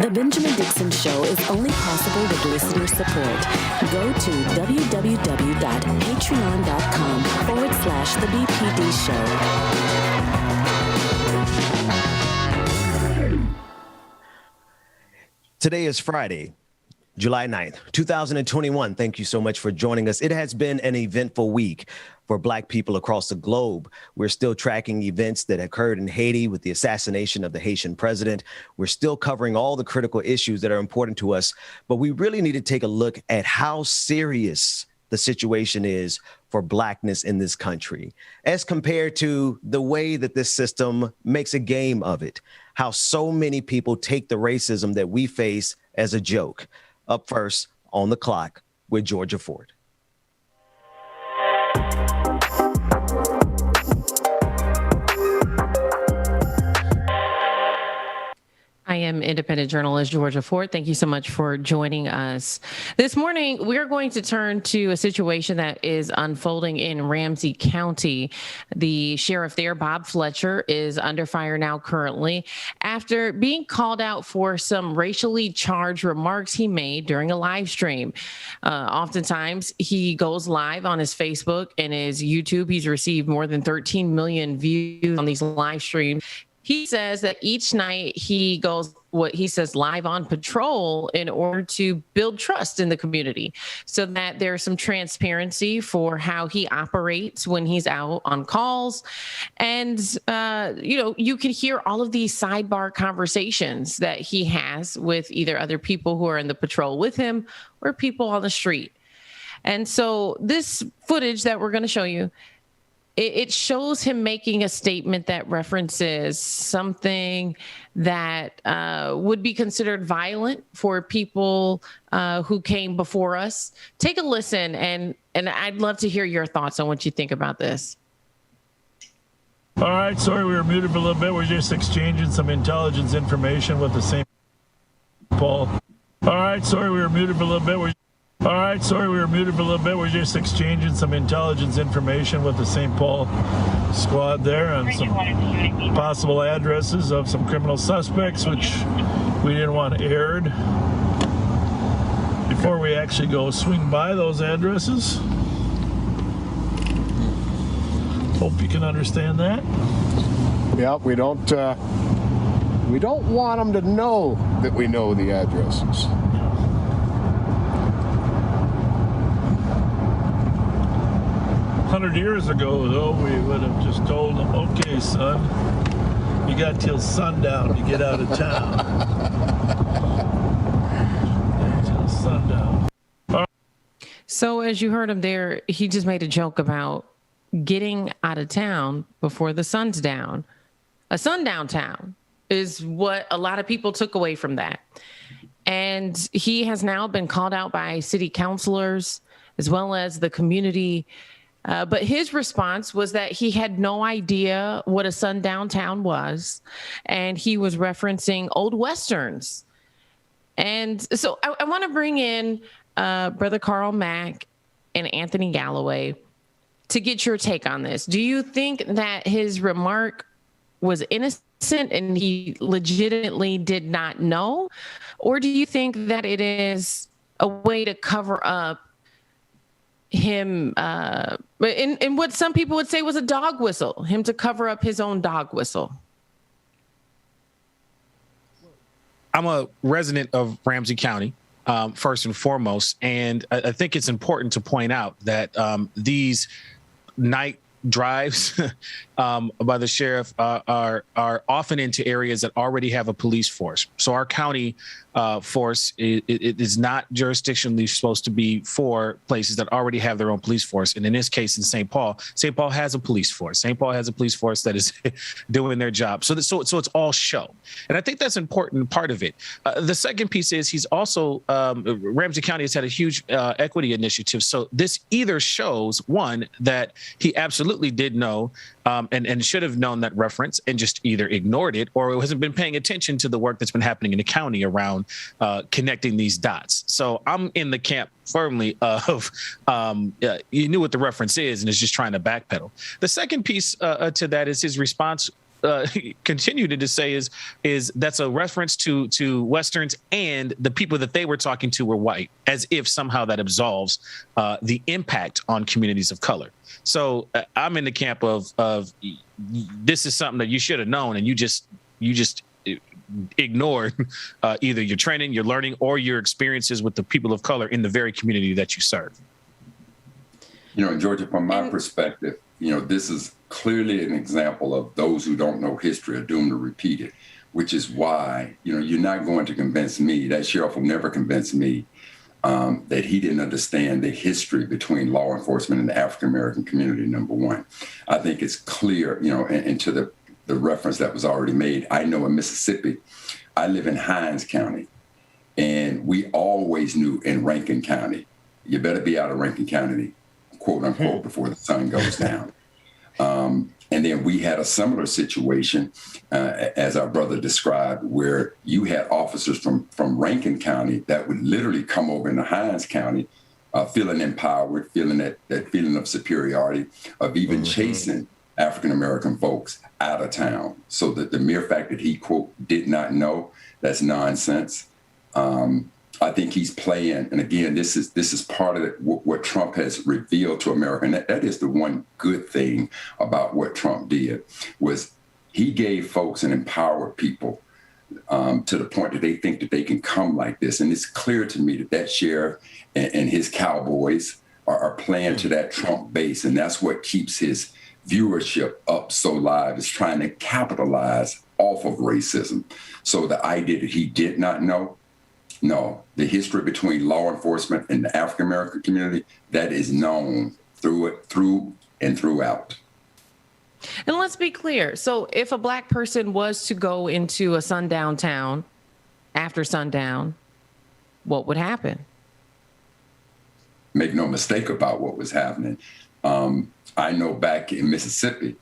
The Benjamin Dixon Show is only possible with listener support. Go to www.patreon.com/The BPD Show. Today is Friday, July 9th, 2021. Thank you so much for joining us. It has been an eventful week for Black people across the globe. We're still tracking events that occurred in Haiti with the assassination of the Haitian president. We're still covering all the critical issues that are important to us, but we really need to take a look at how serious the situation is for Blackness in this country, as compared to the way that this system makes a game of it, how so many people take the racism that we face as a joke. Up first, On the Clock with Georgia Ford. I am independent journalist Georgia Ford. Thank you so much for joining us. This morning, we're going to turn to a situation that is unfolding in Ramsey County. The sheriff there, Bob Fletcher, is under fire now currently after being called out for some racially charged remarks he made during a live stream. Oftentimes, he goes live on his Facebook and his YouTube. He's received more than 13 million views on these live streams. He says that each night he goes, what he says, live on patrol in order to build trust in the community so that there's some transparency for how he operates when he's out on calls. And, you can hear all of these sidebar conversations that he has with either other people who are in the patrol with him or people on the street. And so this footage that we're going to show you, it shows him making a statement that references something that would be considered violent for people who came before us. Take a listen, and I'd love to hear your thoughts on what you think about this. All right, sorry we were muted for a little bit. We're just exchanging some intelligence information with the same Paul. All right, sorry we were muted for a little bit. We're just exchanging some intelligence information with the St. Paul squad there on some possible addresses of some criminal suspects, which we didn't want aired before we actually go swing by those addresses. Hope you can understand that. Yeah, we don't want them to know that we know the addresses. 100 years ago, though, we would have just told them, okay, son, you got till sundown to get out of town. Till sundown. So as you heard him there, he just made a joke about getting out of town before the sun's down. A sundown town is what a lot of people took away from that. And he has now been called out by city councilors as well as the community. But his response was that he had no idea what a sundown town was, and he was referencing old Westerns. And so I want to bring in Brother Carl Mack and Anthony Galloway to get your take on this. Do you think that his remark was innocent and he legitimately did not know? Or do you think that it is a way to cover up him in what some people would say was a dog whistle, him to cover up his own dog whistle? I'm a resident of Ramsey County, first and foremost, and I think it's important to point out that these night drives by the sheriff are often into areas that already have a police force. So our county force it is not jurisdictionally supposed to be for places that already have their own police force. And in this case, in St. Paul has a police force. St. Paul has a police force that is doing their job. So it's all show. And I think that's an important part of it. The second piece is he's also, Ramsey County has had a huge equity initiative. So this either shows, one, that he absolutely did know and should have known that reference and just either ignored it, or it hasn't been paying attention to the work that's been happening in the county around connecting these dots. So I'm in the camp firmly of you knew what the reference is and is just trying to backpedal. The second piece to that is his response continued to say is that's a reference to Westerns, and the people that they were talking to were white, as if somehow that absolves the impact on communities of color. So I'm in the camp of this is something that you should have known, and you just ignored either your training, your learning, or your experiences with the people of color in the very community that you serve. Georgia, from my perspective, this is clearly an example of those who don't know history are doomed to repeat it, which is why, you're not going to convince me, that sheriff will never convince me that he didn't understand the history between law enforcement and the African-American community, number one. I think it's clear, and to the reference that was already made, I know in Mississippi, I live in Hinds County, and we always knew in Rankin County, you better be out of Rankin County, quote unquote, before the sun goes down. And then we had a similar situation, as our brother described, where you had officers from Rankin County that would literally come over into Hinds County, feeling empowered, feeling that feeling of superiority, of even chasing African-American folks out of town. So that the mere fact that he, quote, did not know, that's nonsense. I think he's playing, and again, this is part of what Trump has revealed to America, and that is the one good thing about what Trump did, was he gave folks and empowered people to the point that they think that they can come like this. And it's clear to me that sheriff and his cowboys are playing to that Trump base, and that's what keeps his viewership up so live, is trying to capitalize off of racism. So the idea that he did not know, no, the history between law enforcement and the African-American community, that is known through and throughout. And let's be clear. So if a Black person was to go into a sundown town after sundown, what would happen? Make no mistake about what was happening. I know back in Mississippi,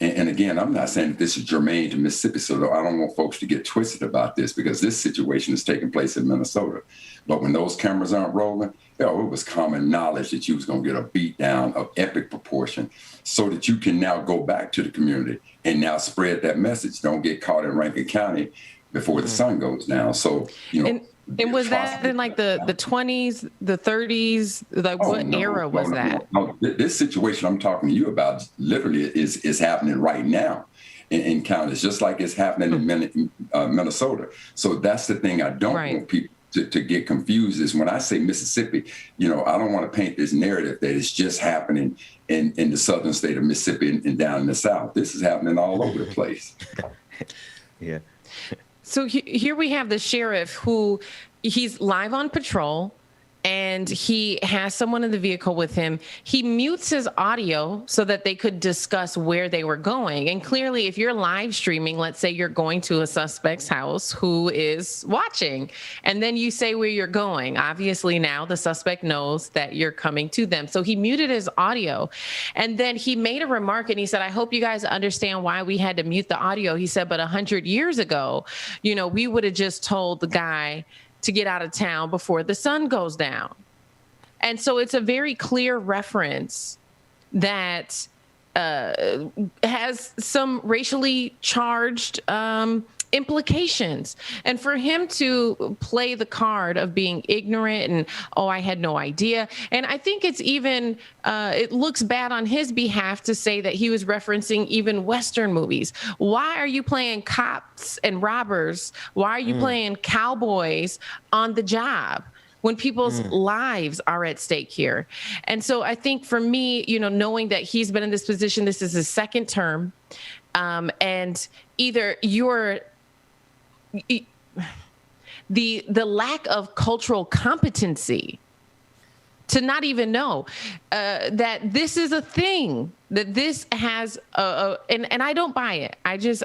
and again, I'm not saying that this is germane to Mississippi, so I don't want folks to get twisted about this, because this situation is taking place in Minnesota. But when those cameras aren't rolling, it was common knowledge that you was going to get a beat down of epic proportion, so that you can now go back to the community and now spread that message. Don't get caught in Rankin County before the sun goes down. So, And was that in like the 20s, the 30s? Like what era was that? No. This situation I'm talking to you about literally is happening right now in counties, just like it's happening in Minnesota. So that's the thing I don't want people to get confused, is when I say Mississippi, I don't want to paint this narrative that it's just happening in the southern state of Mississippi and down in the South. This is happening all over the place. Yeah. So here we have the sheriff who he's live on patrol, and he has someone in the vehicle with him. He mutes his audio so that they could discuss where they were going. And clearly, if you're live streaming, let's say you're going to a suspect's house who is watching, and then you say where you're going. Obviously, now the suspect knows that you're coming to them. So he muted his audio. And then he made a remark, and he said, I hope you guys understand why we had to mute the audio. He said, but 100 years ago, we would have just told the guy to get out of town before the sun goes down. And so it's a very clear reference that has some racially charged implications. And for him to play the card of being ignorant and, I had no idea. And I think it's even, it looks bad on his behalf to say that he was referencing even Western movies. Why are you playing cops and robbers? Why are you playing cowboys on the job when people's lives are at stake here? And so I think for me, knowing that he's been in this position, this is his second term, and either you're the lack of cultural competency to not even know that this is a thing, that this has and I don't buy it.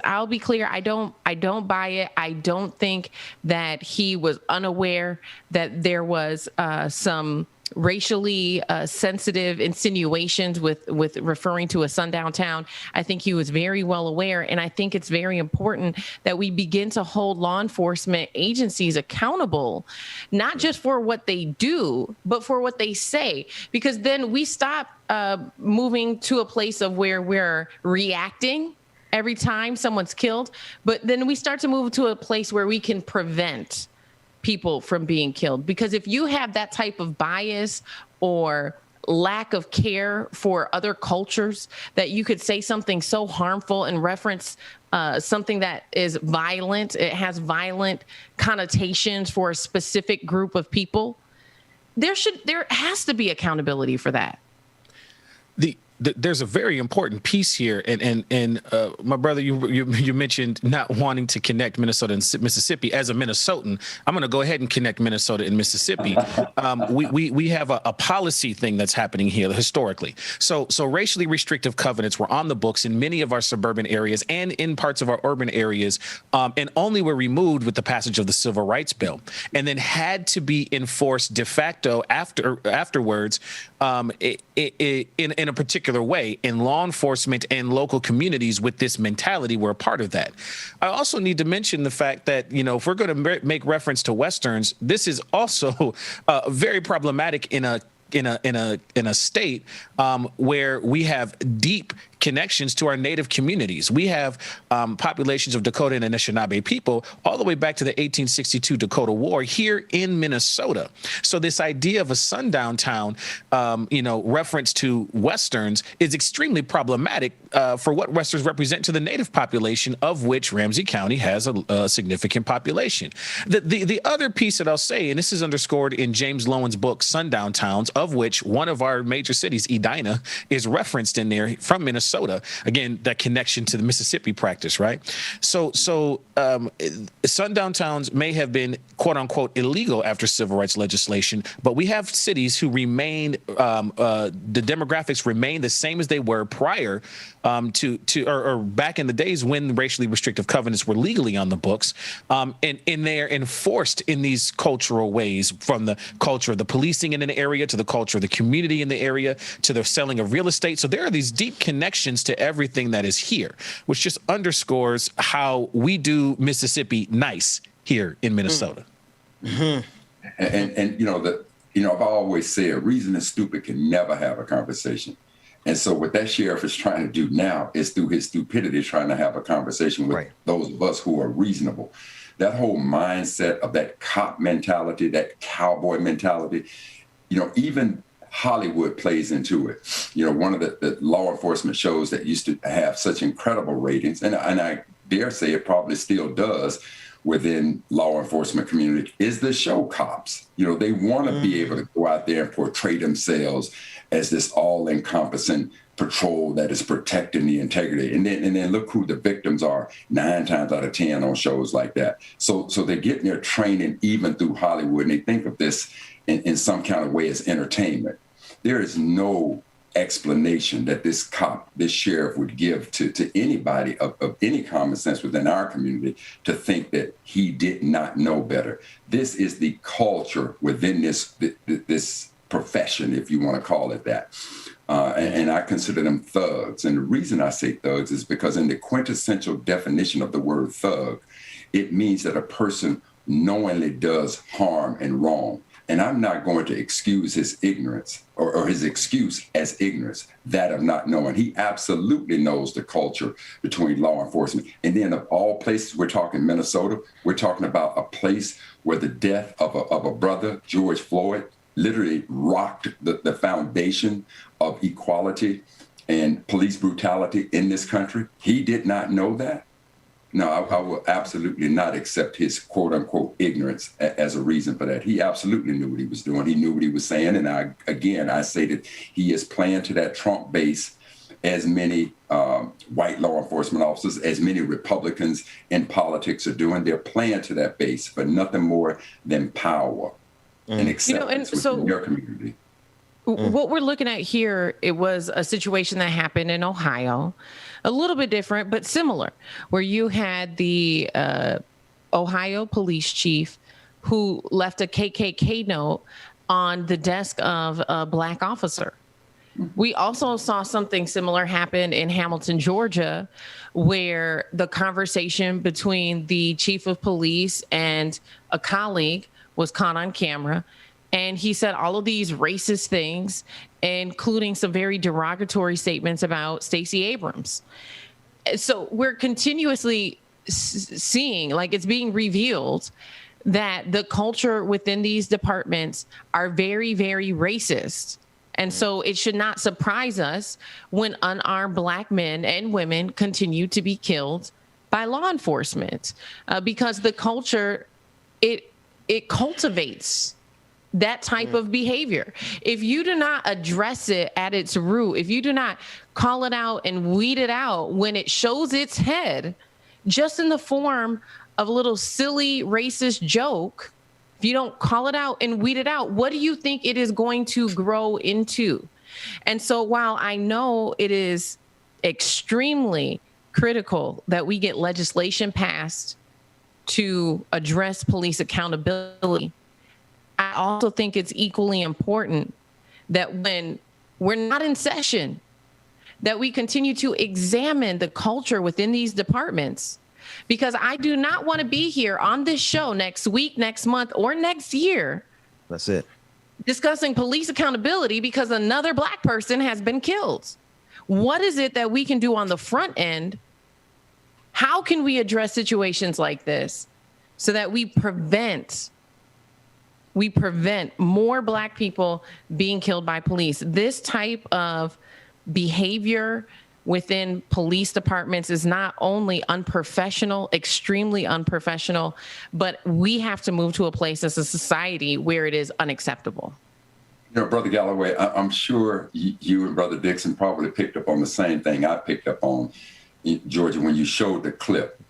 I'll be clear. I don't buy it. I don't think that he was unaware that there was some racially sensitive insinuations with referring to a sundown town. I think he was very well aware. And I think it's very important that we begin to hold law enforcement agencies accountable, not just for what they do, but for what they say, because then we stop moving to a place of where we're reacting every time someone's killed. But then we start to move to a place where we can prevent people from being killed. Because if you have that type of bias or lack of care for other cultures, that you could say something so harmful and reference something that is violent, it has violent connotations for a specific group of people, there has to be accountability for that. There's a very important piece here, and my brother, you mentioned not wanting to connect Minnesota and Mississippi. As a Minnesotan, I'm going to go ahead and connect Minnesota and Mississippi. We have a policy thing that's happening here historically. So racially restrictive covenants were on the books in many of our suburban areas and in parts of our urban areas, and only were removed with the passage of the Civil Rights Bill, and then had to be enforced de facto afterwards in a particular way in law enforcement and local communities. With this mentality, we're a part of that. I also need to mention the fact that, if we're going to make reference to Westerns, this is also very problematic in a state where we have deep connections to our native communities. We have populations of Dakota and Anishinaabe people all the way back to the 1862 Dakota War here in Minnesota. So this idea of a sundown town, reference to Westerns is extremely problematic for what Westerns represent to the native population, of which Ramsey County has a significant population. The other piece that I'll say, and this is underscored in James Lowen's book, Sundown Towns, of which one of our major cities, Edina, is referenced in there from Minnesota. Again, that connection to the Mississippi practice, right? So sundown towns may have been, quote unquote, illegal after civil rights legislation, but we have cities who remain, the demographics remain the same as they were prior or back in the days when racially restrictive covenants were legally on the books, and they are enforced in these cultural ways, from the culture of the policing in an area to the culture of the community in the area to the selling of real estate. So there are these deep connections to everything that is here, which just underscores how we do Mississippi nice here in Minnesota. Mm-hmm. And I've always said, reason and stupid can never have a conversation. And so what that sheriff is trying to do now is, through his stupidity, trying to have a conversation with those of us who are reasonable. That whole mindset of that cop mentality, that cowboy mentality, even Hollywood plays into it. One of the law enforcement shows that used to have such incredible ratings, and I dare say it probably still does within law enforcement community, is the show Cops. They want to be able to go out there and portray themselves as this all-encompassing patrol that is protecting the integrity. And then look who the victims are 9 times out of 10 on shows like that. So they're getting their training even through Hollywood, and they think of this in some kind of way as entertainment. There is no explanation that this sheriff would give to anybody of any common sense within our community to think that he did not know better. This is the culture within this profession, if you want to call it that. And I consider them thugs. And the reason I say thugs is because in the quintessential definition of the word thug, it means that a person knowingly does harm and wrong. And I'm not going to excuse his ignorance or his excuse as ignorance, that of not knowing. He absolutely knows the culture between law enforcement. And then of all places, we're talking Minnesota, we're talking about a place where the death of a brother, George Floyd, literally rocked the foundation of equality and police brutality in this country. He did not know that. No, I will absolutely not accept his quote unquote ignorance as a reason for that. He absolutely knew what he was doing. He knew what he was saying. And I say that he is playing to that Trump base, as many white law enforcement officers, as many Republicans in politics are doing. They're playing to that base for nothing more than power and acceptance within your community. What we're looking at here, it was a situation that happened in Ohio, a little bit different, but similar, where you had the Ohio police chief who left a KKK note on the desk of a Black officer. We also saw something similar happen in Hamilton, Georgia, where the conversation between the chief of police and a colleague was caught on camera. And he said all of these racist things, including some very derogatory statements about Stacey Abrams. So we're continuously seeing, like, it's being revealed that the culture within these departments are very, very racist. And so it should not surprise us when unarmed Black men and women continue to be killed by law enforcement, because the culture, it cultivates that type of behavior. If you do not address it at its root, if you do not call it out and weed it out when it shows its head, just in the form of a little silly racist joke, if you don't call it out and weed it out, what do you think it is going to grow into? And so while I know it is extremely critical that we get legislation passed to address police accountability, I also think it's equally important that when we're not in session, that we continue to examine the culture within these departments, because I do not want to be here on this show next week, next month, or next year. That's it. Discussing police accountability because another Black person has been killed. What is it that we can do on the front end? How can we address situations like this so that we prevent more Black people being killed by police? This type of behavior within police departments is not only unprofessional, extremely unprofessional, but we have to move to a place as a society where it is unacceptable. You know, Brother Galloway, I'm sure you and Brother Dixon probably picked up on the same thing I picked up on, Georgia, when you showed the clip.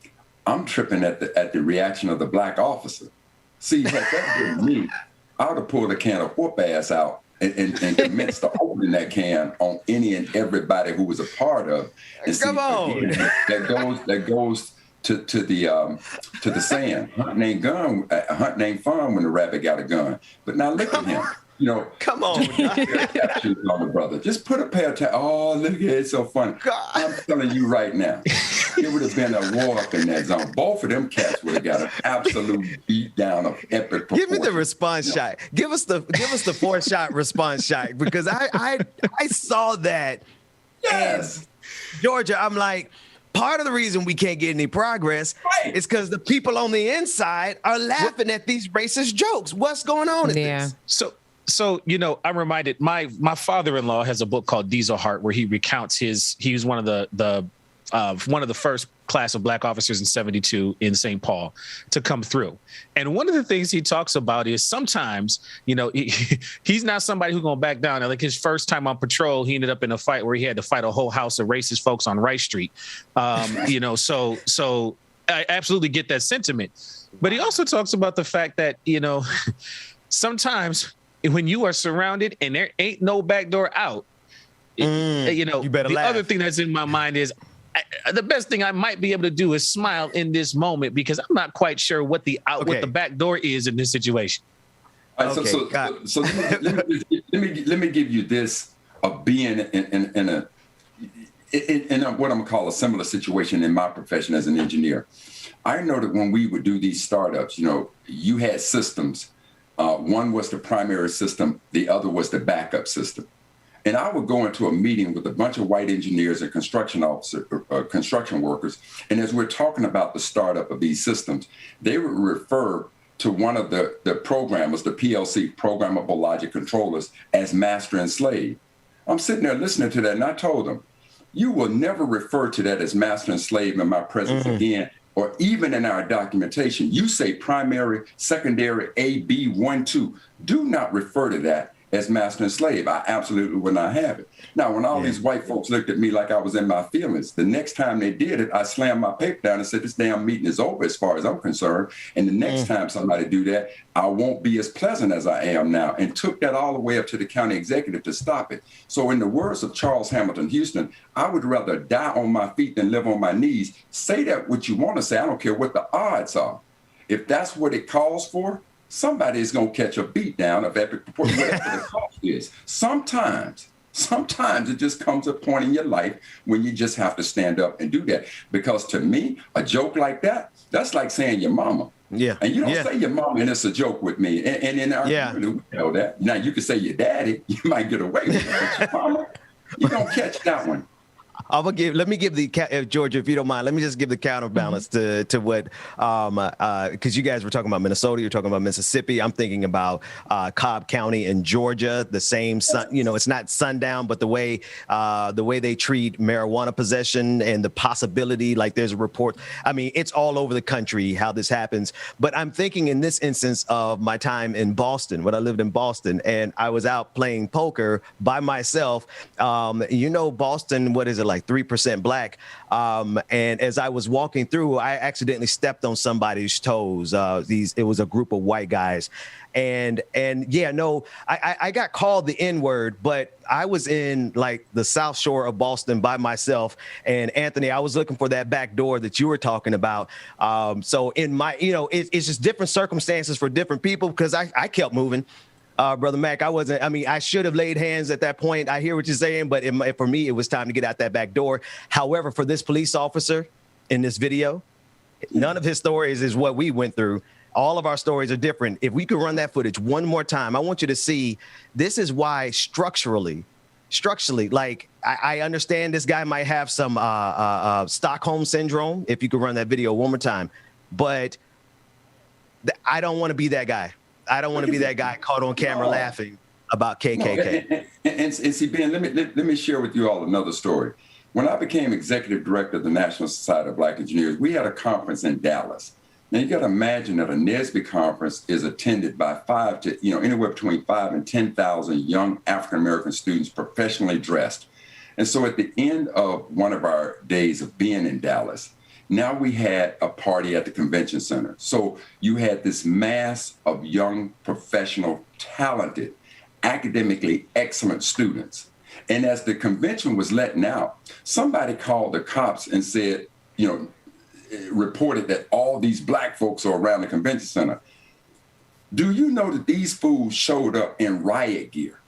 I'm tripping at the reaction of the Black officer. See, had that been me, I would have pulled a can of whoop ass out and commenced to open that can on any and everybody who was a part of. And Come on, again, that goes to the saying, hunt ain't fun when the rabbit got a gun. But now look at him. You know, come on, on the brother. Just put a pair of oh, look at it, it's so funny. God. I'm telling you right now, it would have been a war up in that zone. Both of them cats would have got an absolute beat down of epic proportion. Give me the response shot. Give us the 4-shot response shot, because I saw that. Yes, and Georgia, I'm like, part of the reason we can't get any progress is because the people on the inside are laughing at these racist jokes. What's going on in this? So, you know, I'm reminded, my father-in-law has a book called Diesel Heart, where he recounts he was one of the first class of Black officers in 72 in St. Paul to come through. And one of the things he talks about is sometimes, you know, he's not somebody who's going to back down. Like his first time on patrol, he ended up in a fight where he had to fight a whole house of racist folks on Rice Street. You know, so I absolutely get that sentiment. But he also talks about the fact that, you know, sometimes when you are surrounded and there ain't no back door out, you know, you better the laugh. other thing that's in my mind is the best thing I might be able to do is smile in this moment, because I'm not quite sure what the back door is in this situation. All right, so let me give you this of being in what I'm gonna call a similar situation in my profession as an engineer. I know that when we would do these startups, you know, you had systems. One was the primary system, the other was the backup system. And I would go into a meeting with a bunch of white engineers and construction workers. And as we're talking about the startup of these systems, they would refer to one of the programmers, the PLC, programmable logic controllers, as master and slave. I'm sitting there listening to that, and I told them, you will never refer to that as master and slave in my presence again, or even in our documentation. You say primary, secondary, A, B, 1, 2. Do not refer to that as master and slave. I absolutely will not have it. Now, when all these white folks looked at me like I was in my feelings, the next time they did it, I slammed my paper down and said, this damn meeting is over as far as I'm concerned. And the next time somebody do that, I won't be as pleasant as I am now, and took that all the way up to the county executive to stop it. So in the words of Charles Hamilton Houston, I would rather die on my feet than live on my knees. Say that what you want to say. I don't care what the odds are. If that's what it calls for, somebody is going to catch a beat down of epic proportion, whatever the cost is. Sometimes it just comes a point in your life when you just have to stand up and do that. Because to me, a joke like that, that's like saying your mama. Yeah. And you don't say your mama, and it's a joke with me. And in our community, we know that. Now, you can say your daddy, you might get away with it. But your mama, you don't catch that one. Let me give Georgia, if you don't mind, let me just give the counterbalance to what, because you guys were talking about Minnesota, you're talking about Mississippi. I'm thinking about Cobb County in Georgia, the same it's not sundown, but the way they treat marijuana possession and the possibility, like there's a report. I mean, it's all over the country how this happens. But I'm thinking in this instance of my time in Boston, when I lived in Boston, and I was out playing poker by myself. Boston, what is it, like 3% black? And as I was walking through, I accidentally stepped on somebody's toes. It was a group of white guys. I got called the N-word, but I was in like the South Shore of Boston by myself. And Anthony, I was looking for that back door that you were talking about. So in my, it's just different circumstances for different people, because I kept moving. Brother Mac, I should have laid hands at that point. I hear what you're saying, but for me, it was time to get out that back door. However, for this police officer in this video, none of his stories is what we went through. All of our stories are different. If we could run that footage one more time, I want you to see, this is why structurally, like I understand this guy might have some Stockholm syndrome. If you could run that video one more time, but I don't want to be that guy. I don't want to be that guy caught on camera laughing about KKK. And see, Ben, let me share with you all another story. When I became executive director of the National Society of Black Engineers, we had a conference in Dallas. Now you got to imagine that a NSBE conference is attended by anywhere between 5,000 and 10,000 young African-American students professionally dressed. And so at the end of one of our days of being in Dallas, now we had a party at the convention center. So you had this mass of young, professional, talented, academically excellent students. And as the convention was letting out, somebody called the cops and said, reported that all these black folks are around the convention center. Do you know that these fools showed up in riot gear?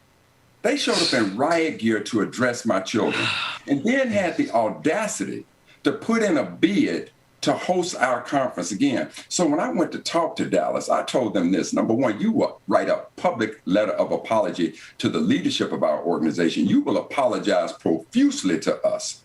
They showed up in riot gear to address my children, and then had the audacity to put in a bid to host our conference again. So when I went to talk to Dallas, I told them this: number one, you will write a public letter of apology to the leadership of our organization. You will apologize profusely to us.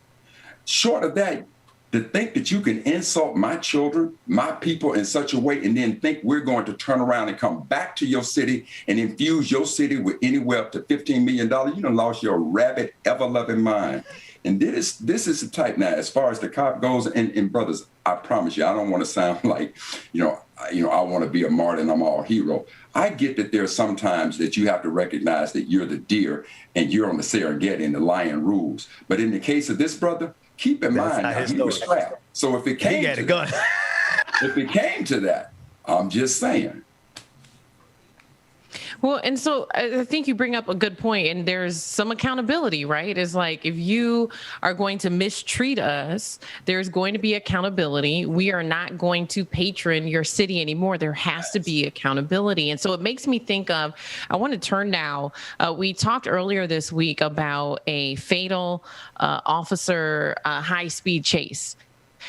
Short of that, to think that you can insult my children, my people in such a way, and then think we're going to turn around and come back to your city and infuse your city with anywhere up to $15 million, you done lost your rabid, ever-loving mind. And this is the type. Now, as far as the cop goes, and brothers, I promise you, I don't want to sound like, I want to be a martyr and I'm all hero. I get that there are some times that you have to recognize that you're the deer and you're on the Serengeti and the lion rules. But in the case of this brother, keep in mind, now, he was strapped. So if it came to that, I'm just saying. Well, and so I think you bring up a good point, and there's some accountability, right? It's like, if you are going to mistreat us, there's going to be accountability. We are not going to patron your city anymore. There has to be accountability. And so it makes me think of, I want to turn now, we talked earlier this week about a fatal officer high-speed chase.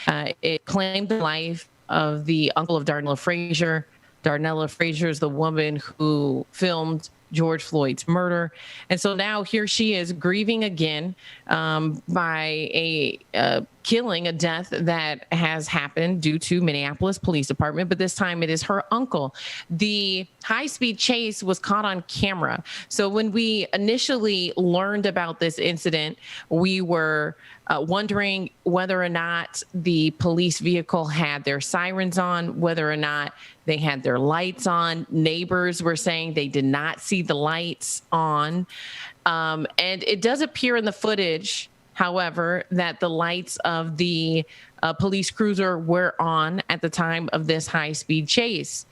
It claimed the life of the uncle of Darnella Frazier. Darnella Frazier is the woman who filmed George Floyd's murder. And so now here she is grieving again by a killing, a death that has happened due to Minneapolis Police Department, but this time it is her uncle. The high-speed chase was caught on camera. So when we initially learned about this incident, we were wondering whether or not the police vehicle had their sirens on, whether or not they had their lights on. Neighbors were saying they did not see the lights on. And it does appear in the footage, however, that the lights of the police cruiser were on at the time of this high-speed chase.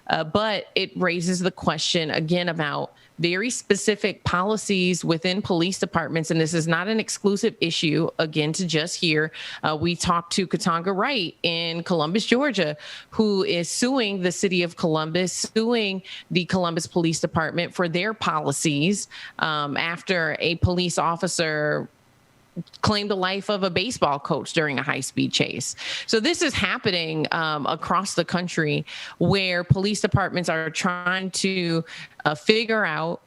But it raises the question again about very specific policies within police departments. And this is not an exclusive issue, again, to just here. We talked to Katanga Wright in Columbus, Georgia, who is suing the city of Columbus, suing the Columbus Police Department for their policies after a police officer claimed the life of a baseball coach during a high-speed chase. So this is happening across the country, where police departments are trying to figure out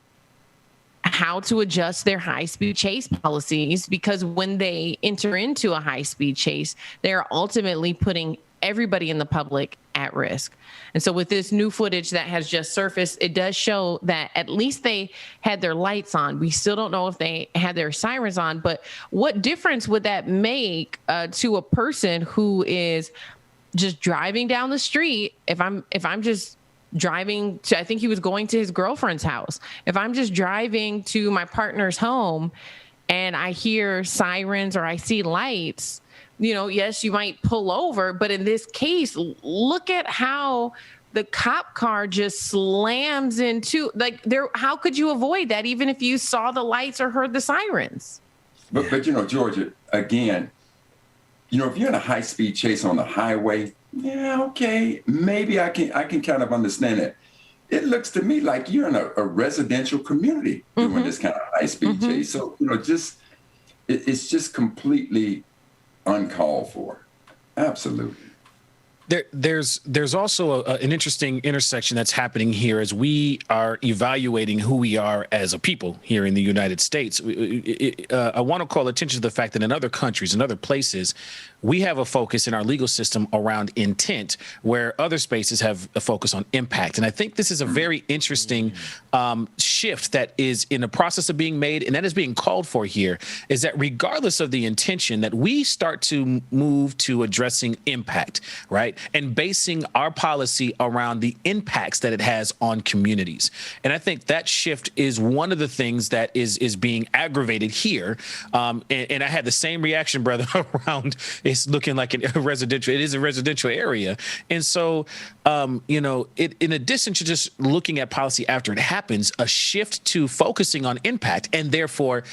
how to adjust their high-speed chase policies, because when they enter into a high-speed chase, they're ultimately putting everybody in the public at risk. And so with this new footage that has just surfaced, it does show that at least they had their lights on. We still don't know if they had their sirens on, but what difference would that make to a person who is just driving down the street? If I'm just driving to, I think he was going to his girlfriend's house. If I'm just driving to my partner's home and I hear sirens or I see lights, you know, yes, you might pull over, but in this case, look at how the cop car just slams into, like, there. How could you avoid that even if you saw the lights or heard the sirens? But you know, Georgia, again, you know, if you're in a high-speed chase on the highway, yeah, okay, maybe I can kind of understand it. It looks to me like you're in a residential community doing this kind of high-speed chase. So, you know, it's just completely uncalled for. Absolutely. There's also an interesting intersection that's happening here as we are evaluating who we are as a people here in the United States. I want to call attention to the fact that in other countries, in other places, we have a focus in our legal system around intent, where other spaces have a focus on impact. And I think this is a very interesting shift that is in the process of being made, and that is being called for here, is that regardless of the intention, that we start to move to addressing impact, right? And basing our policy around the impacts that it has on communities. And I think that shift is one of the things that is being aggravated here. And I had the same reaction, brother, around it's looking like it is a residential area. And so, you know, in addition to just looking at policy after it happens, a shift to focusing on impact and therefore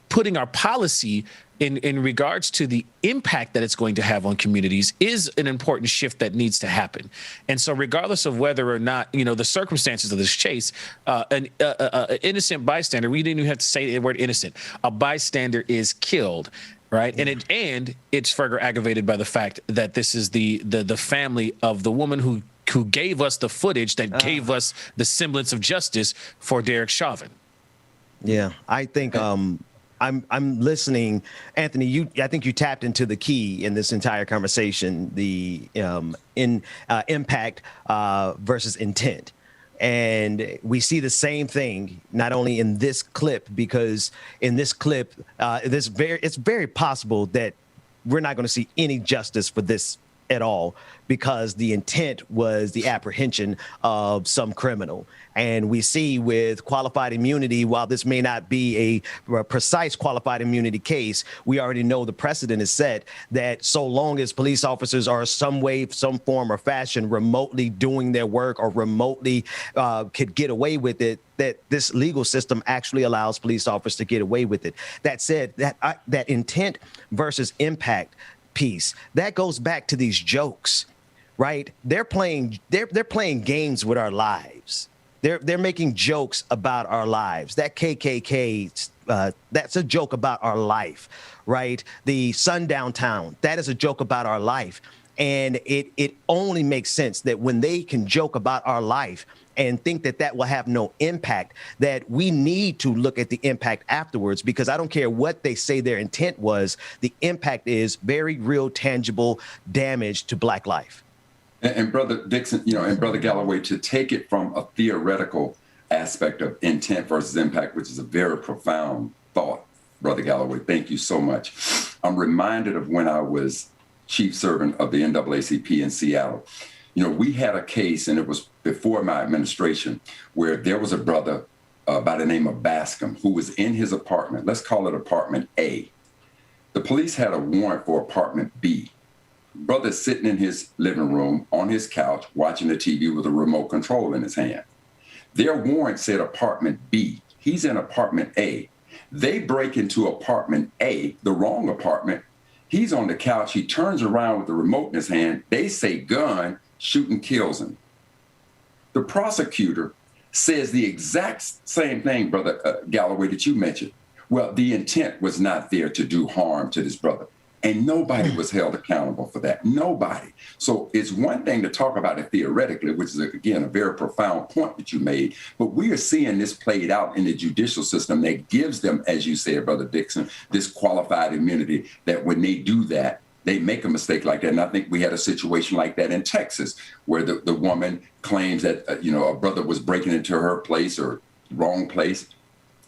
putting our policy in regards to the impact that it's going to have on communities is an important shift that needs to happen. And so regardless of whether or not, you know, the circumstances of this chase, an innocent bystander, we didn't even have to say the word innocent, a bystander is killed. Right. And it's further aggravated by the fact that this is the family of the woman who gave us the footage that gave us the semblance of justice for Derek Chauvin. Yeah, I think I'm listening, Anthony. I think you tapped into the key in this entire conversation: the impact versus intent. And we see the same thing not only in this clip, because in this clip, it's very possible that we're not going to see any justice for this at all, because the intent was the apprehension of some criminal. And we see with qualified immunity, while this may not be a precise qualified immunity case, we already know the precedent is set that so long as police officers are some way, some form or fashion remotely doing their work or remotely could get away with it, that this legal system actually allows police officers to get away with it. That said, that intent versus impact piece, that goes back to these jokes, right? They're playing games with our lives. They're making jokes about our lives. That KKK, that's a joke about our life, right? The Sundown Town, that is a joke about our life. And it only makes sense that when they can joke about our life and think that that will have no impact, that we need to look at the impact afterwards, because I don't care what they say their intent was, the impact is very real, tangible damage to Black life. And Brother Dixon, you know, and Brother Galloway, to take it from a theoretical aspect of intent versus impact, which is a very profound thought, Brother Galloway, thank you so much. I'm reminded of when I was chief servant of the NAACP in Seattle. You know, we had a case, and it was before my administration, where there was a brother by the name of Bascom who was in his apartment. Let's call it apartment A. The police had a warrant for apartment B. Brother's sitting in his living room on his couch watching the TV with a remote control in his hand. Their warrant said apartment B. He's in apartment A. They break into apartment A, the wrong apartment. He's on the couch. He turns around with the remote in his hand. They say gun, shoot and kills him. The prosecutor says the exact same thing, Brother Galloway, that you mentioned. Well, the intent was not there to do harm to this brother. And nobody was held accountable for that. Nobody. So it's one thing to talk about it theoretically, which is, again, a very profound point that you made. But we are seeing this played out in the judicial system that gives them, as you said, Brother Dixon, this qualified immunity that when they do that, they make a mistake like that. And I think we had a situation like that in Texas where the woman claims that, a brother was breaking into her place or wrong place.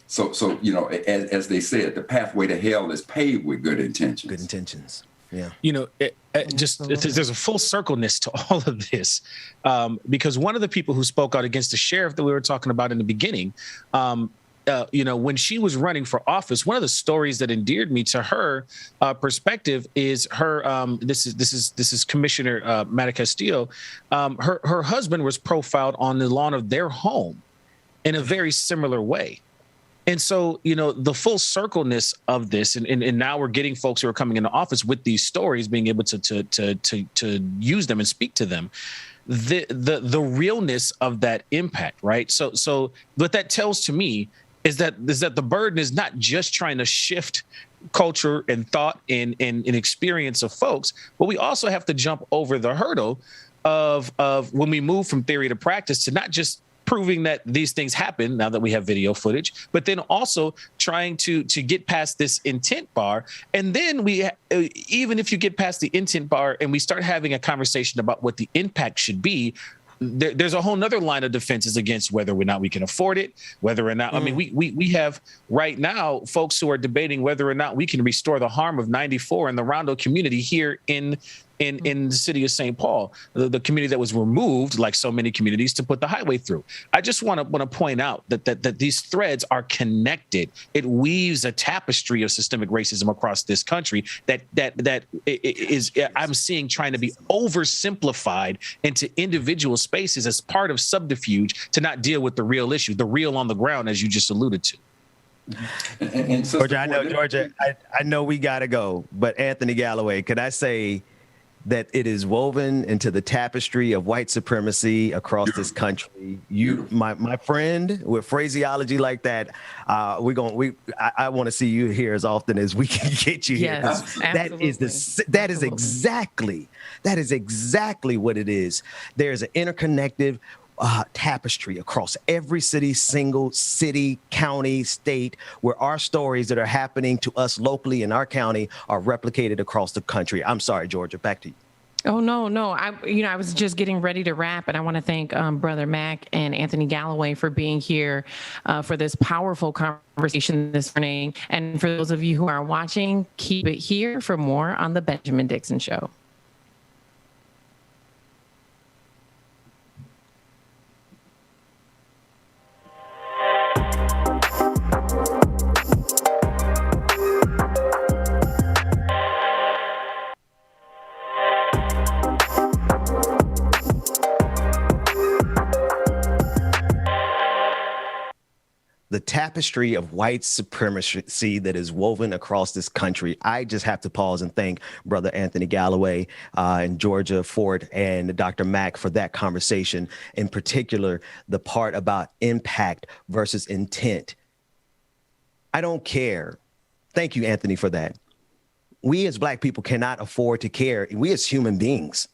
So as they said, the pathway to hell is paved with good intentions. Good intentions. Yeah. There's a full circleness to all of this, because one of the people who spoke out against the sheriff that we were talking about in the beginning, when she was running for office, one of the stories that endeared me to her perspective is her. This is Commissioner Mata Castillo. Her husband was profiled on the lawn of their home in a very similar way. And so, the full circleness of this, and now we're getting folks who are coming into office with these stories, being able to use them and speak to them. The realness of that impact, right? So what that tells to me is that the burden is not just trying to shift culture and thought and experience of folks, but we also have to jump over the hurdle of when we move from theory to practice to not just proving that these things happen now that we have video footage, but then also trying to get past this intent bar. And then even if you get past the intent bar and we start having a conversation about what the impact should be, there's a whole nother line of defenses against whether or not we can afford it, whether or not, I mean, we have right now folks who are debating whether or not we can restore the harm of 94 in the Rondo community here in the city of St. Paul, the community that was removed, like so many communities, to put the highway through. I just want to point out that these threads are connected. It weaves a tapestry of systemic racism across this country that is I'm seeing trying to be oversimplified into individual spaces as part of subterfuge to not deal with the real issue, the real on the ground, as you just alluded to. And Georgia, I know we got to go, but Anthony Galloway, could I say that it is woven into the tapestry of white supremacy across this country? You, my friend, with phraseology like that, I want to see you here as often as we can get you here. Yes, that is exactly what it is. There's an interconnected tapestry across every single city, county, state, where our stories that are happening to us locally in our county are replicated across the country. I'm sorry, Georgia, back to you. Oh, no. I was just getting ready to wrap, and I want to thank Brother Mac and Anthony Galloway for being here for this powerful conversation this morning. And for those of you who are watching, keep it here for more on The Benjamin Dixon Show. The tapestry of white supremacy that is woven across this country. I just have to pause and thank Brother Anthony Galloway and Georgia Fort and Dr. Mack for that conversation. In particular, the part about impact versus intent. I don't care. Thank you, Anthony, for that. We as Black people cannot afford to care. We as human beings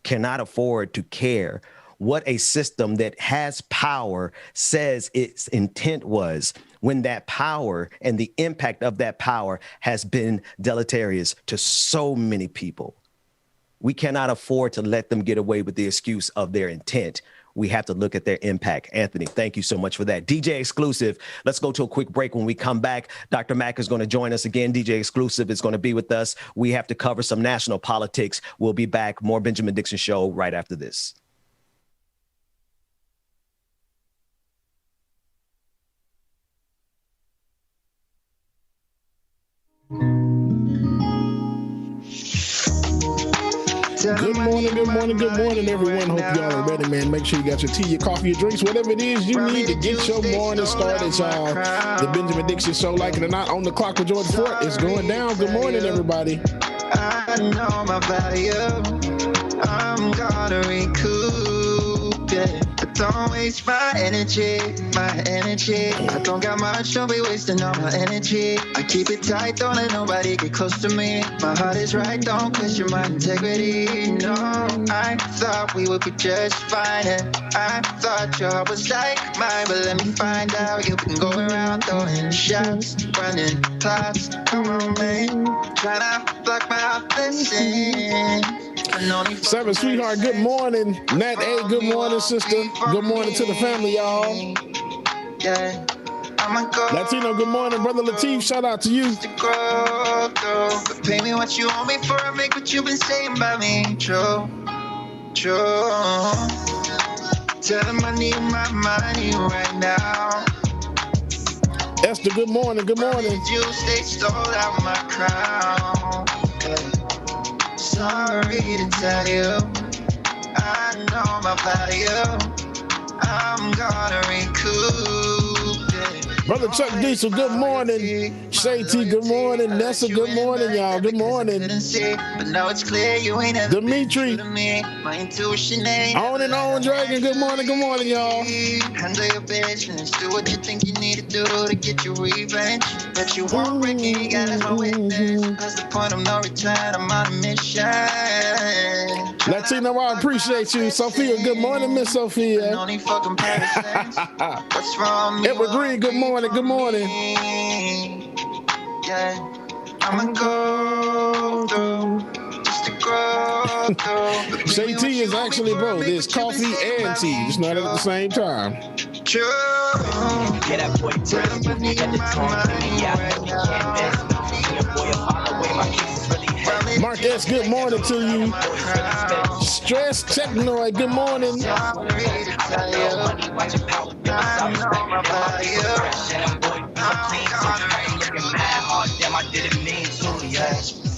cannot afford to care what a system that has power says its intent was, when that power and the impact of that power has been deleterious to so many people. We cannot afford to let them get away with the excuse of their intent. We have to look at their impact. Anthony, thank you so much for that. DJ Exclusive, let's go to a quick break. When we come back, Dr. Mack is going to join us again. DJ Exclusive is going to be with us. We have to cover some national politics. We'll be back. More Benjamin Dixon Show right after this. Good morning, everyone. Hope y'all are ready, man. Make sure you got your tea, your coffee, your drinks, whatever it is you need to get your morning started. It's the Benjamin Dixon Show, like it or not, on the clock with George Fort. It's going down. Good morning, everybody. I know my value. I'm gonna recoup it. Don't waste my energy, my energy. I don't got much, don't be wasting all my energy. I keep it tight, don't let nobody get close to me. My heart is right, don't question my integrity. No, I thought we would be just fine, and I thought your heart was like mine. But let me find out, you've been going around throwing shots, running plots. Come on, man, tryna block my out, listen. Seven Sweetheart, good morning. Nat A, good morning, sister. Good morning to the family, y'all. Yeah. Latino, good morning. Brother Latif, shout out to you. Pay me what you owe me for I make what you've been saying about me. True. Tell them I need my money right now. Esther, good morning. Good morning. You stay stole out my crown. Sorry to tell you, I know my value. I'm gonna recoup it. Brother Chuck Diesel, good morning. Shay T, good morning. Nessa, good morning, y'all. Good morning. But now it's clear you ain't ever Dimitri. My intuition ain't On and on, Dragon. Good morning, y'all. handle your business. Do what you think you need to do to get your revenge. But you won't break it, you gotta know witness. That's the point of no return, I'm on a mission. Latino, I appreciate you. Sophia, good morning, Miss Sophia. No need for comparisons. What's wrong? Edward Green, good morning, good morning. Yeah, I'ma go through just to grow through. Shay T is actually both. There's coffee and tea, just not at the same time. True. Yeah, that boy Tell them I need my money right now. Mark S, good morning to you. Stress Technoid, good morning.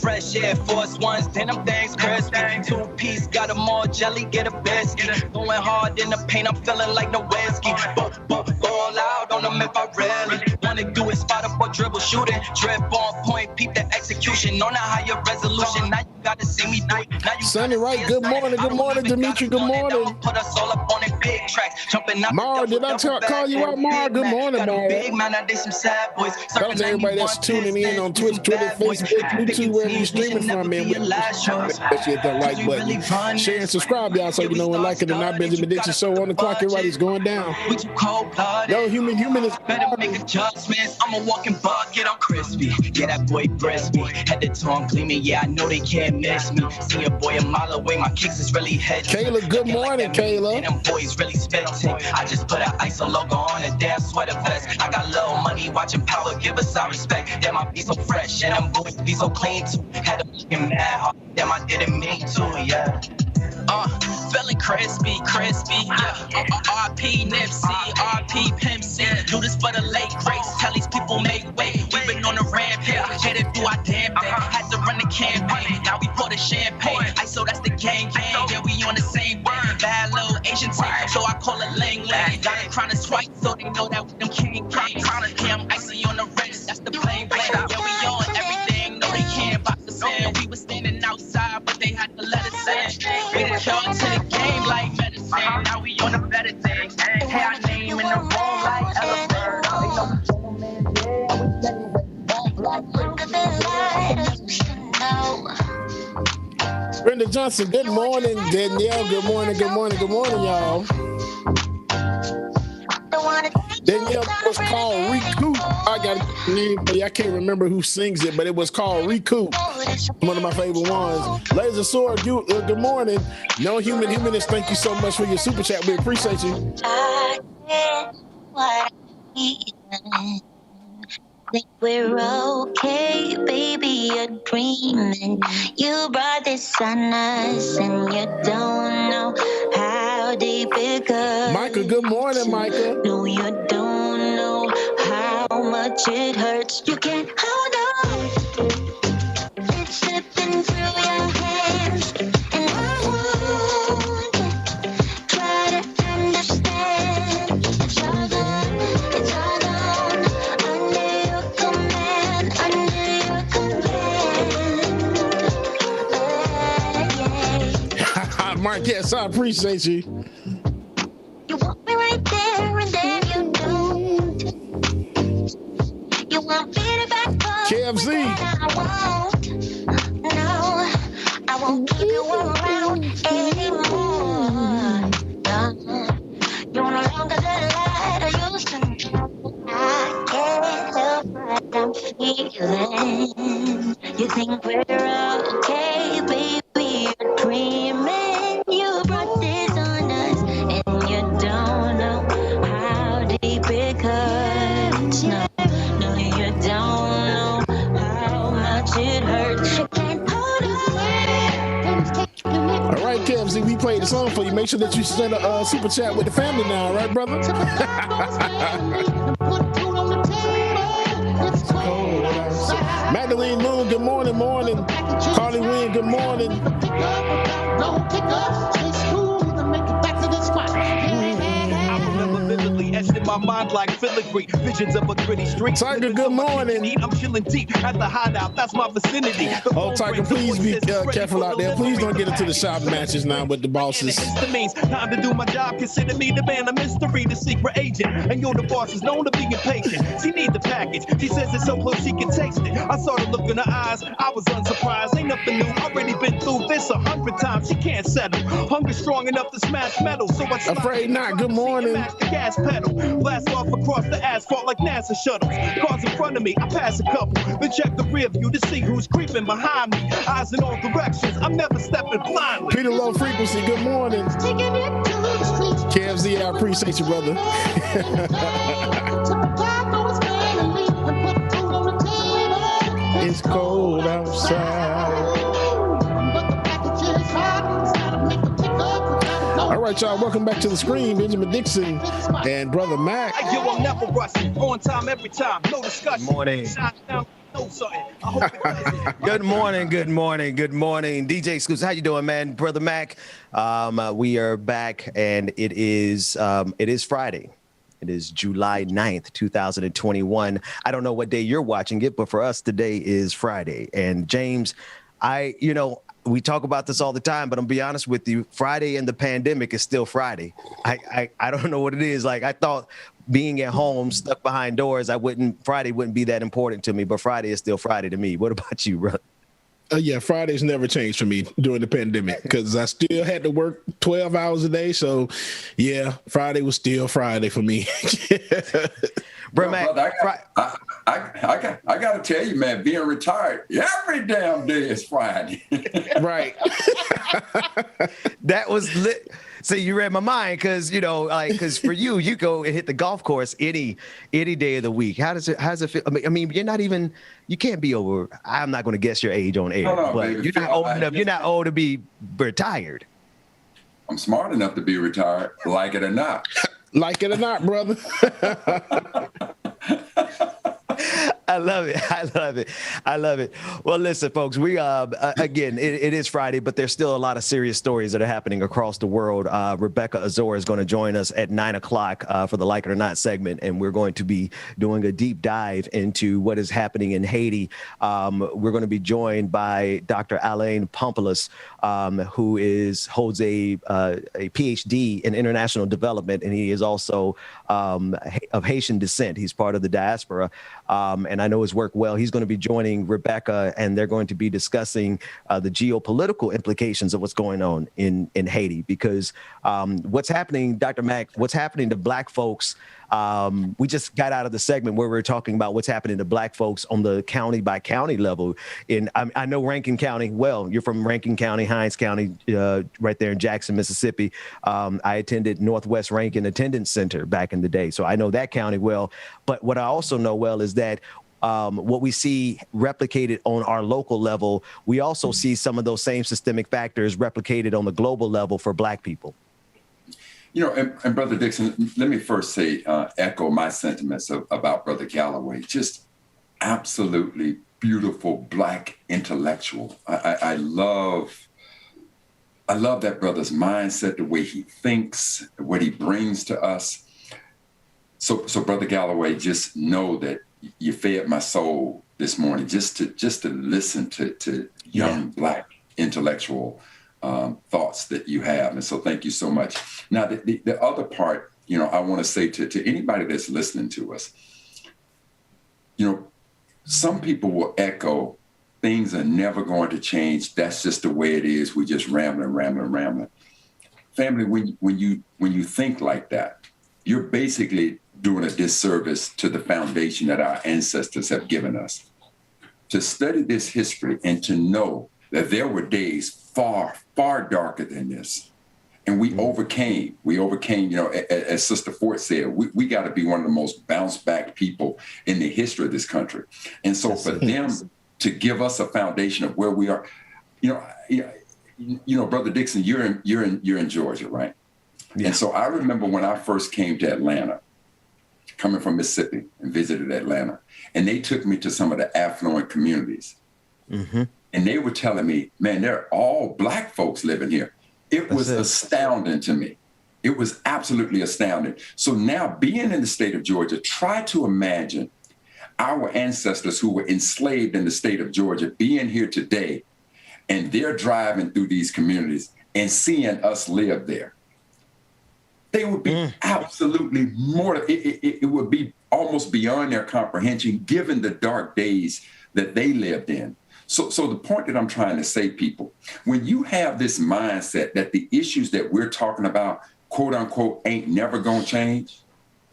Fresh Air Force Ones, denim things crispy. 2-piece, got them all jelly, get a biscuit. Going hard in the paint, I'm feeling like Nowitzki. Ball out on them if I really wanna do it. Spot up or dribble, shooting. Drip on point, peep the execution. On a higher resolution, now you gotta see me do it. Now you Sunny Wright, good morning, Dimitri, good morning. Put us all up on it, big tracks. Jumping out. Mar, did I call you out, Mar? Good morning, Mar. Big man, I did some sad boys. Shout out to everybody that's tuning in on Twitch, Twitter, Facebook, YouTube, wherever you streaming from, man. Especially hit that like button. Share and subscribe, y'all, so you know when like it or not. Benjamin Dixon Show on the clock. Everybody's going down. Yo, human is better make adjustments. I'm a walking bucket, I'm crispy. Yeah, that boy breast me. Head to toe, I'm gleaming. Yeah, I know they can't miss me. See a boy a mile away, my kicks is really head. Kayla, good morning, Kayla. And them boys really spitting. I just put an ISO logo on a damn sweater vest. I got little money watching Power, give us our respect. Damn, I be so fresh, and them boys be so clean too. Had them looking mad hard. Damn, I didn't mean to, yeah. Feeling crispy, yeah. RP Nipsey, RP Pimp C. Do this for the late greats. Tell these people make way. We been on the rampage, had to do our damn thing. Had to run the campaign, now we pour the champagne. ISO, that's the gang. Yeah, we on the same word. Bad little Asian team, so I call it Lang Lang. Got it crying twice, so they know that we them king. Yeah, I'm icy on the wrist, that's the plain blank. Yeah, we on everything, no they can't box us in. We was standing outside, but they had to let us in. We the cure to the game like medicine. Now we on the better things. Hey, our name in the room like elephant. Brenda Johnson, good morning. Danielle, good morning, y'all. Danielle was called Recoup. I got a name for you. I can't remember who sings it, but it was called Recoup. One of my favorite ones. Laser Sword, good morning. No Humanist, thank you so much for your super chat. We appreciate you. I get what I think we're okay, baby, you're dreaming. You brought this on us and you don't know how deep it goes. Micah, good morning, Micah. No, you don't know how much it hurts. You can't hold on. It's slipping through your hands and I won't try to understand. It's all gone, it's all gone. Under your command, under your command. Mark, yes, I appreciate you. You want KFC. I won't keep you around anymore. You're no longer the light I used to know. I can't help what I'm feeling. You think we're okay, baby? You're dreaming. You brought this on us, and you don't know how deep it cuts. No, you don't know how much it hurts. You can't hold on. All right, KFC, we played the song for you. Make sure that you send a super chat with the family now, all right, brother? Magdalene Moon, good morning, morning. Carly Wynn, good morning. Etched in my mind like filigree, visions of a gritty street. Tiger, good morning. I'm chilling deep at the hideout, that's my vicinity. Oh, Tiger, please be careful out there. Please don't get into the shop matches now with the bosses. Time to do my job, consider me the man of mystery, the secret agent. And you're the boss is known to be impatient. She need the package, she says it's so close she can taste it. I saw the look in her eyes, I was unsurprised. Ain't nothing new, already been through this 100 times. She can't settle, hunger strong enough to smash metal. So I Afraid not, good morning. The gas pedal. Blast off across the asphalt like NASA shuttles. Cars in front of me, I pass a couple. Then check the rear view to see who's creeping behind me. Eyes in all directions, I'm never stepping blindly. Peter Low Frequency, good morning. KFZ, I appreciate you, brother. It's cold outside. All right, y'all, welcome back to the screen. Benjamin Dixon and Brother Mac. Yo, I'm never rushing. On time every time. No discussion. Morning. Good morning, good morning, good morning. DJ Scoops, how you doing, man? Brother Mac, we are back, and it is Friday. It is July 9th, 2021. I don't know what day you're watching it, but for us, today is Friday. And James, we talk about this all the time, but I'm be honest with you, Friday in the pandemic is still Friday. I don't know what it is. Like, I thought being at home, stuck behind doors, Friday wouldn't be that important to me, but Friday is still Friday to me. What about you, brother? Yeah, Fridays never changed for me during the pandemic because I still had to work 12 hours a day. So, yeah, Friday was still Friday for me. Bro, I got to tell you, man, being retired, every damn day is Friday. Right. That was lit. So you read my mind because for you go and hit the golf course any day of the week. How does it feel? I mean, you can't be over. I'm not going to guess your age on air, but baby, you're not old enough. You're not old to be retired. I'm smart enough to be retired, like it or not. Like it or not, brother. I love it. I love it. I love it. Well, listen, folks, we again, it is Friday, but there's still a lot of serious stories that are happening across the world. Rebecca Azor is going to join us at 9:00 for the Like It or Not segment, and we're going to be doing a deep dive into what is happening in Haiti. We're going to be joined by Dr. Alain Pompoulos, who holds a PhD in international development, and he is also of Haitian descent. He's part of the Diaspora, and I know his work well. He's going to be joining Rebecca, and they're going to be discussing the geopolitical implications of what's going on in Haiti, because what's happening, Dr. Mack, what's happening to Black folks. We just got out of the segment where we were talking about what's happening to Black folks on the county by county level. I know Rankin County well. You're from Rankin County, Hinds County, right there in Jackson, Mississippi. I attended Northwest Rankin Attendance Center back in the day, so I know that county well. But what I also know well is that what we see replicated on our local level, we also see some of those same systemic factors replicated on the global level for Black people. And Brother Dixon, let me first say, echo my sentiments about Brother Galloway. Just absolutely beautiful Black intellectual. I love that brother's mindset, the way he thinks, what he brings to us. So Brother Galloway, just know that you fed my soul this morning, just to listen to young Black intellectual thoughts that you have. And so thank you so much. Now, the other part, I want to say to anybody that's listening to us, some people will echo, things are never going to change. That's just the way it is. We just rambling. Family, when you think like that, you're basically doing a disservice to the foundation that our ancestors have given us. To study this history and to know that there were days far, far darker than this. And we overcame, as Sister Ford said, we got to be one of the most bounced back people in the history of this country. And so for them to give us a foundation of where we are, Brother Dixon, you're in Georgia, right? Yeah. And so I remember when I first came to Atlanta, coming from Mississippi, and visited Atlanta, and they took me to some of the affluent communities. Mm-hmm. And they were telling me, man, they're all Black folks living here. It was astounding to me. It was absolutely astounding. So now being in the state of Georgia, try to imagine our ancestors who were enslaved in the state of Georgia being here today, and they're driving through these communities and seeing us live there. They would be absolutely it would be almost beyond their comprehension, given the dark days that they lived in. So the point that I'm trying to say, people, when you have this mindset that the issues that we're talking about, quote unquote, ain't never gonna change.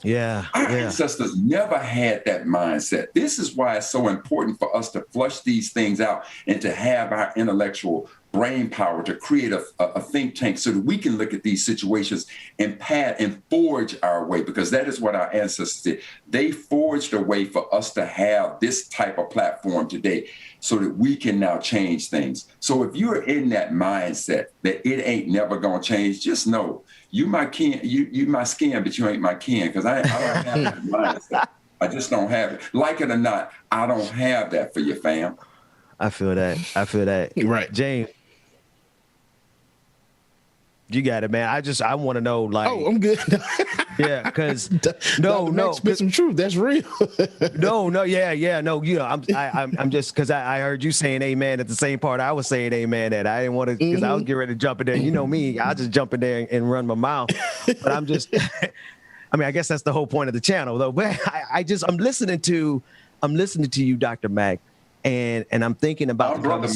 Our ancestors never had that mindset. This is why it's so important for us to flush these things out and to have our intellectual brain power to create a think tank so that we can look at these situations and pad and forge our way, because that is what our ancestors did. They forged a way for us to have this type of platform today so that we can now change things. So if you're in that mindset that it ain't never gonna change, just know you my kin, you my skin, but you ain't my kin, because I don't have that mindset. I just don't have it. Like it or not, I don't have that for you, fam. I feel that. Right. James, you got it, man. I want to know, like. Oh, I'm good. Yeah, because spit some truth. That's real. No. I'm just because I heard you saying amen at the same part I was saying amen at. I didn't want to because I was getting ready to jump in there. You know me, I'll just jump in there and run my mouth. But I'm just, I mean, I guess that's the whole point of the channel, though. But I'm listening to you, Dr. Mack. And I'm thinking about I'm Brother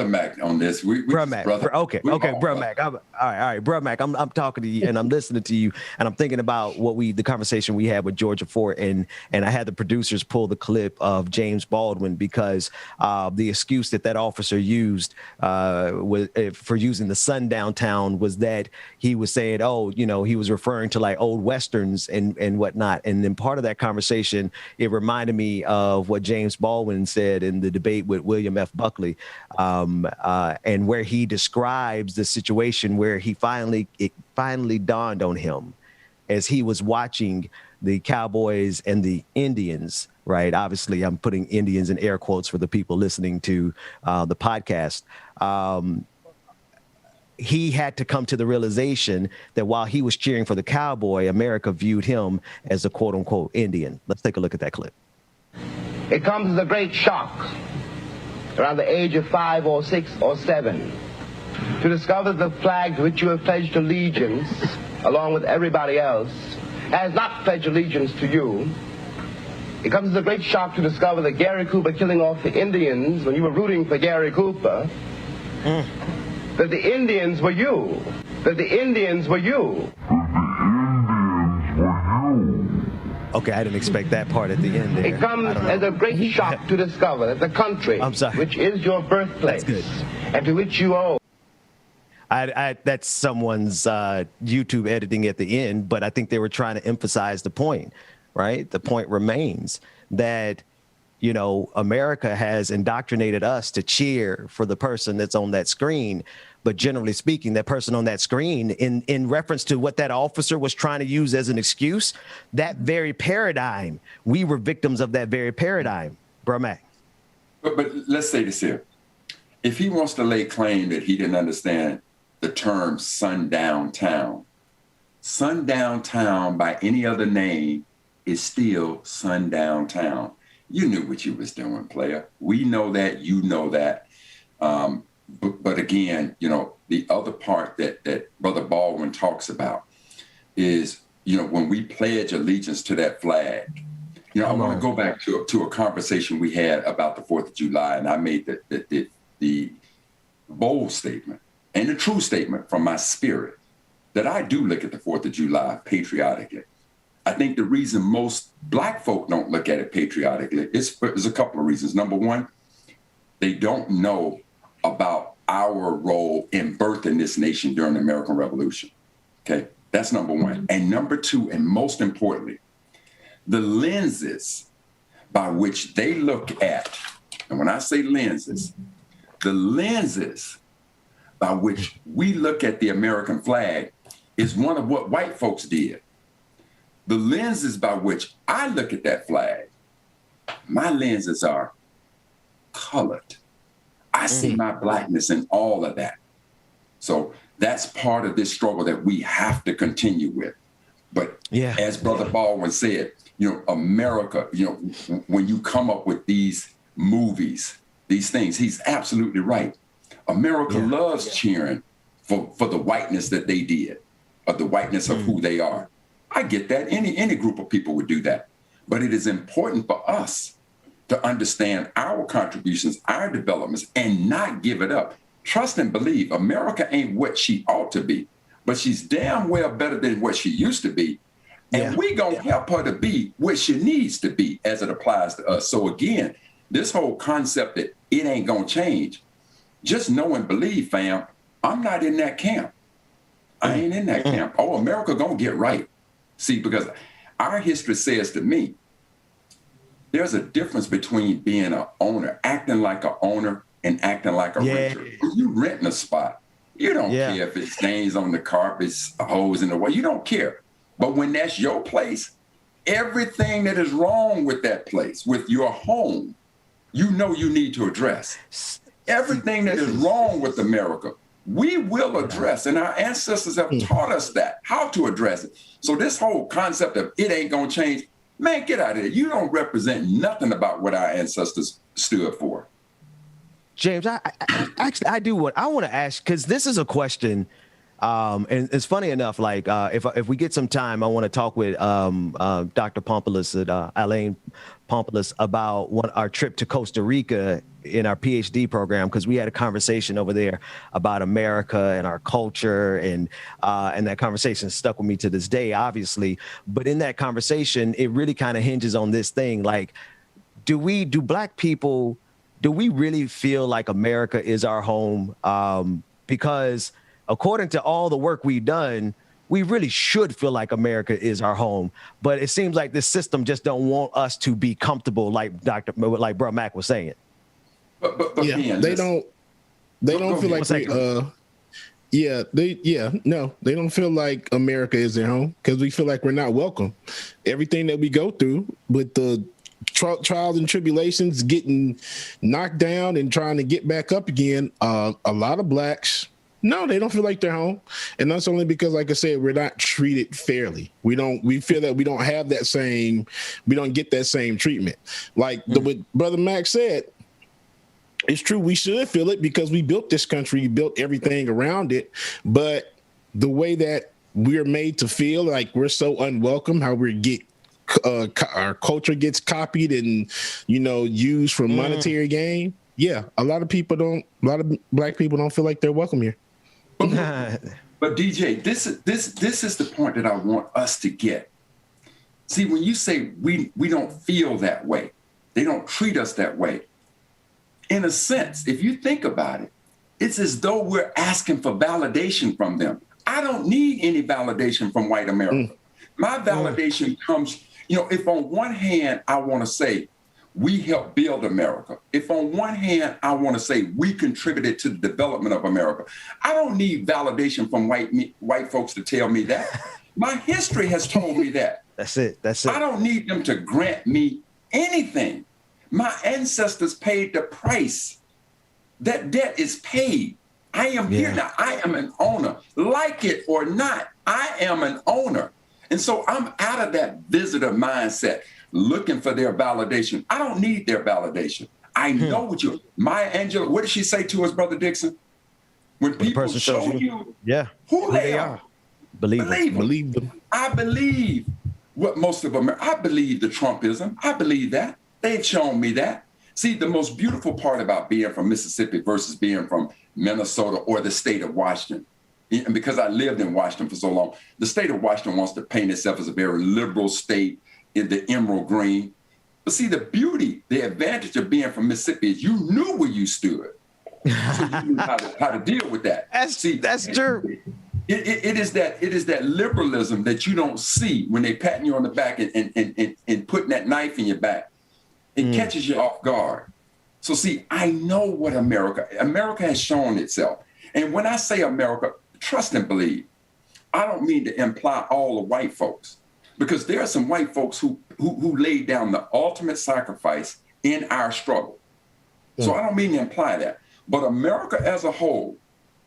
Mac on this. Brother Mac. Okay, Brother Mac. All right, Brother Mac. I'm talking to you and I'm listening to you and I'm thinking about the conversation we had with Georgia Fort and I had the producers pull the clip of James Baldwin because the excuse that officer used for using the sundown town was that he was saying, he was referring to like old westerns and whatnot. And then part of that conversation, it reminded me of what James Baldwin said in the debate with William F. Buckley, and where he describes the situation where it finally dawned on him as he was watching the cowboys and the Indians, right? Obviously, I'm putting Indians in air quotes for the people listening to the podcast. He had to come to the realization that while he was cheering for the cowboy, America viewed him as a quote unquote Indian. Let's take a look at that clip. It comes as a great shock around the age of 5 or 6 or 7 to discover the flag to which you have pledged allegiance, along with everybody else, has not pledged allegiance to you. It comes as a great shock to discover that Gary Cooper killing off the Indians when you were rooting for Gary Cooper, that the Indians were you, that the Indians were you. Okay, I didn't expect that part at the end there. It comes as a great shock to discover that the country, which is your birthplace, and to which you owe. That's someone's YouTube editing at the end, but I think they were trying to emphasize the point, right? The point remains that, America has indoctrinated us to cheer for the person that's on that screen. But generally speaking, that person on that screen, in reference to what that officer was trying to use as an excuse, that very paradigm, we were victims of that very paradigm, Bro Mac. But let's say this here. If he wants to lay claim that he didn't understand the term sundown town by any other name is still sundown town. You knew what you was doing, player. We know that, you know that. But again, the other part that Brother Baldwin talks about is, when we pledge allegiance to that flag You know, I want to go back to a conversation we had about the 4th of July, and I made the bold statement and the true statement from my spirit that I do look at the 4th of July patriotically. I think the reason most Black folk don't look at it patriotically is a couple of reasons. Number one, they don't know about our role in birthing this nation during the American Revolution. Okay, that's number one. And number two, and most importantly, the lenses by which they look at, and when I say lenses, the lenses by which we look at the American flag is one of what white folks did. The lenses by which I look at that flag, my lenses are colored. I see my Blackness in all of that. So that's part of this struggle that we have to continue with. But as Brother Baldwin said, you know, America, you know, when you come up with these movies, these things, he's absolutely right. America loves cheering for the whiteness that they did, or the whiteness of who they are. I get that. Any group of people would do that. But it is important for us to understand our contributions, our developments, and not give it up. Trust and believe, America ain't what she ought to be, but she's damn well better than what she used to be. And we gonna help her to be what she needs to be as it applies to us. So again, this whole concept that it ain't gonna change, just know and believe, fam, I'm not in that camp. I ain't in that camp. Oh, America gonna get right. See, because our history says to me, there's a difference between being an owner, acting like an owner, and acting like a renter. When you renting a spot, you don't care if it stains on the carpets, a hose in the way. You don't care. But when that's your place, everything that is wrong with that place, with your home, you know you need to address. Everything that is wrong with America, we will address. And our ancestors have taught us that, how to address it. So this whole concept of it ain't going to change, man, get out of here. You don't represent nothing about what our ancestors stood for. James, I do what I want to ask, because this is a question, and it's funny enough, like if we get some time, I want to talk with Dr. Pompoulos, Alain Pompoulos, about our trip to Costa Rica in our PhD program, because we had a conversation over there about America and our culture, and that conversation stuck with me to this day, obviously. But in that conversation, it really kind of hinges on this thing, like, do Black people, do we really feel like America is our home? Because according to all the work we've done, we really should feel like America is our home. But it seems like this system just don't want us to be comfortable, like Bro Mac was saying. But they don't feel like they don't feel like America is their home, because we feel like we're not welcome. Everything that we go through with the trials and tribulations, getting knocked down and trying to get back up again, a lot of Blacks, no, they don't feel like they're home. And that's only because, like I said, we're not treated fairly. We feel that we don't get that same treatment. Like what Brother Max said, it's true, we should feel it because we built this country, we built everything around it. But the way that we're made to feel like we're so unwelcome, how our culture gets copied and, used for monetary gain. Yeah, a lot of Black people don't feel like they're welcome here. But DJ, this is the point that I want us to get. See, when you say we don't feel that way, they don't treat us that way. In a sense, if you think about it, it's as though we're asking for validation from them. I don't need any validation from white America. My validation comes, if on one hand, I want to say we helped build America. If on one hand, I want to say we contributed to the development of America, I don't need validation from white folks to tell me that. My history has told me that. That's it. I don't need them to grant me anything. My ancestors paid the price. That debt is paid. I am here now. I am an owner. Like it or not, I am an owner. And so I'm out of that visitor mindset, looking for their validation. I don't need their validation. I know what Maya Angelou, what did she say to us, Brother Dixon? When people show you who they are, believe them. I believe what most of them, I believe the Trumpism. I believe that. They've shown me that. See, the most beautiful part about being from Mississippi versus being from Minnesota or the state of Washington, and because I lived in Washington for so long, the state of Washington wants to paint itself as a very liberal state in the emerald green. But see, the beauty, the advantage of being from Mississippi is you knew where you stood. So you knew how to deal with that. That's true. It is that liberalism that you don't see when they patting you on the back and putting that knife in your back. It catches you off guard. So see, I know what America has shown itself. And when I say America, trust and believe, I don't mean to imply all the white folks, because there are some white folks who laid down the ultimate sacrifice in our struggle. So I don't mean to imply that. But America as a whole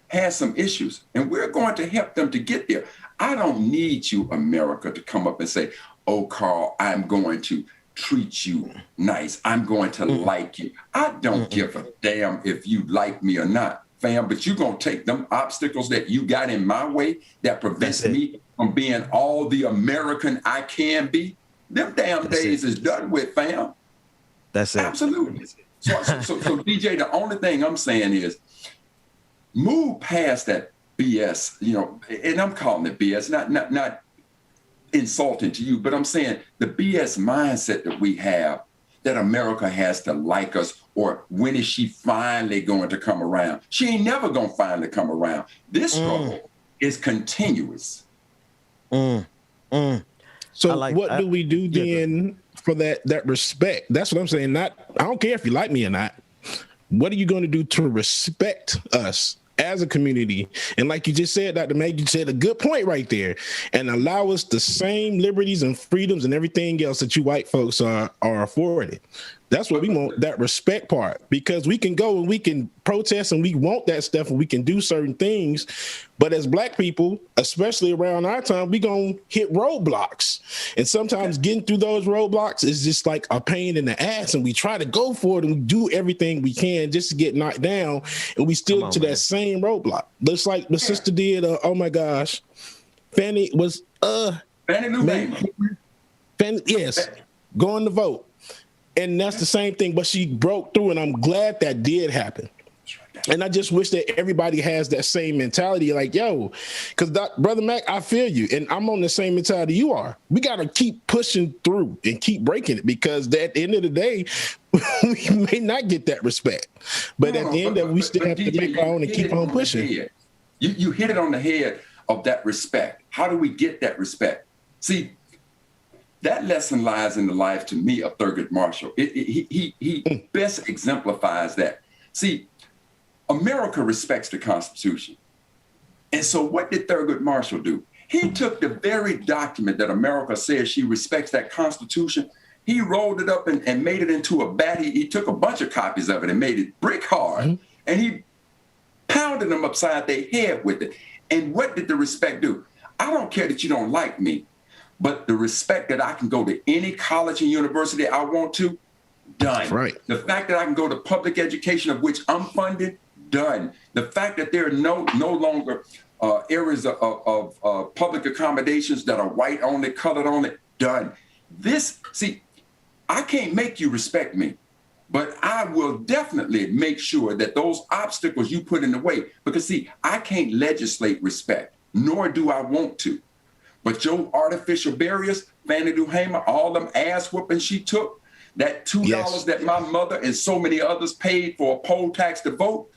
has some issues, and we're going to help them to get there. I don't need you, America, to come up and say, oh, Carl, I'm going to treat you nice. I'm going to like you. I don't give a damn if you like me or not, fam, but you're going to take them obstacles that you got in my way that prevents me from being all the American I can be. Them damn days is done with, fam. That's it. Absolutely. So, DJ, the only thing I'm saying is move past that BS, and I'm calling it BS, not insulting to you, but I'm saying the BS mindset that we have, that America has to like us, or when is she finally going to come around? She ain't never going to finally come around. This struggle is continuous. So what do we do then for that respect? That's what I'm saying. I don't care if you like me or not. What are you going to do to respect us as a community? And like you just said, Dr. Meg, you said a good point right there, and allow us the same liberties and freedoms and everything else that you white folks are afforded. That's what we want, that respect part, because we can go and we can protest and we want that stuff and we can do certain things. But as black people, especially around our time, we going to hit roadblocks. And sometimes getting through those roadblocks is just like a pain in the ass. And we try to go for it and we do everything we can just to get knocked down. And we still to that same roadblock. Looks like the sister did, oh my gosh, Fannie was, Fannie Lou Hamer. Yes, going to vote. And that's the same thing, but she broke through, and I'm glad that did happen. And I just wish that everybody has that same mentality, like, yo, because Brother Mac, I feel you, and I'm on the same mentality you are. We got to keep pushing through and keep breaking it, because at the end of the day, we may not get that respect. But at the end of it, we still have to make our own and keep on pushing. You hit it on the head of that respect. How do we get that respect? See, that lesson lies in the life, to me, of Thurgood Marshall. He best exemplifies that. See, America respects the Constitution. And so what did Thurgood Marshall do? He took the very document that America says she respects, that Constitution, he rolled it up and made it into a bat. He took a bunch of copies of it and made it brick hard, and he pounded them upside their head with it. And what did the respect do? I don't care that you don't like me, but the respect that I can go to any college and university I want to, done. Right. The fact that I can go to public education, of which I'm funded, done. The fact that there are no longer areas of public accommodations that are white only, colored only, done. I can't make you respect me, but I will definitely make sure that those obstacles you put in the way, because see, I can't legislate respect, nor do I want to. But your artificial barriers, Fannie Lou Hamer, all them ass whooping she took, that $2 that my mother and so many others paid for a poll tax to vote,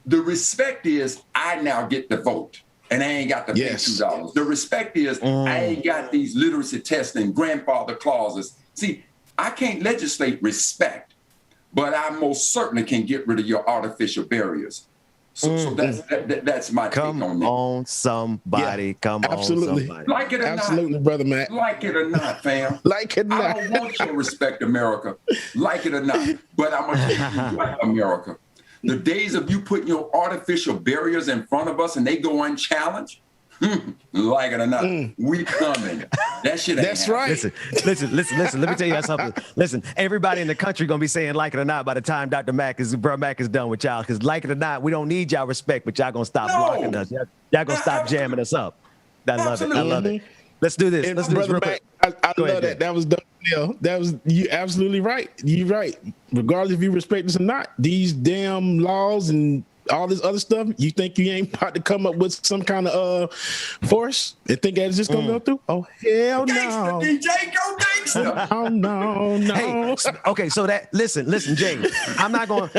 the respect is I now get to vote and I ain't got to pay $2. The respect is I ain't got these literacy tests and grandfather clauses. See, I can't legislate respect, but I most certainly can get rid of your artificial barriers. So that's my take on that. Come on, somebody. Come on, somebody. Like it or not, Brother Matt. Like it or not, fam. Like it or not. I don't want you to respect America. Like it or not. But I'm going to take you like America. The days of you putting your artificial barriers in front of us and they go unchallenged, like it or not, we coming. That shit ain't That's right. Listen. Let me tell you something. Listen, everybody in the country gonna be saying like it or not by the time Dr. Mac is done with y'all. Because like it or not, we don't need y'all respect, but y'all gonna stop blocking us. Y'all gonna stop jamming us up. I love it. Let's do this. And Let's do this Brother real Mac, quick. I love that. That was dope. That was you absolutely right. You're right. Regardless if you respect this or not, these damn laws and all this other stuff, you think you ain't about to come up with some kind of force and think that it's just gonna go through? Oh hell no! DJ, go gangsta. Oh no. Hey, okay, so listen, Jay. I'm gonna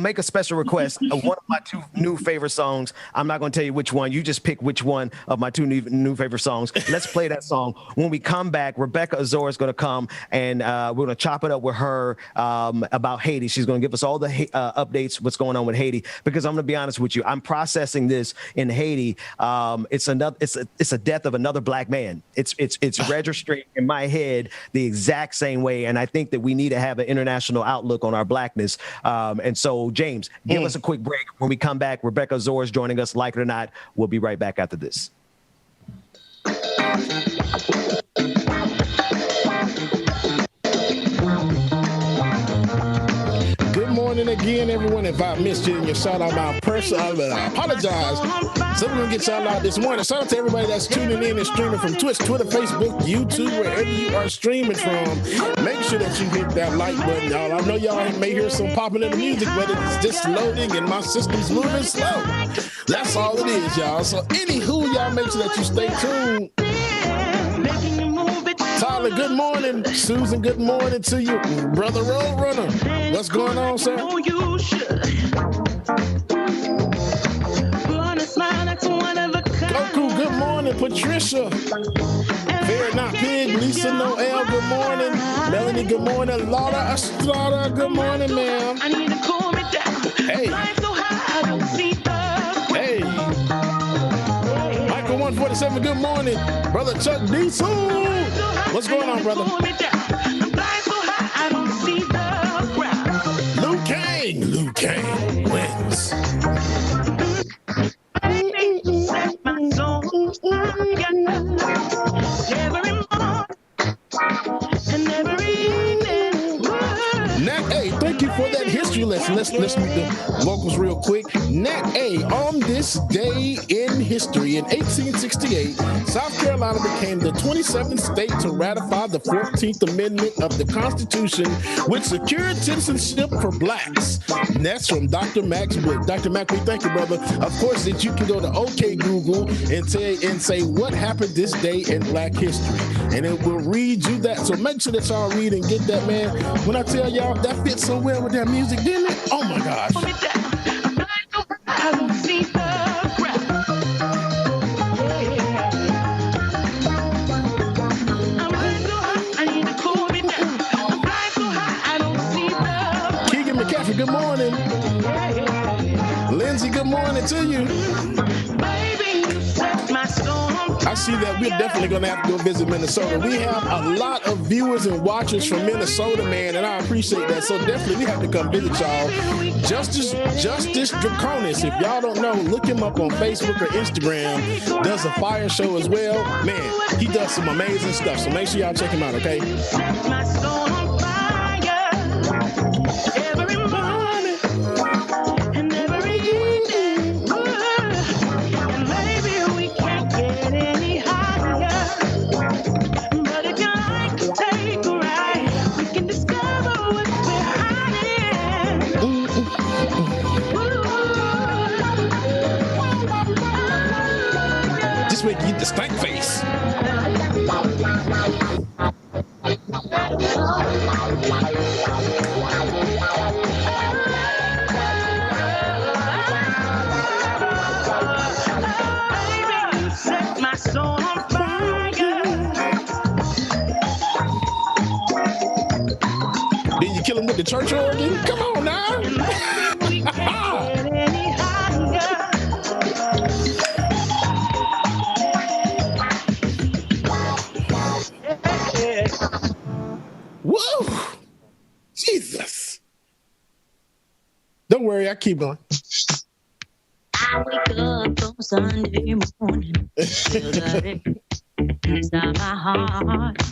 make a special request of one of my two new favorite songs. I'm not gonna tell you which one. You just pick which one of my two new favorite songs. Let's play that song. When we come back, Rebecca Azor is gonna come and we're gonna chop it up with her about Haiti. She's gonna give us all the updates, what's going on with Haiti, because I'm gonna be honest with you, I'm processing this in Haiti. It's a death of another black man. It's registering in my head the exact same way, and I think that we need to have an international outlook on our blackness. And so, James, give us a quick break. When we come back, Rebecca Azor is joining us. Like it or not, we'll be right back after this. Morning again, everyone. If I missed you in your shout out, my person, I apologize. So we're gonna get y'all out this morning. Shout out to everybody that's tuning in and streaming from Twitch, Twitter, Facebook, YouTube, wherever you are streaming from. Make sure that you hit that like button, y'all. I know y'all may hear some popping in the music, but it's just loading and my system's moving slow. That's all it is, y'all. So anywho, y'all make sure that you stay tuned. Tyler, good morning. Susan, good morning to you. Brother Roadrunner, what's going on, sir? Goku, good morning. Patricia, Fair Not Pig, Lisa Noel, good morning. Melanie, good morning. Laura Estrada, good morning, ma'am. I need to cool me down. Hey. Hey. Michael 147, good morning. Brother Chuck Diesel. What's going on, brother? Luke Kane wins. Nat A, thank you for that history lesson. Let's meet the locals real quick. Nat A, on this day in history, in 1868, South Carolina became the 27th state to ratify the 14th Amendment of the Constitution, which secured citizenship for blacks. And that's from Dr. Mac's book. Dr. Mac, we thank you, brother. Of course, that you can go to OK Google and say what happened this day in Black history, and it will read you that. So make sure that y'all read and get that, man. When I tell y'all that fits so well with that music, didn't it? Oh my gosh. Keegan McCaffrey, good morning. Lindsay, good morning to you. I see that we're definitely going to have to go visit Minnesota. We have a lot of viewers and watchers from Minnesota, man, and I appreciate that. So definitely we have to come visit y'all. Justice Draconis, if y'all don't know, look him up on Facebook or Instagram. Does a fire show as well. Man, he does some amazing stuff. So make sure y'all check him out, okay? Make you the stank face. Did you kill him with the church organ? Come on now. Whoa! Jesus! Don't worry, I keep going. I wake up on Sunday morning, feel the inside my heart.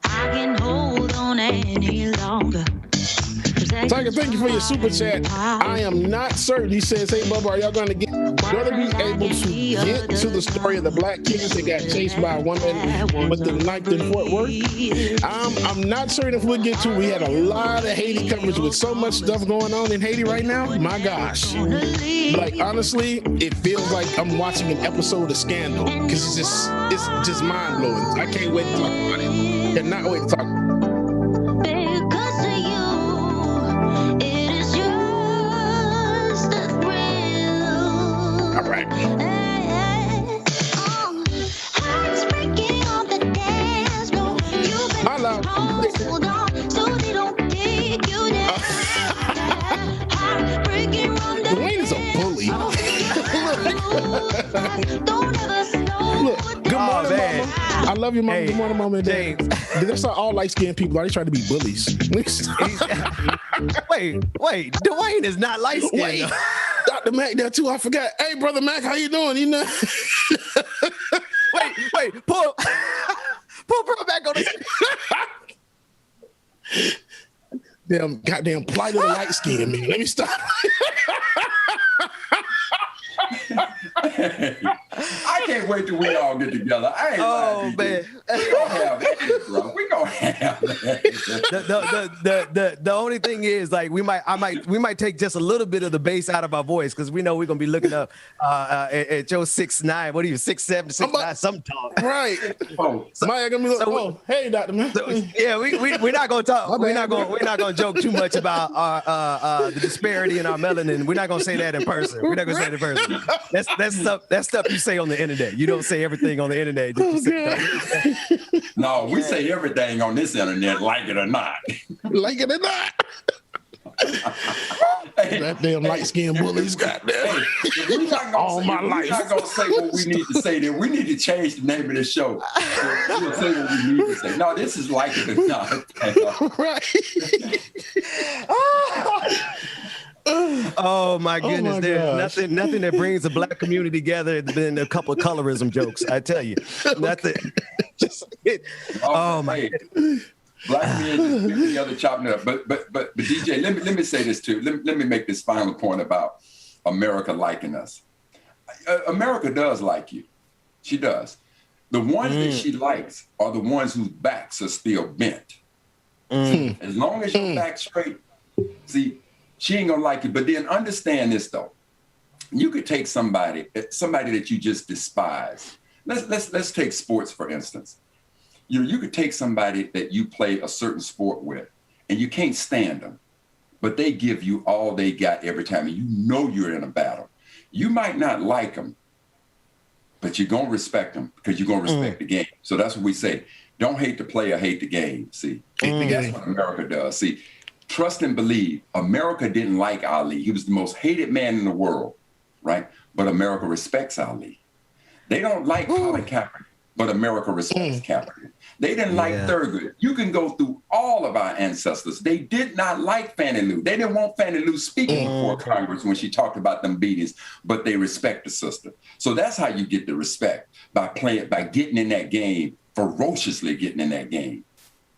I can't hold on any longer, 'cause Tiger, thank you for your super chat. I am not certain. He says, hey, Bubba, are y'all going to be able to get to the story of the black kids that got chased by a woman with the knife in Fort Worth? I'm not certain if we'll get to. We had a lot of Haiti coverage with so much stuff going on in Haiti right now. My gosh. Like, honestly, it feels like I'm watching an episode of Scandal because it's just mind blowing. I can't wait to talk about it. Cannot wait to talk about it. All right. Hello. Dwayne is a bully. Look, good morning, Mama. I love you, Mama. Hey, good morning, Mama and Dad. That's not all light-skinned people. Are they trying to be bullies? wait. Dwayne is not light-skinned. Wait. Dr. Mac there too. I forgot. Hey, brother Mac, how you doing? You know. wait. Pull back on the goddamn plight of the light skin, man. Let me stop. I can't wait till we all get together. I ain't lying to you. We gonna have that, bro. We gonna have that. The only thing is, like, we might take just a little bit of the bass out of our voice because we know we're gonna be looking up at Joe 6'9". What are you, 6'7", 6'9", some talk. Right. Maya gonna be like, hey, Dr. Man. Yeah, we're not gonna talk. We're not gonna joke too much about our the disparity in our melanin. We're not gonna say that in person. We're not gonna say it in person. That's stuff you say on the internet. You don't say everything on the internet. No, we say everything on this internet, like it or not. Like it or not. That damn light-skinned bullies got there. All my life. We're not going to say what we need to say. Then we need to change the name of the show. We'll say what we need to say. No, this is like it or not. Right. Oh my goodness! There's nothing that brings the black community together than a couple of colorism jokes. I tell you, nothing. My! Black men just get together chopping it up. But DJ, let me say this too. Let me make this final point about America liking us. America does like you. She does. The ones that she likes are the ones whose backs are still bent. As long as your back's straight, see. She ain't gonna like you, but then understand this though. You could take somebody that you just despise. Let's take sports for instance. You could take somebody that you play a certain sport with, and you can't stand them, but they give you all they got every time, and you know you're in a battle. You might not like them, but you're gonna respect them because you're gonna respect the game. So that's what we say. Don't hate the player, hate the game. See, that's what America does. See. Trust and believe, America didn't like Ali. He was the most hated man in the world, right? But America respects Ali. They don't like Colin Kaepernick, but America respects Kaepernick. They didn't like Thurgood. You can go through all of our ancestors. They did not like Fannie Lou. They didn't want Fannie Lou speaking before Congress when she talked about them beatings, but they respect the sister. So that's how you get the respect, by getting in that game, ferociously getting in that game.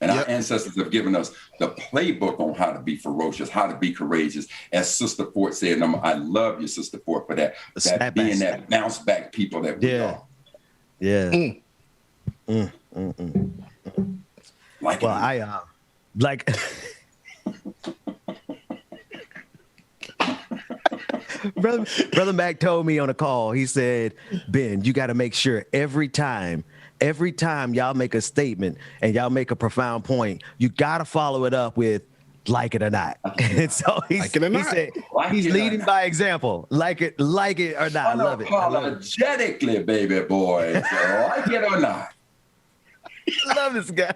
And our ancestors have given us the playbook on how to be ferocious, how to be courageous. As Sister Ford said, and I love you, Sister Ford, for that being that bounce back people that we are. Yeah. Like, well, I like. Brother Mac told me on a call. He said, "Ben, you got to make sure every time y'all make a statement and y'all make a profound point, you got to follow it up with like it or not." And so he said he's leading by example. Like it or not. I love it. Unapologetically, baby boy. Like it or not. I love this guy.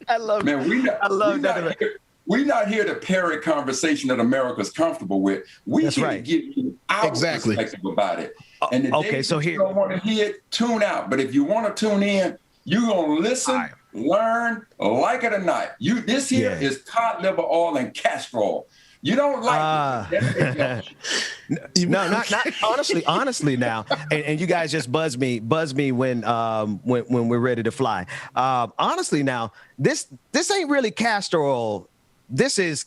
I love it. We're not here to parrot conversation that America's comfortable with. We're here to give you our perspective about it. And the day you don't want to hear it, tune out. But if you want to tune in, you're going to listen, learn, like it or not. This here is cod liver oil and castor oil. You don't like it. No, not honestly now. And you guys just buzz me when we're ready to fly. Honestly now, this ain't really castor oil this is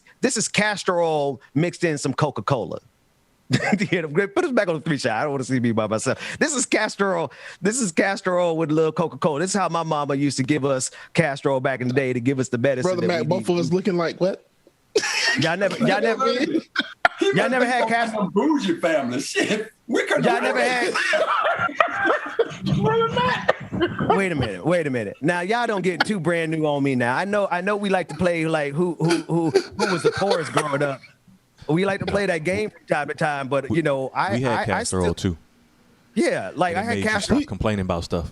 castor oil mixed in some Coca-Cola. Put us back on the 3 shot. I don't want to see me by myself. This is castor oil. This is castor oil with a little Coca-Cola. This is how my mama used to give us castor oil back in the day to give us the medicine. Brother Mac, both of us looking like what? Y'all never had castor oil. Bougie family shit. Y'all never had. Wait a minute. Now y'all don't get too brand new on me. Now I know we like to play like who was the poorest growing up. We like to play that game from time to time, but you know, we had castor oil too. Yeah, like I had castor oil. Complaining about stuff.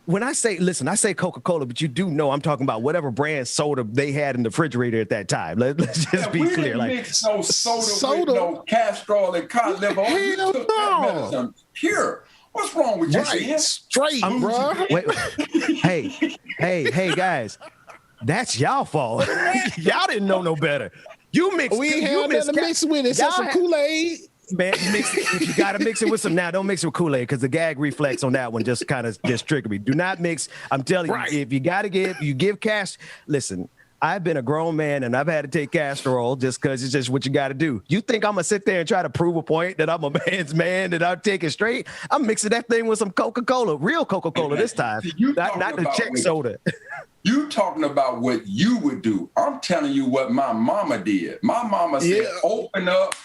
When I say Coca-Cola, but you do know I'm talking about whatever brand soda they had in the refrigerator at that time. Let's just be clear. Didn't like mix no soda with no castor oil and cod liver oil. You took that medicine pure. What's wrong with you? Straight, bro. Hey, guys, that's y'all fault. Y'all didn't know no better. You mix. We ain't had nothing to mix with it. Some Kool-Aid. Man, you gotta mix it with some. Now, don't mix it with Kool-Aid because the gag reflex on that one just kind of triggered me. Do not mix. I'm telling you, if you gotta give cash. Listen, I've been a grown man and I've had to take castor oil just because it's just what you got to do. You think I'm gonna sit there and try to prove a point that I'm a man's man, that I'm taking straight? I'm mixing that thing with some Coca-Cola, real Coca-Cola this time, not the check soda. You talking about what you would do. I'm telling you what my mama did. My mama said, open up,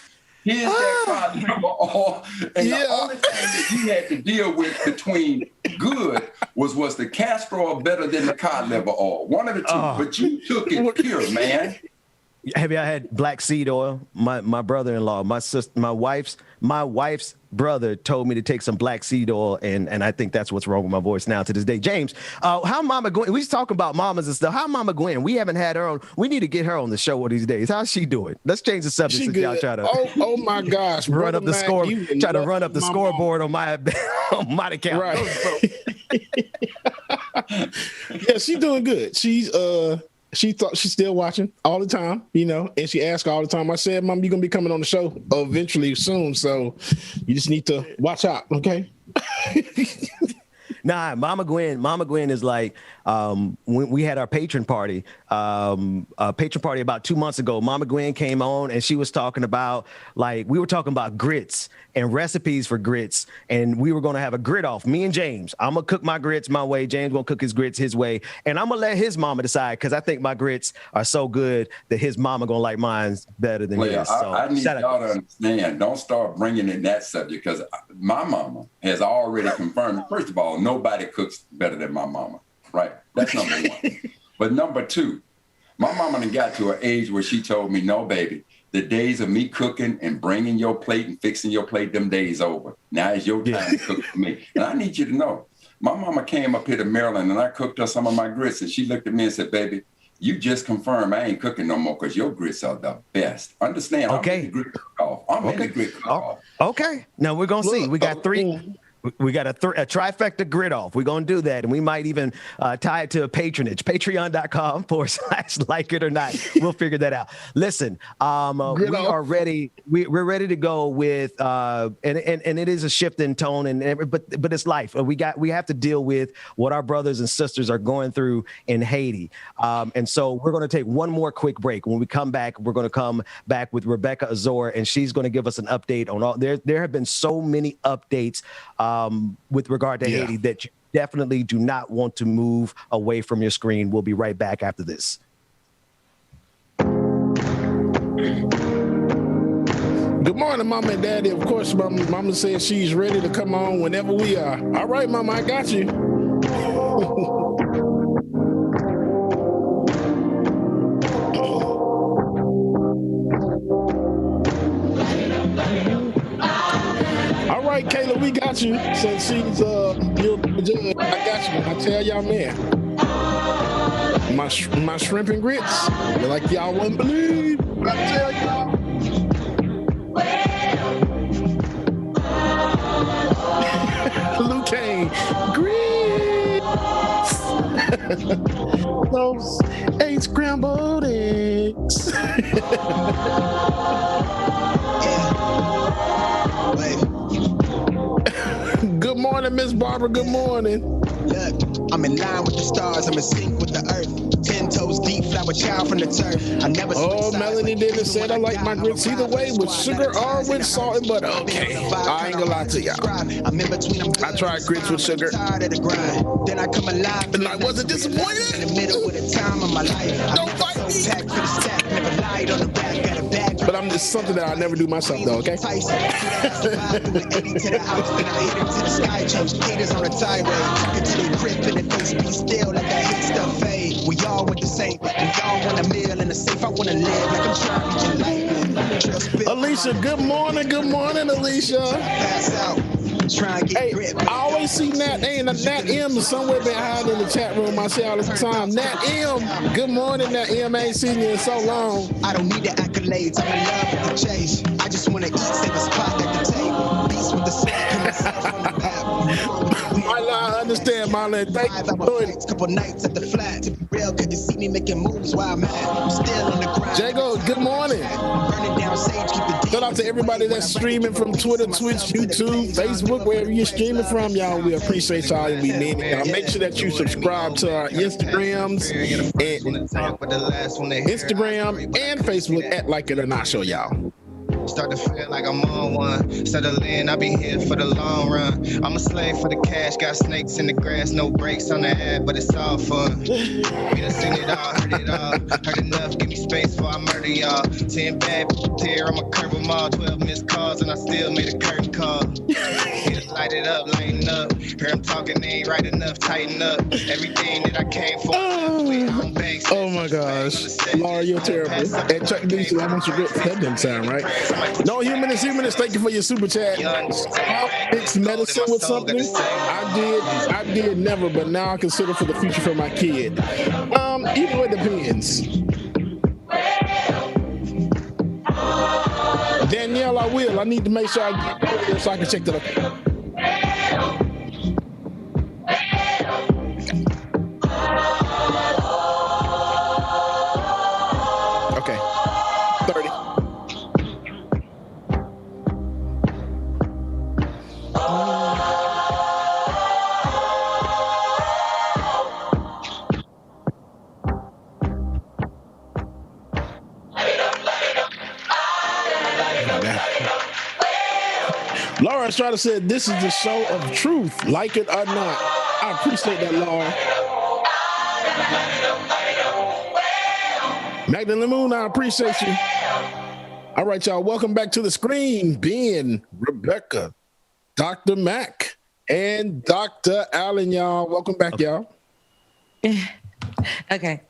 here's that cod liver oil. And the only thing that you had to deal with between good was the castor oil better than the cod liver oil. One of the two. But you took it pure, man. Have y'all had black seed oil? My brother-in-law, my wife's brother told me to take some black seed oil, and I think that's what's wrong with my voice now to this day. James, how Mama Gwen? We was talking about mamas and stuff. How Mama Gwen? We haven't had her on. We need to get her on the show one of these days. How's she doing? Let's change the subject. Since y'all try to. Oh my gosh! Run up the score. Try to run up the scoreboard on my account. Right. Yeah, she's doing good. She thought she's still watching all the time, you know, and she asks all the time. I said, Mom, you're going to be coming on the show eventually soon. So you just need to watch out. Okay. Nah, Mama Gwen is like, when we had our patron party about 2 months ago, Mama Gwen came on and she was talking about, like, we were talking about grits and recipes for grits. And we were going to have a grit off, me and James. I'm going to cook my grits my way. James going to cook his grits his way. And I'm going to let his mama decide, because I think my grits are so good that his mama going to like mine better than his. So, I need y'all to understand, don't start bringing in that subject, because my mama has already confirmed, first of all, nobody cooks better than my mama, right? That's number one. But number two, my mama done got to an age where she told me, no, baby, the days of me cooking and bringing your plate and fixing your plate, them days over. Now it's your time to cook for me. And I need you to know, my mama came up here to Maryland and I cooked her some of my grits, and she looked at me and said, baby, you just confirmed I ain't cooking no more because your grits are the best. Understand? Okay. I'm in the grit cook-off. I'm in the grit cook-off. Okay. Now we're going to see. We got three. We got a trifecta grid off. We're going to do that. And we might even tie it to a patronage, patreon.com/like it or not. We'll figure that out. Listen, we are ready. We're ready to go with, and it is a shift in tone, but it's life. We have to deal with what our brothers and sisters are going through in Haiti. And so we're going to take one more quick break. When we come back, we're going to come back with Rebecca Azor, and she's going to give us an update on all. There have been so many updates with regard to Haiti that you definitely do not want to move away from your screen. We'll be right back after this. Good morning, Mama and Daddy. Of course, Mama says she's ready to come on whenever we are. All right, Mama, I got you. All right, Kayla, we got you. Since she's you're the judge, I got you. I tell y'all, man, my shrimp and grits, they're like y'all wouldn't believe. I tell y'all. Luke Kane, grits. Those 8 scrambled eggs. Good morning, Miss Barbara. Good morning. Look, I'm in line with the stars. I'm in sync with the earth. 10 toes deep, flower child from the turf. I never Melanie didn't say I like my grits either way, with sugar or with salt and butter. Okay, I ain't gonna lie to y'all. I tried grits with sugar, then I come alive, and I wasn't disappointed. In the middle of the time of my life. Don't fight me. Pack for the stack, never lied on the back, got a bag. But I'm just something that I never do myself though, okay? We all want the same. We all want a meal in the safe. I want to live like I'm trying to life. Alicia, good morning, Alicia. Pass out. Hey, I always see Nat M somewhere behind in the chat room. I see all the time. Nat M, good morning, Nat M. I ain't seen you in so long. I don't need the accolades. I'm in love with the chase. I just want to eat, save a spot at the table. Beast with the I understand, Marlon. Thank you for doing it. Couple nights at the flat. To be real, couldn't see me making moves while I'm mad. I'm still on the grind. Jago, good morning. Burning down sage, keep it deep. Shout out to everybody that's streaming from Twitter, Twitch, YouTube, Facebook, wherever you're streaming from, y'all. We appreciate y'all and we mean it. Y'all make sure that you subscribe to our Instagram and Facebook at Like It or Not Show, y'all. Start to feel like I'm on one. Settle in, I'll be here for the long run. I'm a slave for the cash, got snakes in the grass, no brakes on the ad, but it's all fun. We done seen it all, heard it all. Heard enough, give me space before I murder y'all. 10 bad here, I'ma curb them all. 12 missed calls, and I still made a curtain call. Just light it up, lighten up. Hear them talking, they ain't right enough, tighten up. Everything that I came for. Oh my gosh. Laura, you're terrible. And Chuck D, I want your grip. That didn't sound right. No humanist, thank you for your super chat. Mix medicine with something. I did never, but now I consider for the future for my kid. Either way depends. Danielle, I will. I need to make sure I get over there so I can check that up. Okay. 30. Laura's trying to say this is the show of truth, like it or not. I appreciate that, Laura. Magdalene Moon, I appreciate you. All right, y'all. Welcome back to the screen. Ben, Rebecca, Dr. Mac, and Dr. Allen, y'all. Welcome back, y'all. Okay.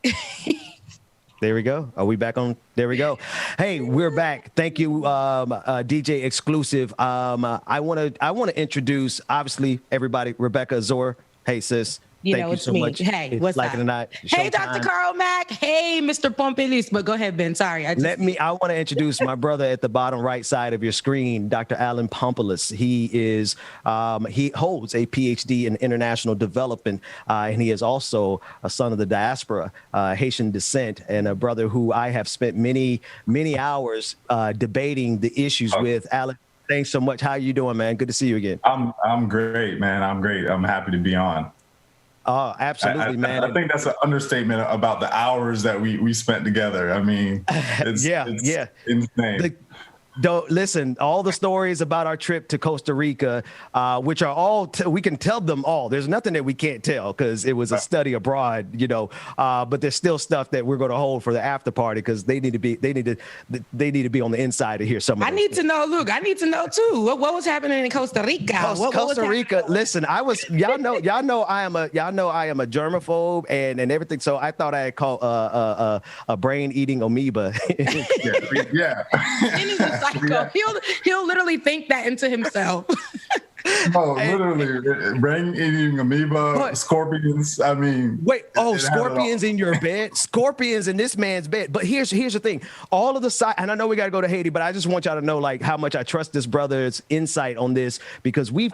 There we go. Are we back on? There we go. Hey, we're back. Thank you, DJ Exclusive. I want to introduce, obviously, everybody. Rebecca, Zora. Hey, sis. Thank you so much. Hey, what's like up? It or not, hey, Dr. Carl Mack. Hey, Mr. Pompelis. But go ahead, Ben. Sorry. I want to introduce my brother at the bottom right side of your screen, Dr. Alan Pompelis. He is he holds a PhD in international development, and he is also a son of the Diaspora, Haitian descent, and a brother who I have spent many hours debating the issues with. Alan, thanks so much. How are you doing, man? Good to see you again. I'm great, man. I'm great. I'm happy to be on. Oh, absolutely, man. I think that's an understatement about the hours that we spent together. I mean, it's insane. Listen, all the stories about our trip to Costa Rica, which are all, we can tell them all. There's nothing that we can't tell because it was a study abroad, but there's still stuff that we're going to hold for the after party because they need to be on the inside to hear some of it. I need to know, Luke. I need to know too. What was happening in Costa Rica? Costa Rica. Listen, y'all know I am a germaphobe and everything. So I thought I had called a brain eating amoeba. Yeah. He'll literally think that into himself. Oh, literally, brain eating amoeba, scorpions. I mean, scorpions in your bed, scorpions in this man's bed. But here's the thing: all of the side, and I know we got to go to Haiti, but I just want y'all to know like how much I trust this brother's insight on this because when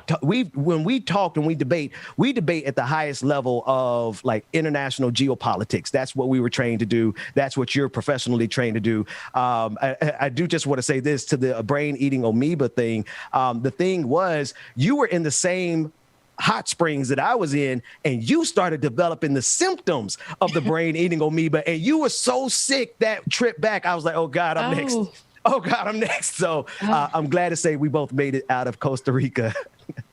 we talk and we debate at the highest level of like international geopolitics. That's what we were trained to do. That's what you're professionally trained to do. I do just want to say this to the brain eating amoeba thing. The thing was, you were in the same hot springs that I was in, and you started developing the symptoms of the brain eating amoeba, and you were so sick that trip back. I was like, oh God, I'm next. Oh God, I'm next. So I'm glad to say we both made it out of Costa Rica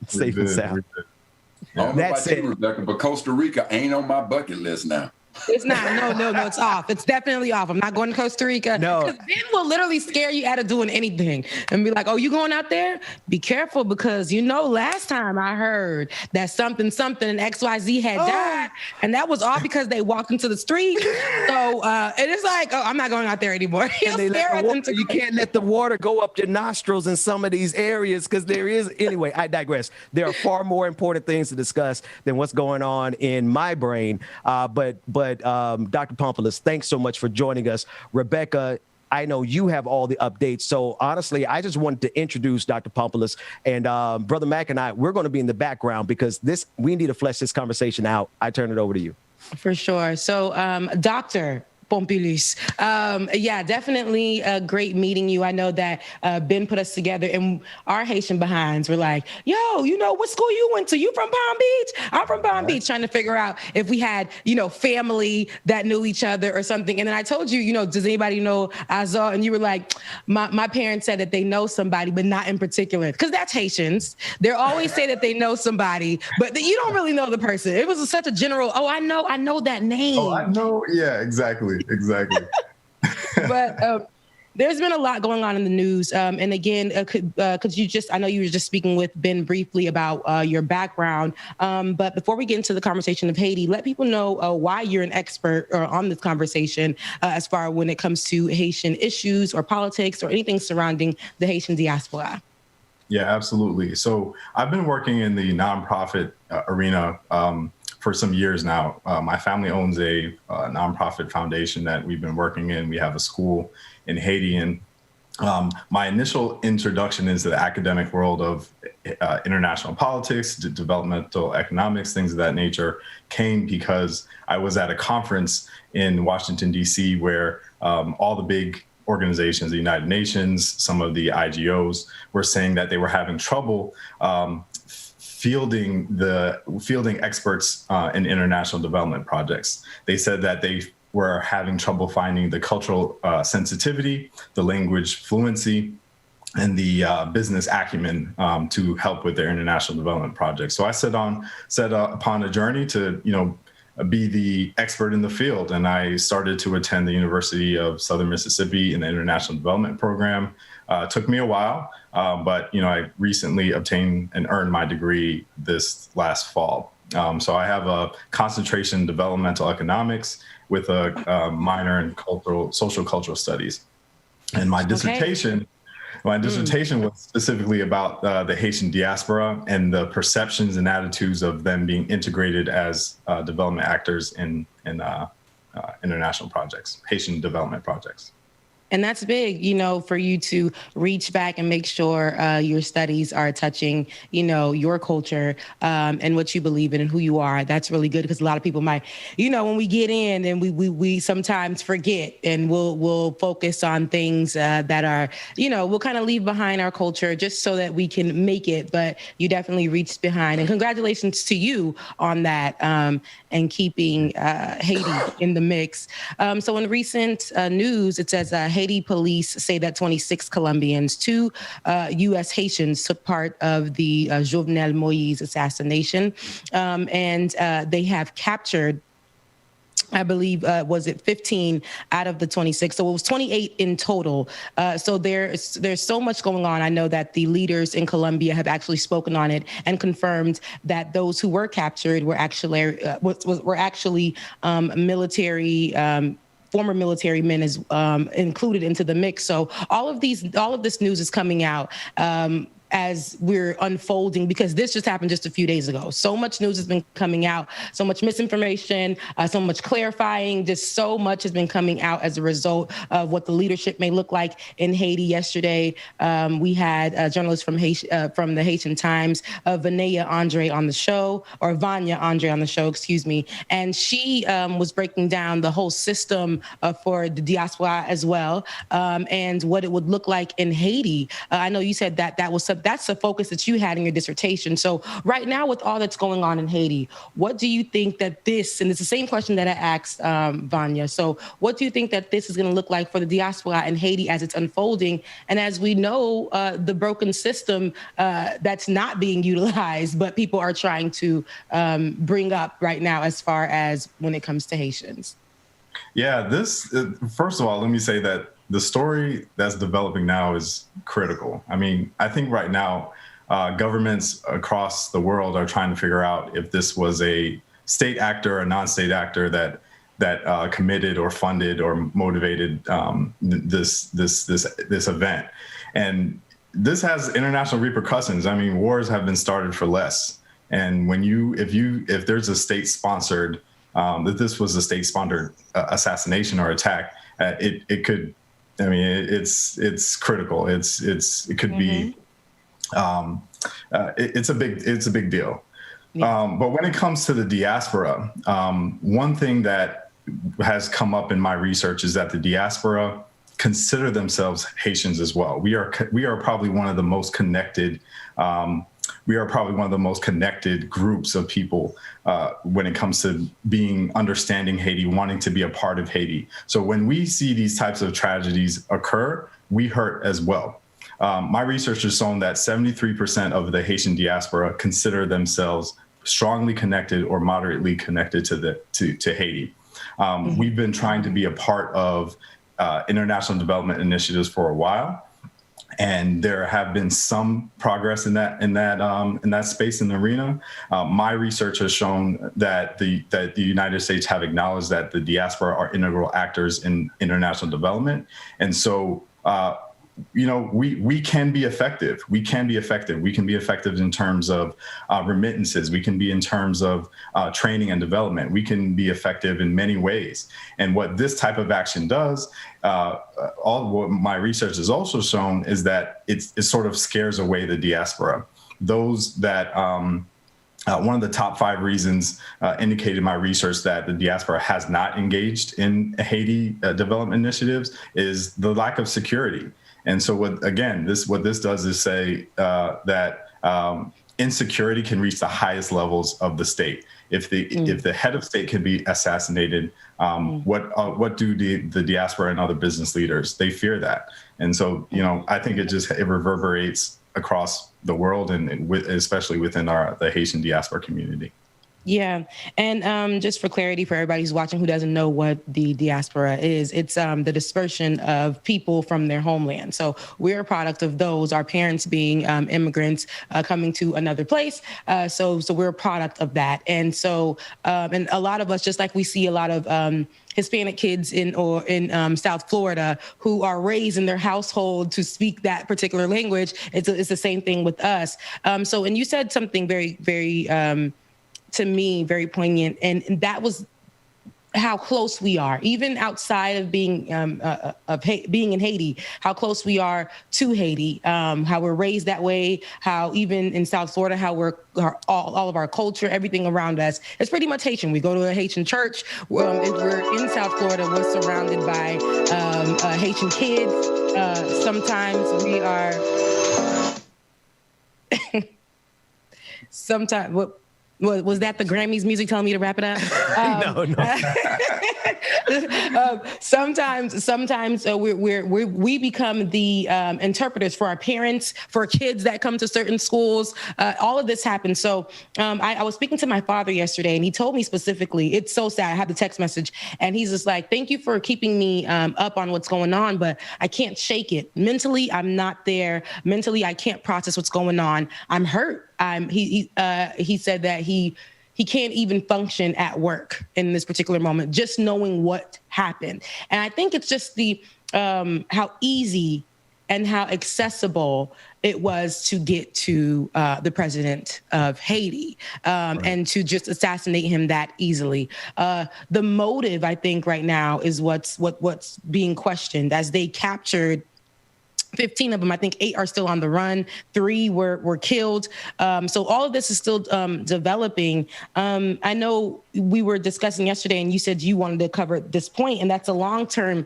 safe and sound. I don't know about you, Rebecca, but Costa Rica ain't on my bucket list now. It's not. No, it's off. It's definitely off. I'm not going to Costa Rica. No. Because Ben will literally scare you out of doing anything and be like, oh, you going out there? Be careful, because last time I heard that something and XYZ had died, and that was all because they walked into the street. So it is like, oh, I'm not going out there anymore. You can't let the water go up your nostrils in some of these areas, because anyway, I digress. There are far more important things to discuss than what's going on in my brain. But Dr. Pompolis, thanks so much for joining us. Rebecca, I know you have all the updates. So honestly, I just wanted to introduce Dr. Pompolis, and Brother Mac and I, we're going to be in the background because we need to flesh this conversation out. I turn it over to you. For sure. So Dr. Pompolis. Definitely great meeting you. I know that Ben put us together, and our Haitian behinds were like, yo, what school you went to? You from Palm Beach? I'm from Palm Beach, trying to figure out if we had, family that knew each other or something. And then I told you, does anybody know Azar? And you were like, my parents said that they know somebody, but not in particular, because that's Haitians. They always say that they know somebody, but you don't really know the person. It was such a general, I know that name. Oh, I know. Yeah, exactly. But there's been a lot going on in the news. And again, I know you were just speaking with Ben briefly about your background. But before we get into the conversation of Haiti, let people know why you're an expert on this conversation as far when it comes to Haitian issues or politics or anything surrounding the Haitian diaspora. Yeah, absolutely. So I've been working in the nonprofit arena for some years now. My family owns a nonprofit foundation that we've been working in. We have a school in Haiti. And my initial introduction into the academic world of international politics, developmental economics, things of that nature, came because I was at a conference in Washington, D.C., where all the big organizations, the United Nations, some of the IGOs, were saying that they were having trouble fielding experts in international development projects. They said that they were having trouble finding the cultural sensitivity, the language fluency, and the business acumen to help with their international development projects. So I set upon a journey to, be the expert in the field. And I started to attend the University of Southern Mississippi in the International Development Program. Took me a while, but I recently obtained and earned my degree this last fall. So I have a concentration in developmental economics with a minor in social cultural studies. And my dissertation was specifically about the Haitian diaspora and the perceptions and attitudes of them being integrated as development actors in international projects, Haitian development projects. And that's big, for you to reach back and make sure your studies are touching, your culture and what you believe in and who you are. That's really good, because a lot of people might, when we get in and we sometimes forget, and we'll focus on things that are, we'll kind of leave behind our culture just so that we can make it. But you definitely reached behind, and congratulations to you on that and keeping Haiti in the mix. So in recent news, it says Haiti police say that 26 Colombians, 2 U.S. Haitians took part of the Jovenel Moïse assassination, and they have captured, I believe, 15 out of the 26. So it was 28 in total. So there's so much going on. I know that the leaders in Colombia have actually spoken on it and confirmed that those who were captured were actually military. Former military men is included into the mix. So all of this news is coming out as we're unfolding, because this just happened just a few days ago. So much news has been coming out, so much misinformation, so much clarifying, just so much has been coming out as a result of what the leadership may look like in Haiti. Yesterday, we had a journalist from the Haitian Times, Vanya Andre on the show, excuse me. And she was breaking down the whole system for the diaspora as well, and what it would look like in Haiti. I know you said that was something that's the focus that you had in your dissertation. So right now, with all that's going on in Haiti, what do you think that this, and it's the same question that I asked Vanya. So what do you think that this is going to look like for the diaspora in Haiti as it's unfolding? And as we know, the broken system that's not being utilized, but people are trying to bring up right now as far as when it comes to Haitians. Yeah, first of all, let me say that the story that's developing now is critical. I mean, I think right now, governments across the world are trying to figure out if this was a state actor or a non-state actor that committed or funded or motivated this event. And this has international repercussions. I mean, wars have been started for less. And if there's a state-sponsored, that this was a state-sponsored assassination or attack, it could. I mean, it's critical. It could be. It's a big deal. Yeah. But when it comes to the diaspora, one thing that has come up in my research is that the diaspora consider themselves Haitians as well. We are probably one of the most connected. We are probably one of the most connected groups of people when it comes to understanding Haiti, wanting to be a part of Haiti. So when we see these types of tragedies occur, we hurt as well. My research has shown that 73% of the Haitian diaspora consider themselves strongly connected or moderately connected to Haiti. We've been trying to be a part of international development initiatives for a while. And there have been some progress in that space in the arena. My research has shown that the United States have acknowledged that the diaspora are integral actors in international development, and so we can be effective. We can be effective. We can be effective in terms of remittances. We can be in terms of training and development. We can be effective in many ways. And what this type of action does, what my research has also shown, is that it sort of scares away the diaspora. Those that one of the top 5 reasons indicated in my research that the diaspora has not engaged in Haiti development initiatives is the lack of security. And so what this does is say that insecurity can reach the highest levels of the state. If the head of state can be assassinated, what do the diaspora and other business leaders? They fear that. And so, I think it reverberates across the world and especially within the Haitian diaspora community. Yeah. And just for clarity for everybody who's watching who doesn't know what the diaspora is, it's the dispersion of people from their homeland. So we're a product of those, our parents being immigrants coming to another place. So we're a product of that. And so and a lot of us, just like we see a lot of Hispanic kids in South Florida who are raised in their household to speak that particular language, it's the same thing with us. So, and you said something very, very to me, very poignant. And that was how close we are, even outside of being being in Haiti, how close we are to Haiti, how we're raised that way, how even in South Florida, how all of our culture, everything around us, it's pretty much Haitian. We go to a Haitian church. If we're in South Florida, we're surrounded by Haitian kids. Sometimes we are. Sometimes what. Was that the Grammys music telling me to wrap it up? No. Sometimes we become the interpreters for our parents, for kids that come to certain schools. All of this happens. So I was speaking to my father yesterday, and he told me specifically, it's so sad. I had the text message, and he's just like, "Thank you for keeping me up on what's going on, but I can't shake it. Mentally, I'm not there. Mentally, I can't process what's going on. I'm hurt." He said that he can't even function at work in this particular moment, just knowing what happened. And I think it's just the how easy and how accessible it was to get to the president of Haiti and to just assassinate him that easily. The motive, I think, right now is what's being questioned as they captured 15 of them. I think 8 are still on the run. 3 were killed. So all of this is still developing. I know we were discussing yesterday, and you said you wanted to cover this point, and that's a long-term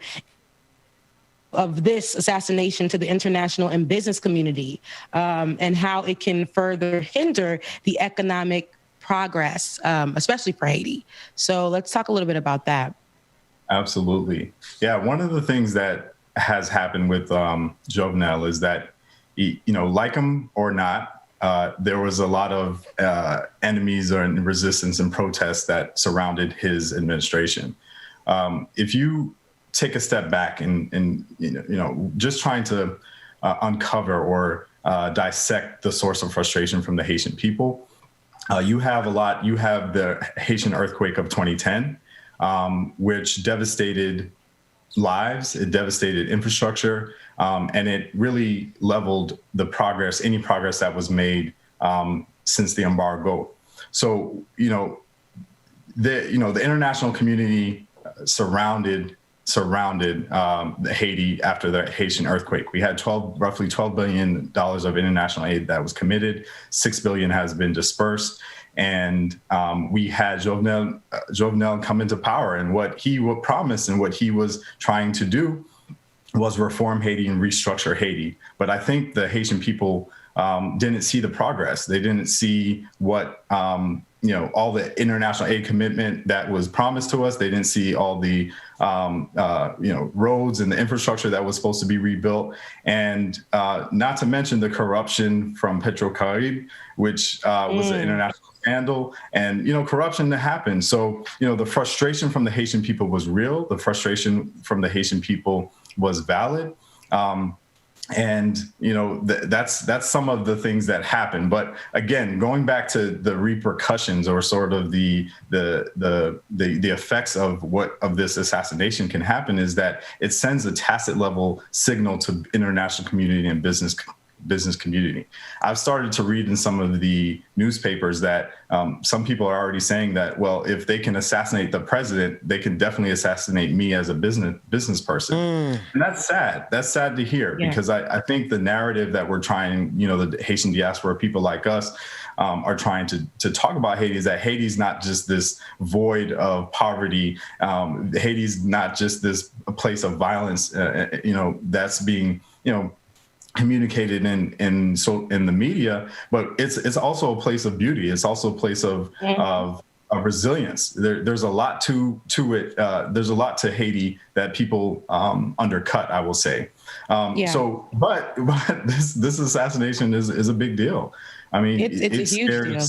of this assassination to the international and business community, and how it can further hinder the economic progress, especially for Haiti. So let's talk a little bit about that. Absolutely. Yeah, one of the things that has happened with Jovenel is that, like him or not, there was a lot of enemies or resistance and protests that surrounded his administration. If you take a step back and just trying to uncover or dissect the source of frustration from the Haitian people, you have the Haitian earthquake of 2010, which devastated lives, it devastated infrastructure, and it really leveled any progress that was made since the embargo. So, the international community surrounded Haiti after the Haitian earthquake. We had roughly $12 billion of international aid that was committed. $6 billion has been dispersed. And we had Jovenel come into power, and what he promised and what he was trying to do was reform Haiti and restructure Haiti. But I think the Haitian people didn't see the progress. They didn't see what, all the international aid commitment that was promised to us. They didn't see all the, roads and the infrastructure that was supposed to be rebuilt. And not to mention the corruption from Petrocaribe, which was an international scandal, and, corruption that happened. So, the frustration from the Haitian people was real. The frustration from the Haitian people was valid. And that's some of the things that happened. But again, going back to the repercussions or sort of the effects of this assassination can happen is that it sends a tacit level signal to international community and business community. I've started to read in some of the newspapers that some people are already saying that, well, if they can assassinate the president, they can definitely assassinate me as a business person. And that's sad. That's sad to hear, because I think the narrative that we're trying, the Haitian diaspora, people like us, are trying to talk about Haiti is that Haiti's not just this void of poverty. Haiti's not just this place of violence, that's being, communicated in the media, but it's also a place of beauty. It's also a place of resilience. There's a lot to it. There's a lot to Haiti that people undercut, I will say. So, but this assassination is a big deal. I mean, it's a huge deal.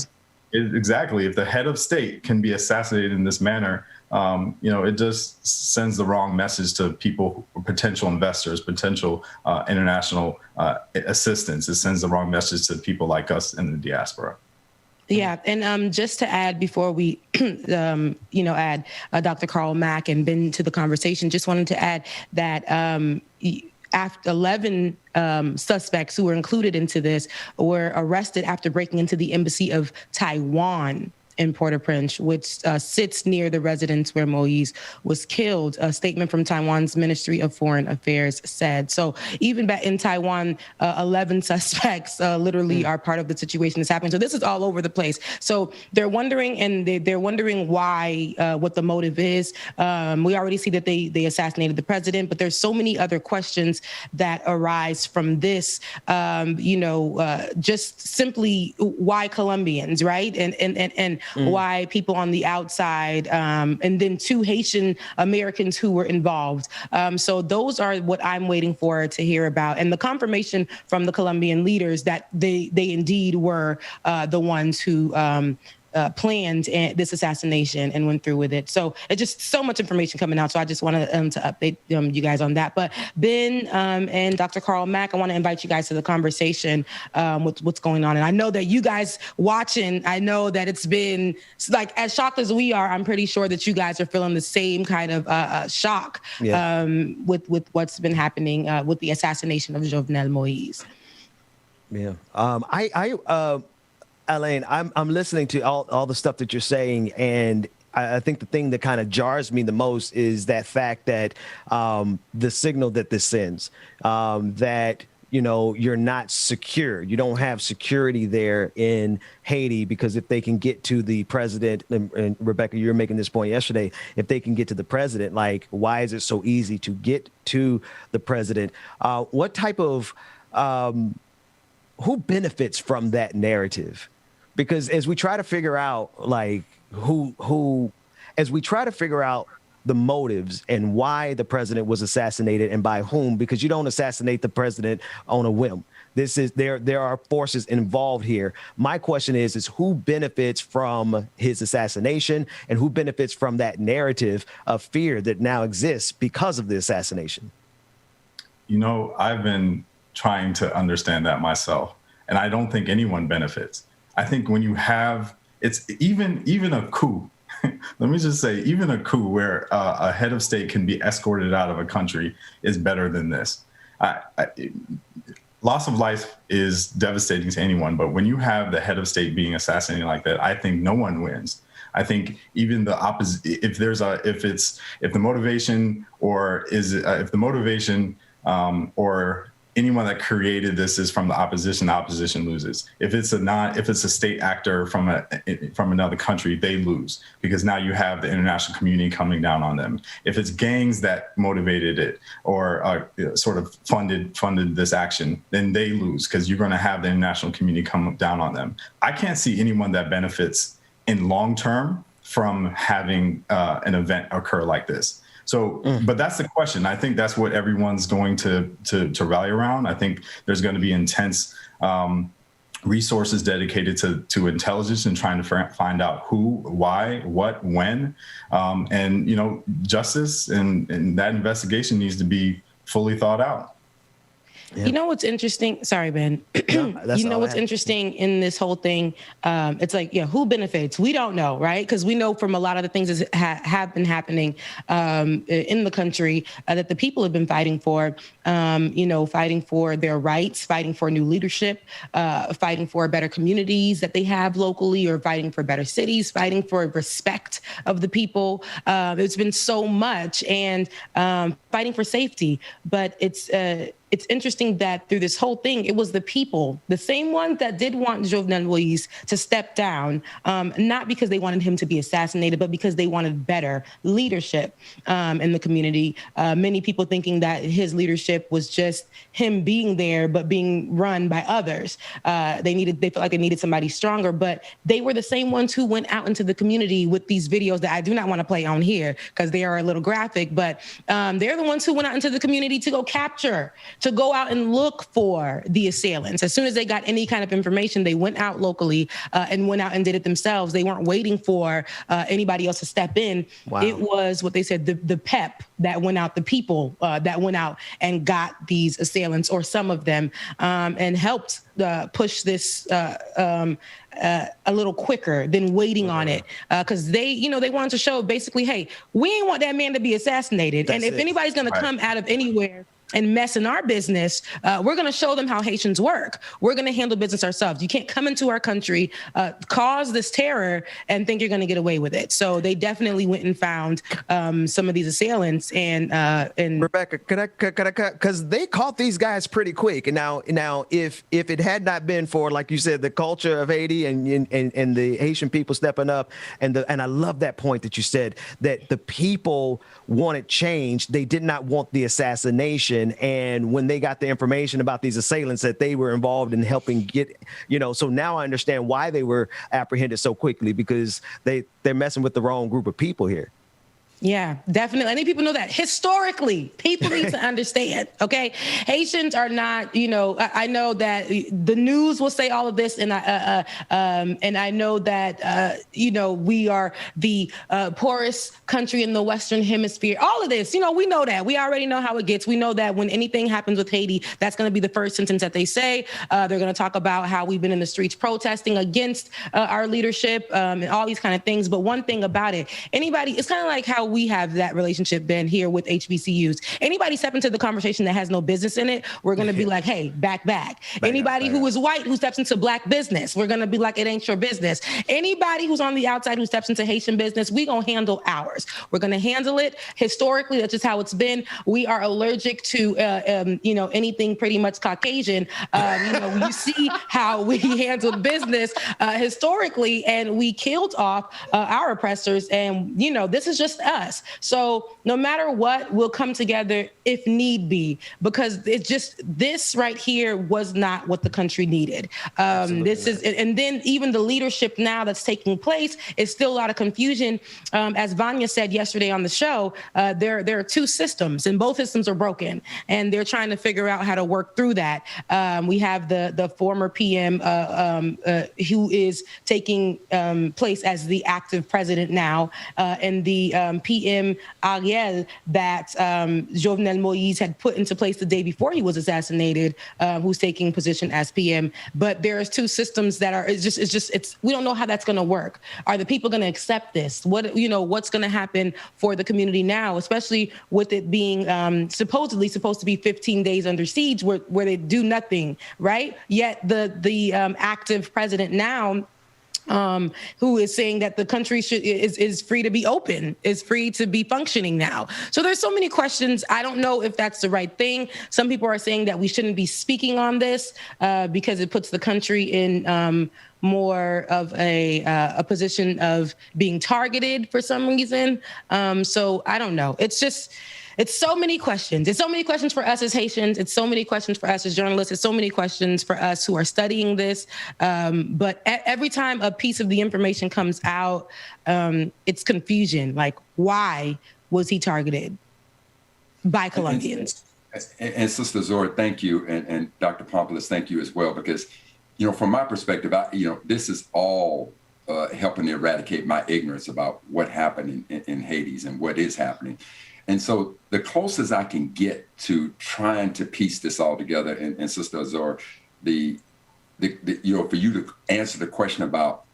Exactly. If the head of state can be assassinated in this manner, it just sends the wrong message to people, potential investors, potential international assistance. It sends the wrong message to people like us in the diaspora. Yeah. And just to add, before we, add Dr. Carl Mack and Ben to the conversation, just wanted to add that after 11 suspects who were included into this were arrested after breaking into the embassy of Taiwan in Port-au-Prince, which sits near the residence where Moise was killed. A statement from Taiwan's Ministry of Foreign Affairs said. So even back in Taiwan, 11 suspects literally are part of the situation that's happening. So this is all over the place. So they're wondering, and they're wondering why, what the motive is. We already see that they assassinated the president, but there's so many other questions that arise from this, just simply why Colombians, right? And why people on the outside, and then 2 Haitian Americans who were involved. So those are what I'm waiting for to hear about. And the confirmation from the Colombian leaders that they indeed were the ones who planned this assassination and went through with it. So it's just so much information coming out. So I just wanted to update you guys on that. But Ben and Dr. Carl Mack, I want to invite you guys to the conversation with what's going on. And I know that you guys watching, I know that it's been like as shocked as we are. I'm pretty sure that you guys are feeling the same kind of shock with what's been happening with the assassination of Jovenel Moise. Yeah. Alain, I'm listening to all the stuff that you're saying, and I think the thing that kind of jars me the most is that fact that the signal that this sends, that you're not secure. You don't have security there in Haiti, because if they can get to the president, and Rebecca, you were making this point yesterday, if they can get to the president, like, why is it so easy to get to the president? What type of, who benefits from that narrative? Because as we try to figure out, like, as we try to figure out the motives and why the president was assassinated and by whom, because you don't assassinate the president on a whim. There are forces involved here. My question is who benefits from his assassination, and who benefits from that narrative of fear that now exists because of the assassination? I've been trying to understand that myself, and I don't think anyone benefits. I think when you have, it's even a coup. Let me just say, even a coup where a head of state can be escorted out of a country is better than this. Loss of life is devastating to anyone, but when you have the head of state being assassinated like that, I think no one wins. I think even the opposite, if the motivation or anyone that created this is from the opposition loses. If it's a state actor from another country, they lose, because now you have the international community coming down on them. If it's gangs that motivated it or sort of funded this action, then they lose, because you're going to have the international community come down on them. I can't see anyone that benefits in long term from having an event occur like this. So, but that's the question. I think that's what everyone's going to rally around. I think there's going to be intense resources dedicated to intelligence and trying to find out who, why, what, when, and justice and that investigation needs to be fully thought out. Yeah. You know what's interesting? Sorry, Ben. What's interesting in this whole thing? It's like, who benefits? We don't know, right? Because we know from a lot of the things that have been happening in the country that the people have been fighting for, fighting for their rights, fighting for new leadership, fighting for better communities that they have locally, or fighting for better cities, fighting for respect of the people. It's been so much, and fighting for safety. But it's interesting that through this whole thing, it was the people, the same ones that did want Jovenel Moïse to step down, not because they wanted him to be assassinated, but because they wanted better leadership in the community. Many people thinking that his leadership was just him being there, but being run by others. They felt like they needed somebody stronger, but they were the same ones who went out into the community with these videos that I do not want to play on here because they are a little graphic, but they're the ones who went out into the community to go out and look for the assailants. As soon as they got any kind of information, they went out locally and went out and did it themselves. They weren't waiting for anybody else to step in. Wow. It was what they said, the pep that went out, the people that went out and got these assailants, or some of them, and helped push this a little quicker than waiting on it, because they wanted to show basically, hey, we ain't want that man to be assassinated. That's and if anybody's going to come out of anywhere and mess in our business, we're going to show them how Haitians work. We're going to handle business ourselves. You can't come into our country, cause this terror, and think you're going to get away with it. So they definitely went and found some of these assailants. And Rebecca, could I because they caught these guys pretty quick. And now, if it had not been for, like you said, the culture of Haiti and the Haitian people stepping up, and I love that point that you said, that the people wanted change. They did not want the assassination. And when they got the information about these assailants, that they were involved in helping get, so now I understand why they were apprehended so quickly, because they're messing with the wrong group of people here. Yeah, definitely. I need people to know that historically, people need to understand, okay? Haitians are not, I know that the news will say all of this, and I know that, we are the poorest country in the Western Hemisphere. All of this, we know that. We already know how it gets. We know that when anything happens with Haiti, that's going to be the first sentence that they say. They're going to talk about how we've been in the streets protesting against our leadership and all these kind of things. But one thing about it, it's kind of like how we have that relationship been here with HBCUs. Anybody step into the conversation that has no business in it, we're going to be like, hey, back. Anybody who is white who steps into Black business, we're going to be like, it ain't your business. Anybody who's on the outside who steps into Haitian business, we going to handle ours. We're going to handle it. Historically, that's just how it's been. We are allergic to, anything pretty much Caucasian. You see how we handled business historically, and we killed off our oppressors. And, this is just us. So no matter what, we'll come together if need be, because it's just this right here was not what the country needed. And then even the leadership now that's taking place is still a lot of confusion. As Vanya said yesterday on the show, there are two systems, and both systems are broken, and they're trying to figure out how to work through that. We have the former PM who is taking place as the active president now, and the PM Ariel that Jovenel Moïse had put into place the day before he was assassinated, who's taking position as PM. But there's two systems that are, we don't know how that's going to work. Are the people going to accept this? What's going to happen for the community now, especially with it being supposedly supposed to be 15 days under siege where they do nothing, right? Yet the active president now, who is saying that the country is free to be open, is free to be functioning now. So there's so many questions. I don't know if that's the right thing. Some people are saying that we shouldn't be speaking on this because it puts the country in more of a position of being targeted for some reason. So I don't know. It's so many questions. It's so many questions for us as Haitians. It's so many questions for us as journalists. It's so many questions for us who are studying this. But every time a piece of the information comes out, it's confusion. Like, why was he targeted by Colombians? And Sister Zora, thank you. And Dr. Pompolis, thank you as well. Because, from my perspective, this is all helping to eradicate my ignorance about what happened in Haiti and what is happening. And so the closest I can get to trying to piece this all together, and Sister Azor, for you to answer the question about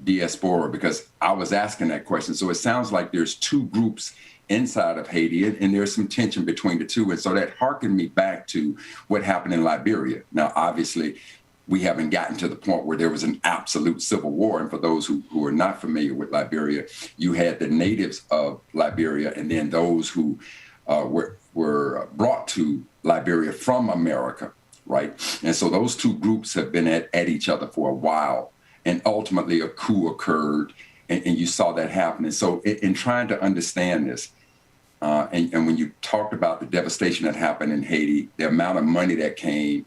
Diaspora, because I was asking that question. So it sounds like there's two groups inside of Haiti, and there's some tension between the two. And so that harkened me back to what happened in Liberia. Now, obviously, we haven't gotten to the point where there was an absolute civil war. And for those who are not familiar with Liberia, you had the natives of Liberia and then those who were brought to Liberia from America, right? And so those two groups have been at each other for a while. And ultimately a coup occurred, and you saw that happening. So in trying to understand this, and when you talked about the devastation that happened in Haiti, the amount of money that came,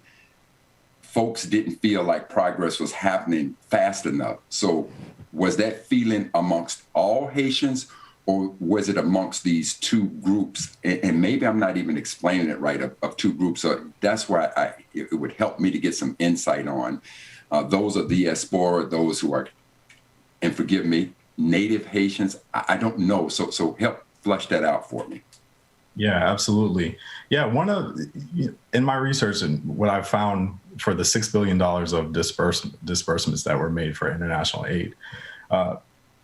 folks didn't feel like progress was happening fast enough. So was that feeling amongst all Haitians, or was it amongst these two groups? And maybe I'm not even explaining it right, of two groups. So that's why it would help me to get some insight on those are Diaspora, those who are, and forgive me, native Haitians. I don't know. So help flush that out for me. Yeah, absolutely. Yeah, in my research and what I found for the $6 billion of disbursements that were made for international aid,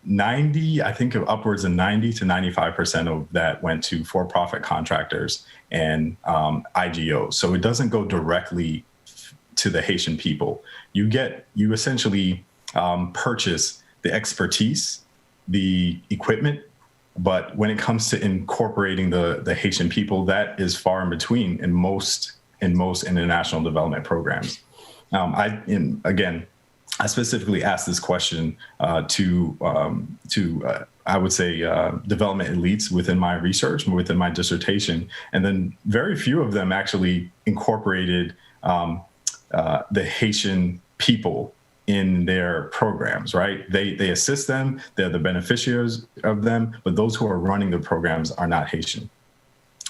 90, I think of upwards of 90 to 95% of that went to for-profit contractors and IGOs. So it doesn't go directly to the Haitian people. You essentially purchase the expertise, the equipment, but when it comes to incorporating the Haitian people, that is far in between in most international development programs. I specifically asked this question to I would say development elites within my research, within my dissertation, and then very few of them actually incorporated the Haitian people in their programs, right? They assist them, they're the beneficiaries of them, but those who are running the programs are not Haitian.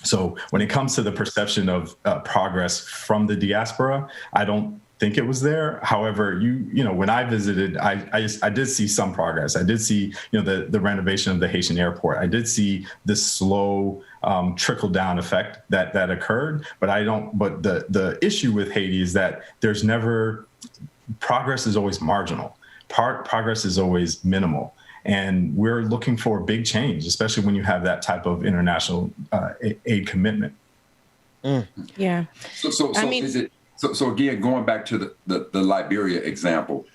So when it comes to the perception of progress from the diaspora, I don't think it was there. However, when I visited, I did see some progress. I did see, the renovation of the Haitian airport. I did see this slow trickle down effect that occurred. But the issue with Haiti is that progress is always marginal. Progress is always minimal. And we're looking for big change, especially when you have that type of international aid commitment. Yeah. So again, going back to the Liberia example,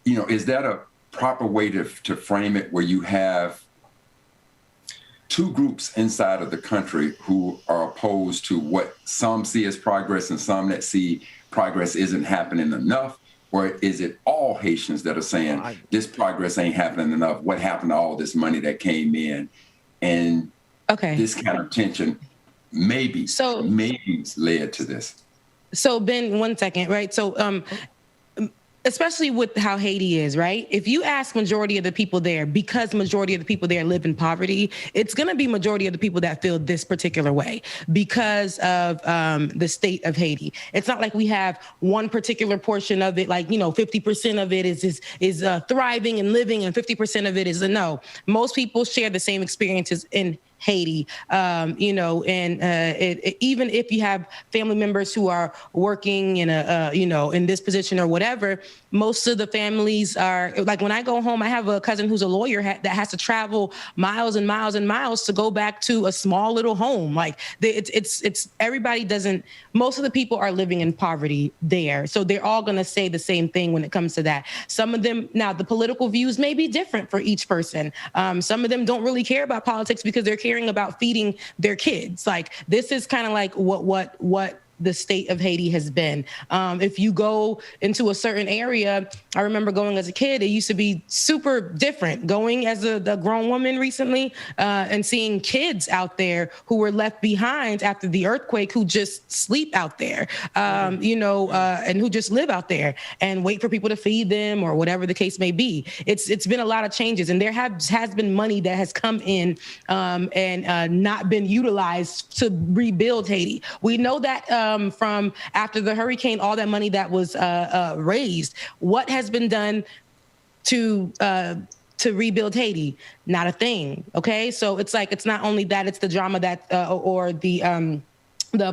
is that a proper way to frame it, where you have two groups inside of the country who are opposed to what some see as progress and some that see progress isn't happening enough? Or is it all Haitians that are saying this progress ain't happening enough? What happened to all this money that came in? And this kind of tension maybe led to this. So Ben, 1 second, right? So especially with how Haiti is, right? If you ask majority of the people there, because majority of the people there live in poverty, it's going to be majority of the people that feel this particular way because of the state of Haiti. It's not like we have one particular portion of it, like, 50% of it is thriving and living and 50% of it is a no. Most people share the same experiences in Haiti, even if you have family members who are working in in this position or whatever, most of the families are like, when I go home, I have a cousin who's a lawyer that has to travel miles and miles and miles to go back to a small little home. Like it's everybody doesn't, most of the people are living in poverty there. So they're all going to say the same thing when it comes to that. Some of them, now the political views may be different for each person. Some of them don't really care about politics because they're caring about feeding their kids. Like this is kind of like what the state of Haiti has been. If you go into a certain area, I remember going as a kid, it used to be super different. Going as a grown woman recently and seeing kids out there who were left behind after the earthquake who just sleep out there, and who just live out there and wait for people to feed them or whatever the case may be. It's been a lot of changes, and there has been money that has come in and not been utilized to rebuild Haiti. We know that from after the hurricane, all that money that was raised, what has been done to rebuild Haiti? Not a thing. Okay, so it's like, it's not only that, it's the drama that or the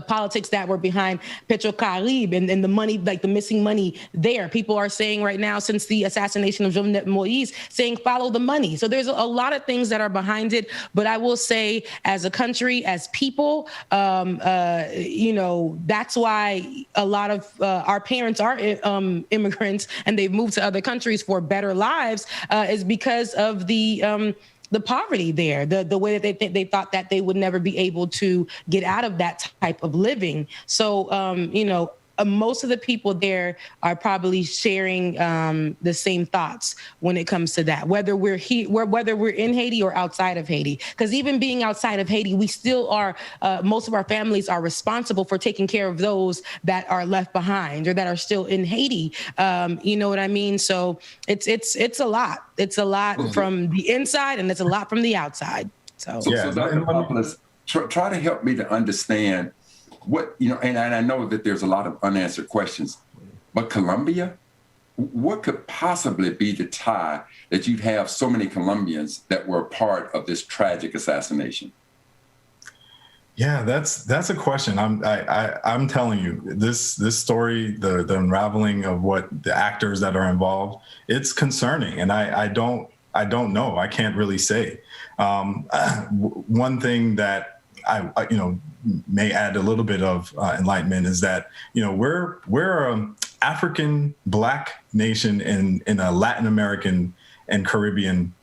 politics that were behind Petrocaribe and the money, like the missing money there. People are saying right now, since the assassination of Jovenel Moïse, saying follow the money. So there's a lot of things that are behind it. But I will say, as a country, as people, that's why a lot of our parents are immigrants and they've moved to other countries for better lives, is because of the poverty there, the way that they thought that they would never be able to get out of that type of living. So, most of the people there are probably sharing the same thoughts when it comes to that, whether we're in Haiti or outside of Haiti. Because even being outside of Haiti, we still are, most of our families are responsible for taking care of those that are left behind or that are still in Haiti. You know what I mean? So it's a lot. It's a lot from the inside and it's a lot from the outside. So Dr. Popoulos, try to help me to understand what, and I know that there's a lot of unanswered questions, but Colombia, what could possibly be the tie that you'd have so many Colombians that were a part of this tragic assassination? Yeah, that's a question. I'm telling you, this story, the unraveling of what the actors that are involved, it's concerning, and I don't know. I can't really say. One thing that I may add a little bit of enlightenment is that we're an African Black nation in a Latin American and Caribbean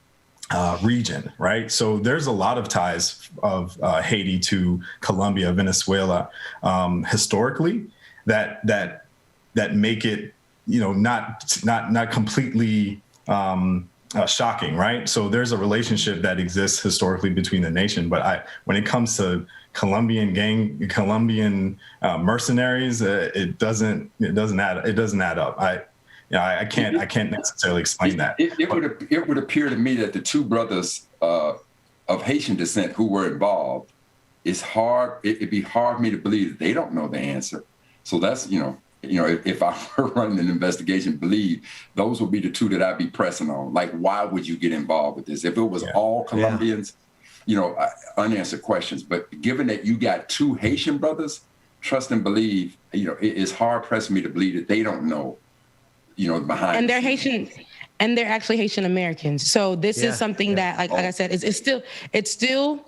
region, right? So there's a lot of ties of Haiti to Colombia, Venezuela, historically that make it not completely shocking, right? So there's a relationship that exists historically between the nation, but when it comes to Colombian mercenaries, it doesn't add up. I can't necessarily explain that. It would appear to me that the two brothers of Haitian descent who were involved, it'd be hard for me to believe that they don't know the answer. So that's, if I were running an investigation, believe those would be the two that I'd be pressing on. Like, why would you get involved with this? If it was all Colombians, unanswered questions. But given that you got two Haitian brothers, trust and believe, it is hard pressed for me to believe that they don't know, behind. And they're Haitian. and they're actually Haitian Americans. So this is something that, like I said, it's still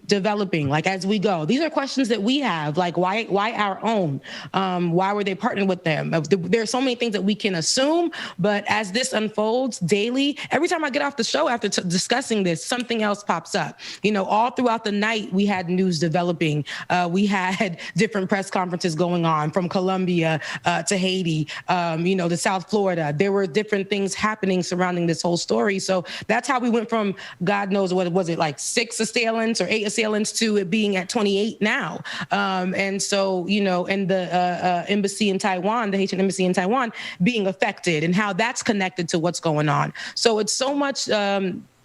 developing. Like as we go, these are questions that we have. Like why our own? Why were they partnering with them? There are so many things that we can assume, but as this unfolds daily, every time I get off the show after discussing this, something else pops up. You know, all throughout the night we had news developing. We had different press conferences going on from Colombia to Haiti, to South Florida. There were different things happening surrounding this whole story. So that's how we went from, God knows what was it, like 6 assailants or 8 assailants to it being at 28 now. And so, and the embassy in Taiwan, the Haitian embassy in Taiwan being affected and how that's connected to what's going on. So it's so much,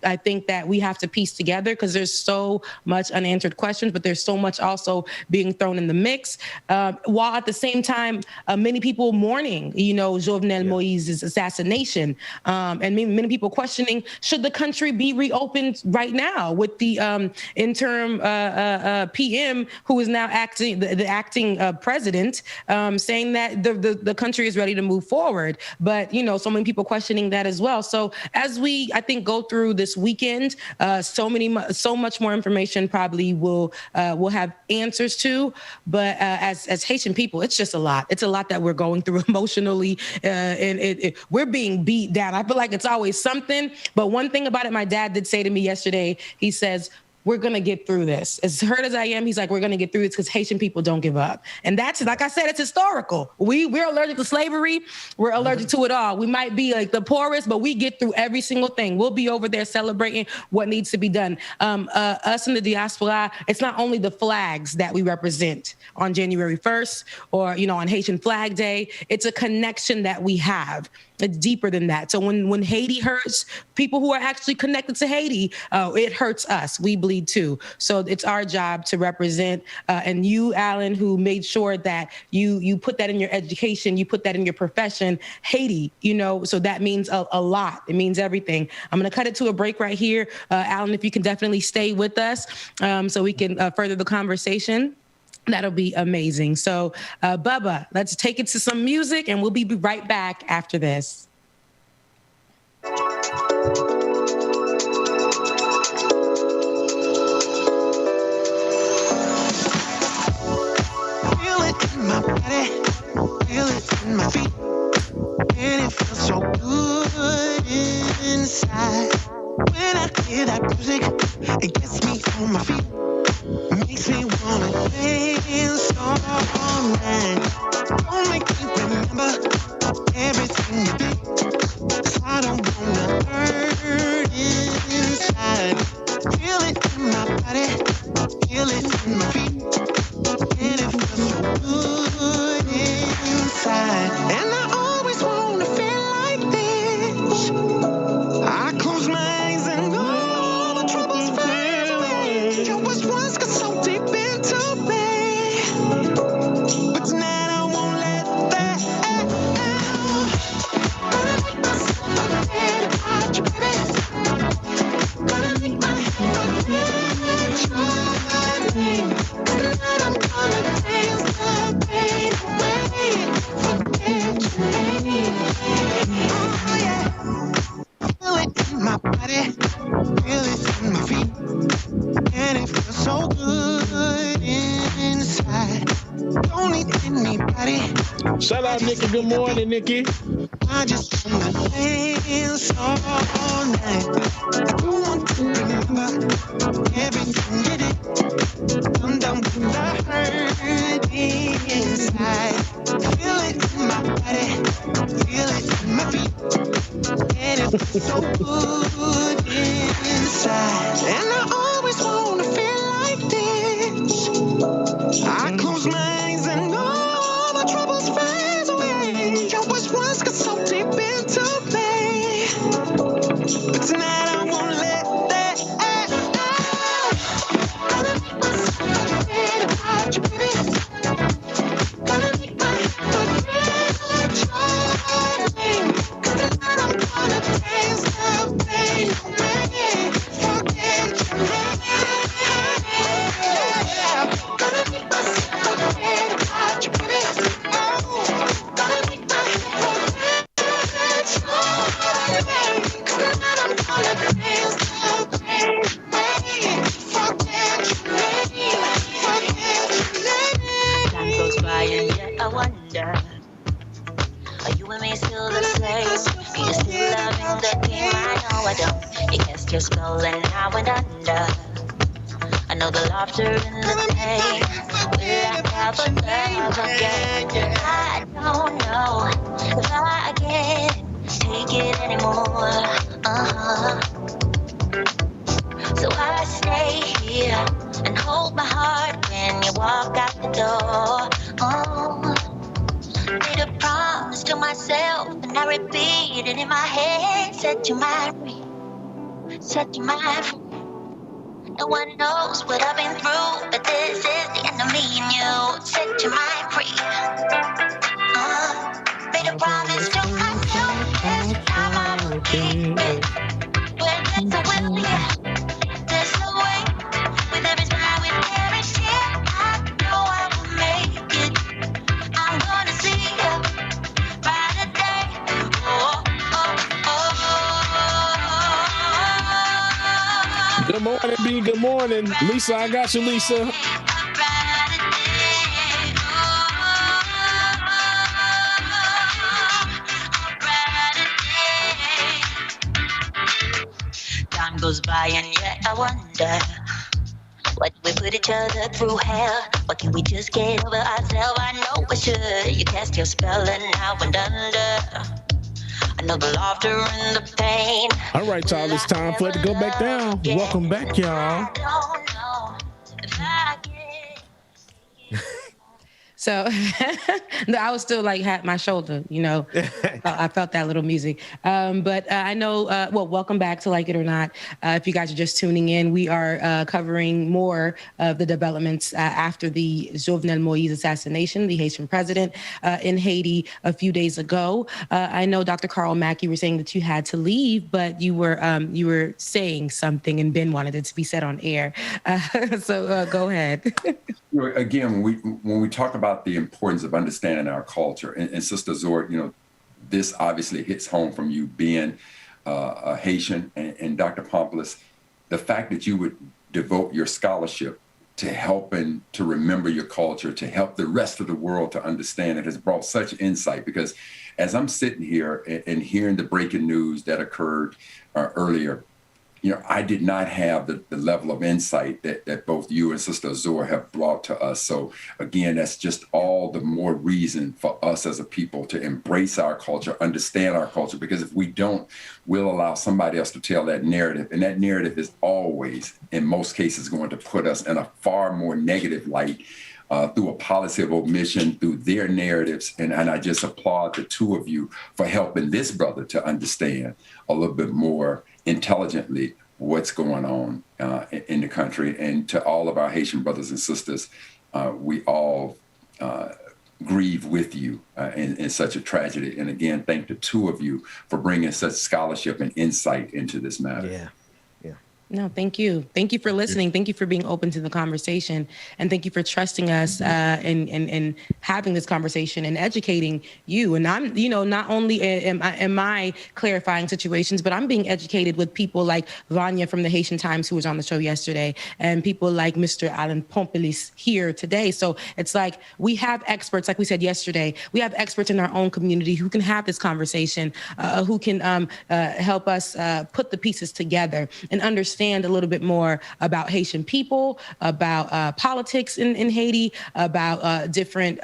I think that we have to piece together because there's so much unanswered questions, but there's so much also being thrown in the mix. While at the same time, many people mourning, Jovenel Moise's assassination, and many people questioning, should the country be reopened right now with the interim PM who is now the acting president, saying that the country is ready to move forward. But, so many people questioning that as well. So as we, I think, go through this weekend, so much more information probably we'll have answers to, but as Haitian people, it's just a lot. It's a lot that we're going through emotionally, and we're being beat down. I feel like it's always something, but one thing about it, my dad did say to me yesterday, he says, we're going to get through this. As hurt as I am, he's like, we're going to get through this because Haitian people don't give up. And that's, like I said, it's historical. We're allergic to slavery. We're allergic to it all. We might be like the poorest, but we get through every single thing. We'll be over there celebrating what needs to be done. Us in the diaspora, it's not only the flags that we represent on January 1st or, on Haitian Flag Day. It's a connection that we have. It's deeper than that. So when Haiti hurts, people who are actually connected to Haiti, it hurts us. We bleed too. So it's our job to represent. And you, Alan, who made sure that you put that in your education, you put that in your profession, Haiti, so that means a lot. It means everything. I'm going to cut it to a break right here. Alan, if you can definitely stay with us so we can further the conversation. That'll be amazing. So, Bubba, let's take it to some music and we'll be right back after this. Feel it in my body, feel it in my feet, and it feels so good inside. When I hear that music, it gets me on my feet. Makes me wanna dance all night. Don't make me remember everything you did, 'cause I don't wanna hurt inside. Feel it in my body, feel it in my feet, and it feels so good inside. And I always wanna feel like this. I close my eyes and all the troubles fade away. You was once got so deep into me, but tonight I won't let that out. Gonna make myself forget about you, baby. Gonna make my head forget your name. Tonight I'm gonna dance the pain away. Forget your name. Oh yeah. Feel it in my body, feel it in my feet, and it feels so good inside. Don't need anybody. Shout out, Nikki. Good morning, Nikki. I just wanna dance all night. I don't want to remember everything you did. Come down with the hurt inside. Feel it in my body, feel it in my feet, and it feels so good inside. And I always wanna feel like this. I close my eyes and all my troubles fade away. You was once got so deep into me, but tonight I won't let that out. Gonna make myself forget about you, baby. Gonna make my head forget your name. 'Cause tonight I'm gonna dance the pain away. Forget your name. Gonna make myself forget about you, baby. Oh, gonna make my head forget your name. Time goes by and yet I wonder, are you and me still the same? Are you still loving the game? I know I don't. You cast your spell and I went under. I know the laughter and the pain. Will I ever love again? I don't know if I can take it anymore. So I stay here and hold my heart when you walk out the door. Made a promise to myself and I repeat it in my head. Set your mind free. Set your mind free. No one knows what I've been through, but this is the end of me and you. Set your mind free. Made a promise to myself, this time I will keep it. Where there's a will, yeah, there's a way. With every smile, with every tear, I know I will make it. I'm gonna see you brighter day. Oh, oh, oh. Good morning, B. Good morning. Lisa, I got you, Lisa. Time goes by and yet I wonder, what we put each other through hell? What can we just get over ourselves? I know we should. You cast your spell and I went under. I know the laughter and the pain. All right, y'all, it's time for it to go back down. Welcome back, y'all. I don't know if I can. So no, I was still like had my shoulder, you know. I felt that little music. But I know, well, welcome back to Like It or Not. If you guys are just tuning in, we are covering more of the developments after the Jovenel Moïse assassination, the Haitian president in Haiti a few days ago. I know, Dr. Carl Mack, you were saying that you had to leave, but you were saying something and Ben wanted it to be said on air. So go ahead. Again, when we talk about the importance of understanding our culture, and Sister Zor, this obviously hits home from you being a Haitian, and Dr. Pompolis, the fact that you would devote your scholarship to helping to remember your culture, to help the rest of the world to understand it, has brought such insight. Because as I'm sitting here and hearing the breaking news that occurred earlier, I did not have the level of insight that both you and Sister Zor have brought to us. So again, that's just all the more reason for us as a people to embrace our culture, understand our culture, because if we don't, we'll allow somebody else to tell that narrative. And that narrative is always, in most cases, going to put us in a far more negative light through a policy of omission, through their narratives. And I just applaud the two of you for helping this brother to understand a little bit more intelligently what's going on in the country. And to all of our Haitian brothers and sisters, we all grieve with you in such a tragedy. And again, thank the two of you for bringing such scholarship and insight into this matter. Yeah. No, thank you. Thank you for listening. Thank you for being open to the conversation. And thank you for trusting us and having this conversation and educating you. And I'm, not only am I clarifying situations, but I'm being educated with people like Vanya from the Haitian Times, who was on the show yesterday, and people like Mr. Alan Pompolis here today. So it's like we have experts, like we said yesterday, we have experts in our own community who can have this conversation, who can help us put the pieces together and understand a little bit more about Haitian people, about politics in Haiti, about different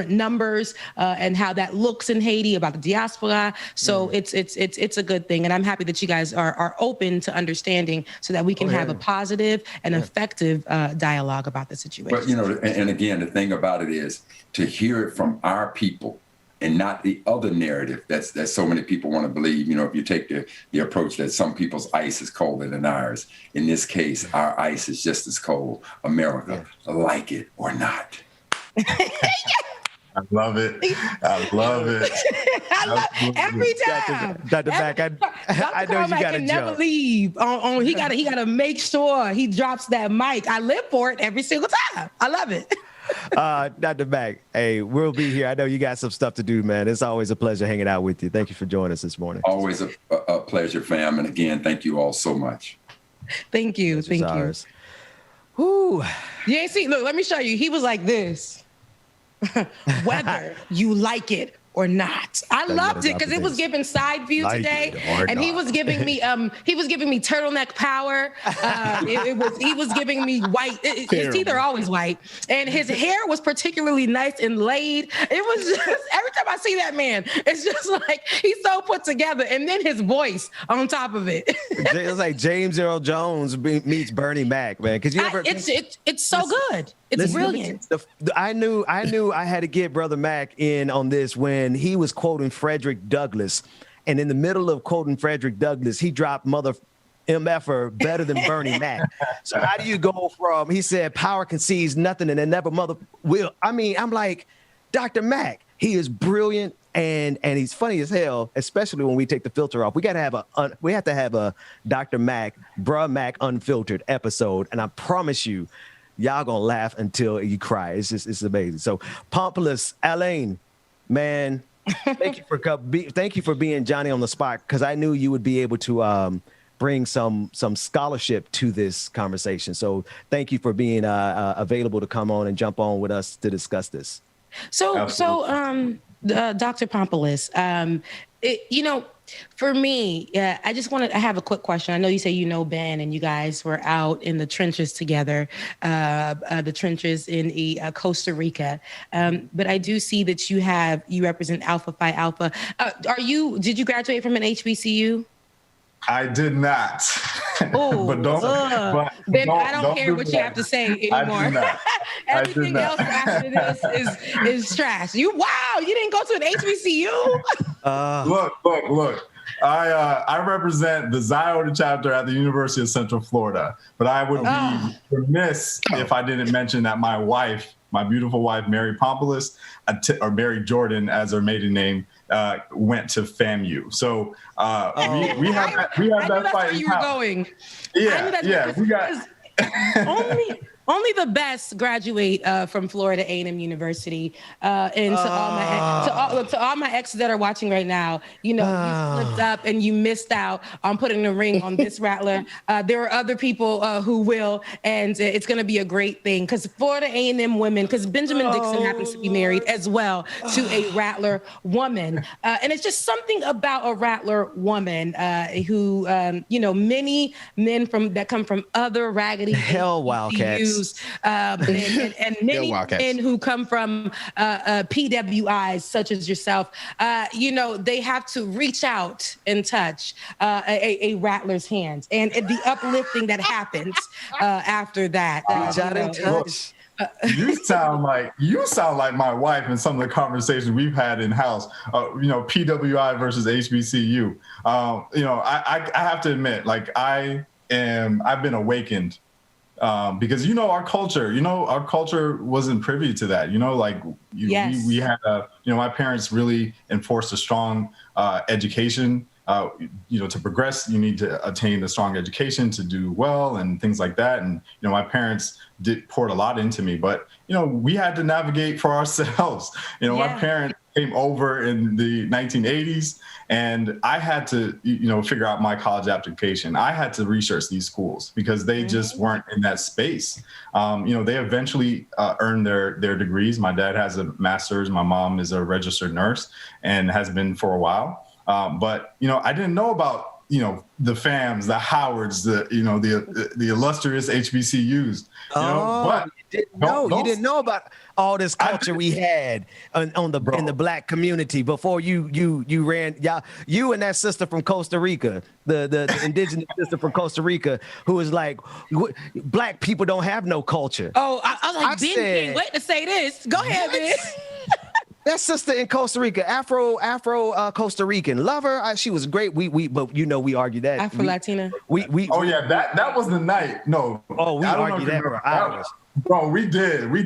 numbers and how that looks in Haiti, about the diaspora. So it's a good thing, and I'm happy that you guys are open to understanding, so that we can have a positive and effective dialogue about the situation. But and again, the thing about it is to hear it from our people, and not the other narrative that so many people want to believe. If you take the approach that some people's ice is colder than ours, in this case, our ice is just as cold. America, like it or not. I love it. I love it. Every time. Dr. Mack, I know you got to jump. Never leave. He got to make sure he drops that mic. I live for it every single time. I love it. Dr. Mack, hey, we'll be here. I know you got some stuff to do, man. It's always a pleasure hanging out with you. Thank you for joining us this morning. Always a pleasure, fam. And again, thank you all so much. Thank you. Thank you. Whoo. JC, look, let me show you. He was like this. Whether you like it or not. I loved it because it was giving side view today, and he was giving me turtleneck power. He was giving me white. His teeth are always white, and his hair was particularly nice and laid. It was just every time I see that man, it's just like he's so put together, and then his voice on top of it. It's like James Earl Jones meets Bernie Mac, man. Because it's so good. It's brilliant. I knew I had to get Brother Mac in on this when he was quoting Frederick Douglass. And in the middle of quoting Frederick Douglass, he dropped mother MFer better than Bernie Mac. So how do you go from, he said, power concedes nothing and it never mother will. I mean, I'm like, Dr. Mac, he is brilliant and he's funny as hell, especially when we take the filter off. We have to have a Dr. Mac, Bruh Mac Unfiltered episode. And I promise you, y'all gonna laugh until you cry. It's amazing. So Pompous, Alain, man, thank you for being Johnny on the spot, because I knew you would be able to bring some scholarship to this conversation. So thank you for being available to come on and jump on with us to discuss this. So Dr. Pompous, for me, I have a quick question. I know you say you know Ben and you guys were out in the trenches together, the trenches in Costa Rica. But I do see that you represent Alpha Phi Alpha. Did you graduate from an HBCU? I did not. Oh, but then I don't care what you have to say anymore. Everything else after this is trash. You didn't go to an HBCU? Look. I represent the Xi Order chapter at the University of Central Florida, but I would be remiss if I didn't mention that my wife, my beautiful wife, Mary Pompous, or Mary Jordan as her maiden name, went to FAMU. So we have that fight. Where you were going. Yeah. We got only the best graduate from Florida A&M University. And to all my exes that are watching right now, you slipped up and you missed out on putting a ring on this Rattler. There are other people who will, and it's going to be a great thing because Florida A&M women, because Benjamin Dixon happens to be married as well to a Rattler woman. And it's just something about a Rattler woman who, many men that come from other raggedy hell Wildcats. And many men who come from PWIs such as yourself, they have to reach out and touch a Rattler's hands and the uplifting that happens after that. Reach out and touch. You sound like my wife in some of the conversations we've had in house. PWI versus HBCU. I have to admit, I've been awakened. Because our culture wasn't privy to that. Yes. We had my parents really enforced a strong education. To progress, you need to attain a strong education to do well and things like that. And my parents poured a lot into me, but we had to navigate for ourselves. My parents came over in the 1980s. And I had to, figure out my college application. I had to research these schools because they just weren't in that space. They eventually earned their degrees. My dad has a master's. My mom is a registered nurse and has been for a while. But I didn't know about, the FAMs, the Howards, the illustrious HBCUs. You didn't know about all this culture we had in the Black community before you ran. You and that sister from Costa Rica, the indigenous sister from Costa Rica, who was like, Black people don't have no culture. Oh, I was like, Ben can't wait to say this. Go ahead, Ben. That sister in Costa Rica, Afro Costa Rican, love her. She was great. But we argued that Afro Latina. That was the night. No. Oh, we argued that for hours. Bro, we did. We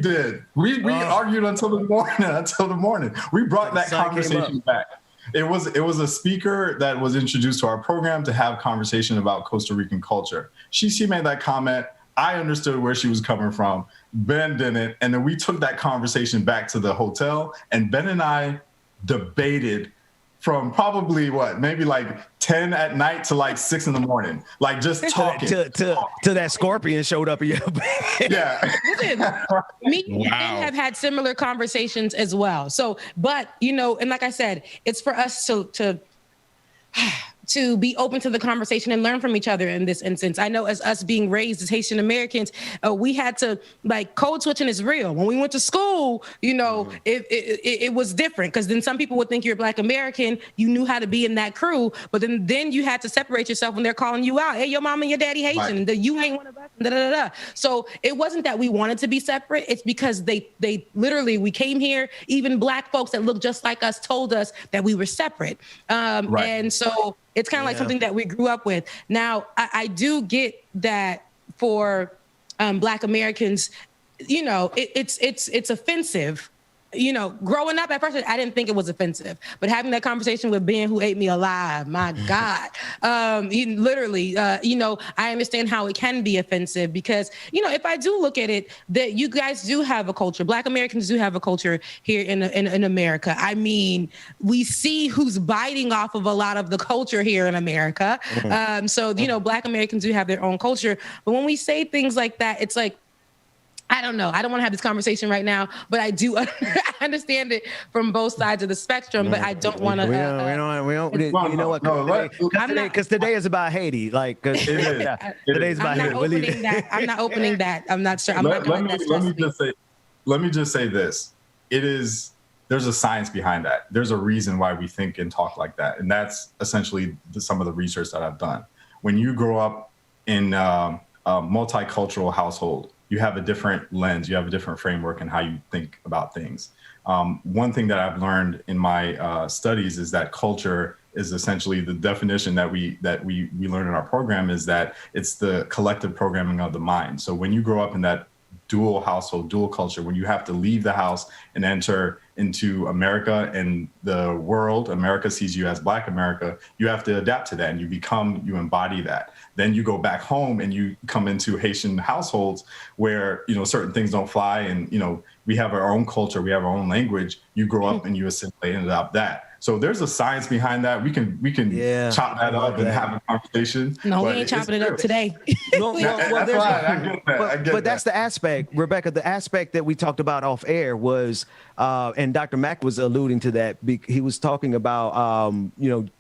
argued until the morning. We brought that conversation back. It was a speaker that was introduced to our program to have conversation about Costa Rican culture. She made that comment. I understood where she was coming from. Ben didn't. And then we took that conversation back to the hotel, and Ben and I debated from probably maybe like 10 at night to like 6 in the morning, like just talking. To that scorpion showed up in your bed. Yeah. Listen, me and Ben have had similar conversations as well. So, but, and like I said, it's for us to be open to the conversation and learn from each other in this instance. I know as us being raised as Haitian Americans, we had to, like, code switching is real. When we went to school, it was different, because then some people would think you're Black American, you knew how to be in that crew, but then you had to separate yourself when they're calling you out. Hey, your mom and your daddy Haitian, you ain't one of us, da, da, da, da. So it wasn't that we wanted to be separate. It's because they literally, we came here, even Black folks that look just like us told us that we were separate. And so it's kind of like something that we grew up with. Now, I do get that for Black Americans, it's offensive. Growing up at first, I didn't think it was offensive, but having that conversation with Ben, who ate me alive, my God, literally, I understand how it can be offensive, because, if I do look at it, that you guys do have a culture. Black Americans do have a culture here in America. I mean, we see who's biting off of a lot of the culture here in America. So, Black Americans do have their own culture. But when we say things like that, it's like, I don't know. I don't want to have this conversation right now, but I do understand it from both sides of the spectrum. But I don't want to. You know what? Because today is about Haiti. Like, today's about Haiti. I'm not opening that. I'm not sure. Let me just say this. There's a science behind that. There's a reason why we think and talk like that, and that's essentially some of the research that I've done. When you grow up in a multicultural household, you have a different lens, you have a different framework in how you think about things. One thing that I've learned in my studies is that culture is essentially the definition that we learn in our program, is that it's the collective programming of the mind. So when you grow up in that dual household, dual culture, when you have to leave the house and enter into America and the world, America sees you as Black America, you have to adapt to that, and you embody that. Then you go back home and you come into Haitian households where, certain things don't fly, and, we have our own culture, we have our own language. You grow up and you assimilate and adopt that. So there's a science behind that. We can chop that up and have a conversation. No, we ain't chopping it up today. But that's the aspect, Rebecca, the aspect that we talked about off air was, and Dr. Mack was alluding to that. He was talking about,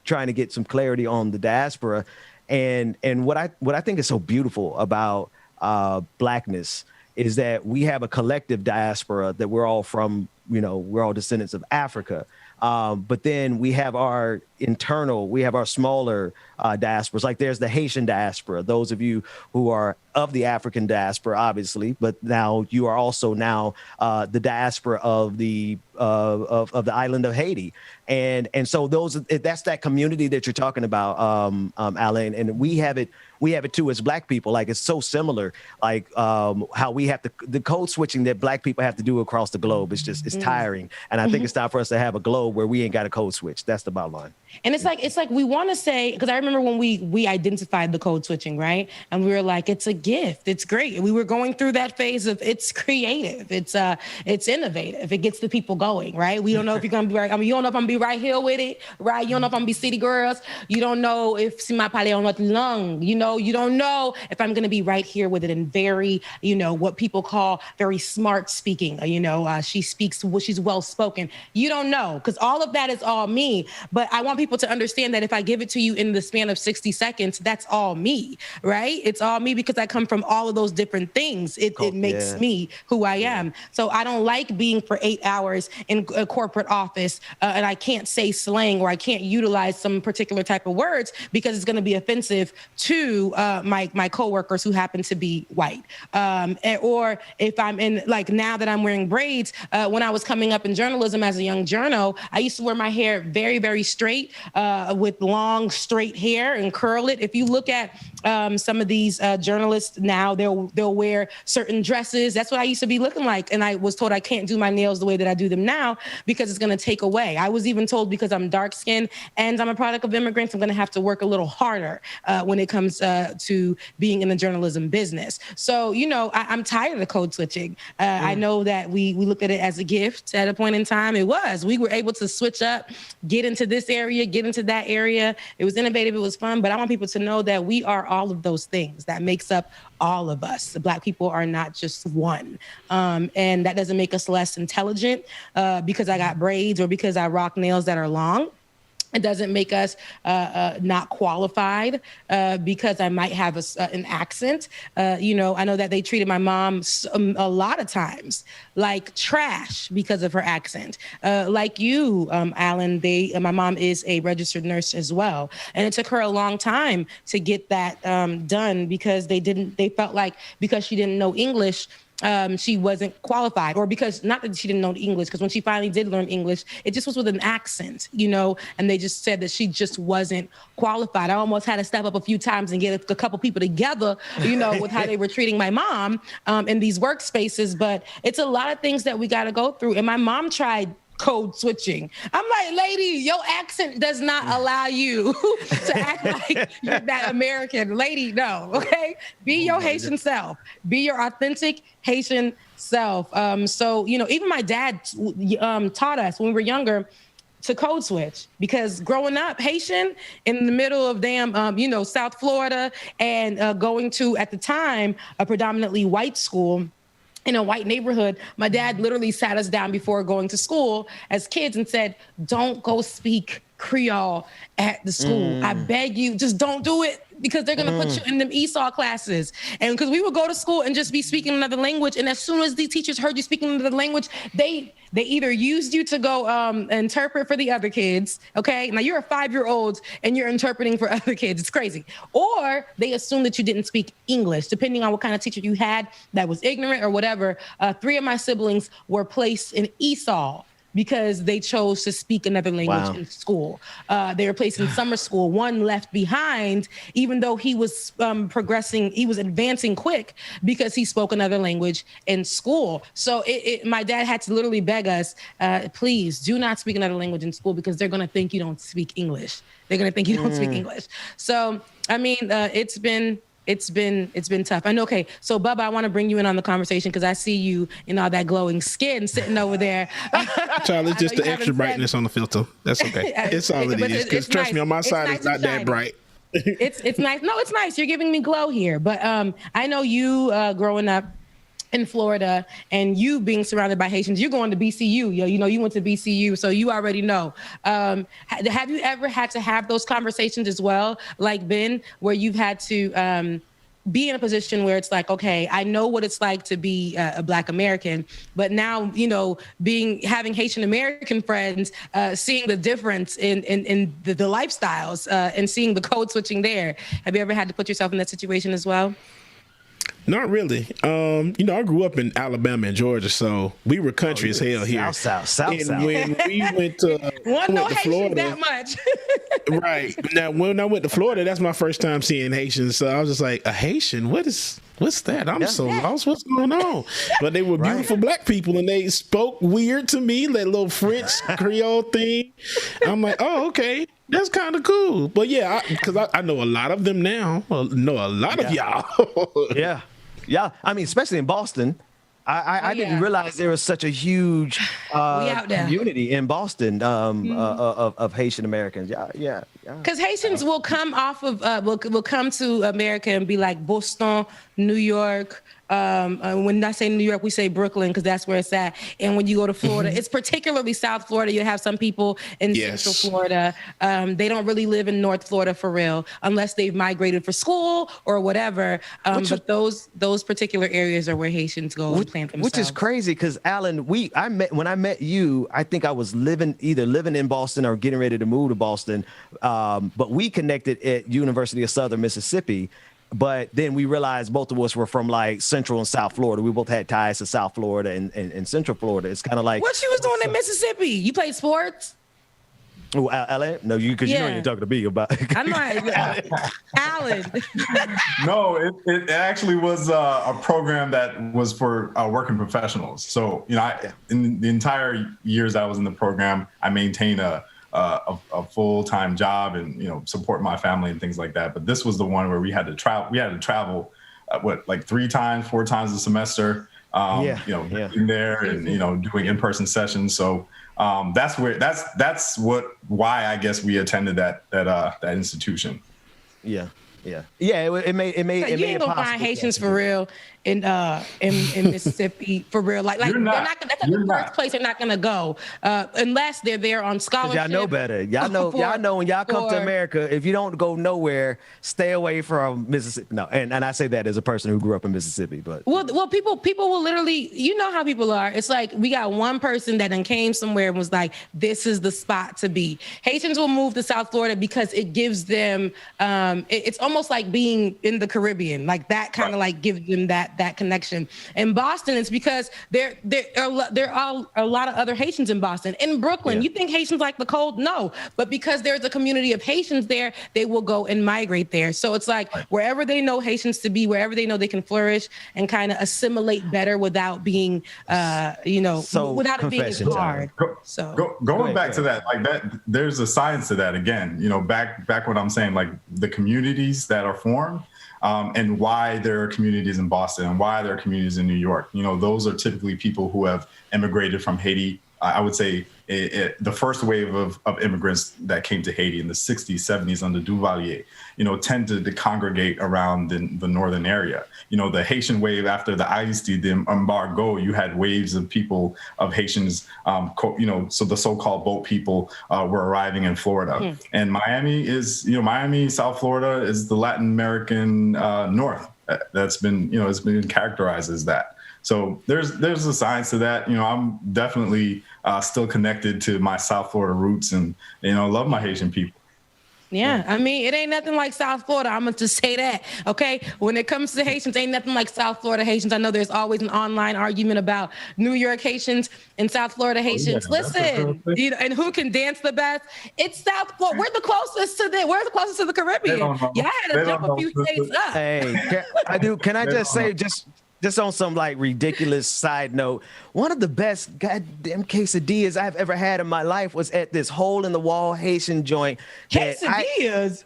trying to get some clarity on the diaspora. And what I think is so beautiful about Blackness is that we have a collective diaspora, that we're all from, we're all descendants of Africa. But then we have our smaller diasporas. Like, there's the Haitian diaspora, those of you who are of the African diaspora, obviously, but now you are also the diaspora of the island of Haiti. And so that's that community that you're talking about, Alan, and we have it too as Black people. Like, it's so similar, like how we have the code switching that Black people have to do across the globe. It's tiring. And I think it's time for us to have a globe where we ain't got a code switch. That's the bottom line. And it's like we want to say, because I remember when we identified the code switching, right? And we were like, it's a gift. It's great. We were going through that phase of it's creative. It's innovative. It gets the people going, right? We don't know if you're going to be right. I mean, you don't know if I'm going to be right here with it, right? You don't know if I'm going to be city girls. You don't know if si ma parle en notre langue, you don't know if I'm going to be right here with it in very, what people call very smart speaking. She's well-spoken. You don't know, because all of that is all me. But I want people to understand that if I give it to you in the span of 60 seconds, that's all me, right? It's all me because I come from all of those different things. It makes me who I am. So I don't like being for 8 hours in a corporate office and I can't say slang or I can't utilize some particular type of words because it's going to be offensive to my coworkers who happen to be white. Or if I'm in, like, now that I'm wearing braids, when I was coming up in journalism as a young journo, I used to wear my hair very, very straight with long, straight hair and curl it. If you look at some of these journalists now, they'll wear certain dresses. That's what I used to be looking like. And I was told I can't do my nails the way that I do them now because it's going to take away. I was even told because I'm dark skinned and I'm a product of immigrants, I'm going to have to work a little harder when it comes to being in the journalism business. So, I'm tired of the code switching. I know that we looked at it as a gift at a point in time. It was. We were able to switch up, get into this area, get into that area. It was innovative. It was fun. But I want people to know that we are all of those things that makes up all of us. The Black people are not just one. And that doesn't make us less intelligent because I got braids or because I rock nails that are long. It doesn't make us not qualified because I might have an accent. I know that they treated my mom a lot of times like trash because of her accent. Like you, Alan, my mom is a registered nurse as well. And it took her a long time to get that done because they felt like because she didn't know English, she wasn't qualified, or because not that she didn't know English, because when she finally did learn English, it just was with an accent, and they just said that she just wasn't qualified. I almost had to step up a few times and get a couple people together, with how they were treating my mom in these workspaces. But it's a lot of things that we got to go through. And my mom tried code switching. I'm like, lady, your accent does not allow you to act like you're that American. Lady, no, okay? Be your Haitian self. Be your authentic Haitian self. So, even my dad taught us when we were younger to code switch, because growing up Haitian in the middle of South Florida and going to, at the time, a predominantly white school, in a white neighborhood, my dad literally sat us down before going to school as kids and said, don't go speak Creole at the school. I beg you, just don't do it, because they're going to put you in them Esau classes. And because we would go to school and just be speaking another language. And as soon as the teachers heard you speaking another language, they either used you to go interpret for the other kids. Okay. Now you're a 5-year-old and you're interpreting for other kids. It's crazy. Or they assumed that you didn't speak English, depending on what kind of teacher you had that was ignorant or whatever. 3 of my siblings were placed in Esau because they chose to speak another language in school. They were placed in summer school. One left behind, even though he was progressing, he was advancing quick because he spoke another language in school. So my dad had to literally beg us, please do not speak another language in school, because they're gonna think you don't speak English. They're gonna think you don't speak English. So, I mean, it's been tough. I know. Okay. So Bubba, I want to bring you in on the conversation because I see you in all that glowing skin sitting over there. Charlie, it's just the extra brightness on the filter. That's okay. It's all it is. Because trust me, on my side, it's not that bright. It's nice. No, it's nice. You're giving me glow here. But I know you growing up in Florida and you being surrounded by Haitians, you're going to BCU. You went to BCU, so you already know. Have you ever had to have those conversations as well, like Ben, where you've had to be in a position where it's like, okay, I know what it's like to be a Black American, but now, having Haitian American friends, seeing the difference in the lifestyles and seeing the code switching there. Have you ever had to put yourself in that situation as well? Not really. I grew up in Alabama and Georgia, so we were country as hell here. South. And when we went to Florida, that much. Right. Now, when I went to Florida, that's my first time seeing Haitians. So I was just like, a Haitian? What's that? I'm so lost. What's going on? But they were beautiful Black people, and they spoke weird to me, that little French Creole thing. I'm like, oh, okay. That's kind of cool. But yeah, because I know a lot of them now. Know a lot of y'all. Yeah. I mean, especially in Boston. I didn't realize there was such a huge community in Boston of Haitian Americans. Yeah. Because Haitians will come off of will come to America and be like Boston, New York. When I say New York, we say Brooklyn because that's where it's at. And when you go to Florida, it's particularly South Florida. You have some people in Central Florida. They don't really live in North Florida for real, unless they've migrated for school or whatever. But those particular areas are where Haitians go and plant themselves. Which is crazy because Alan, when I met you, I think I was either living in Boston or getting ready to move to Boston. But we connected at University of Southern Mississippi. But then we realized both of us were from like Central and South Florida. We both had ties to South Florida and Central Florida. It's kind of like what you was doing in Mississippi. You played sports? Oh, Alan? No, because you know you're talking to me about. I'm like, Alan. No, it actually was a program that was for working professionals. So, in the entire years I was in the program, I maintained a full-time job and, support my family and things like that. But this was the one where we had to travel. We had to travel, 3 times, 4 times a semester. In there and doing in-person sessions. So that's why I guess we attended that institution. Yeah. It made you ain't gonna find Haitians for real in Mississippi for real. Like they're not. That's the first place they're not gonna go unless they're there on scholarship. Y'all know better. Y'all know when y'all come to America, if you don't go nowhere, stay away from Mississippi. No, and I say that as a person who grew up in Mississippi. But well, people will literally, how people are. It's like we got one person that then came somewhere and was like, "This is the spot to be." Haitians will move to South Florida because it gives them. It's almost like being in the Caribbean, like that kind of like gives them that connection. In Boston, it's because there are a lot of other Haitians in Boston. In Brooklyn, you think Haitians like the cold? No, but because there's a community of Haitians there, they will go and migrate there. So it's like wherever they know Haitians to be, wherever they know they can flourish and kind of assimilate better without being, without it being as hard. Going back to that, like that, there's a science to that again. Back what I'm saying, like the communities that are formed. And why there are communities in Boston and why there are communities in New York. Those are typically people who have immigrated from Haiti. I would say the first wave of immigrants that came to Haiti in the 60s, 70s under Duvalier, tended to congregate around the northern area. The Haitian wave after the ICE, the embargo, you had waves of people, of Haitians, so the so-called boat people were arriving in Florida. And Miami, South Florida is the Latin American North. That's been, it's been characterized as that. So there's a science to that. I'm definitely still connected to my South Florida roots and, love my Haitian people. Yeah, I mean, it ain't nothing like South Florida. I'm going to say that, okay? When it comes to Haitians, ain't nothing like South Florida Haitians. I know there's always an online argument about New York Haitians and South Florida Haitians. Listen, and who can dance the best? It's South Florida. We're the closest to the Caribbean. Y'all had to jump a few states up. Hey, can I just say, just on some like ridiculous side note, one of the best goddamn quesadillas I've ever had in my life was at this hole in the wall Haitian joint. Quesadillas.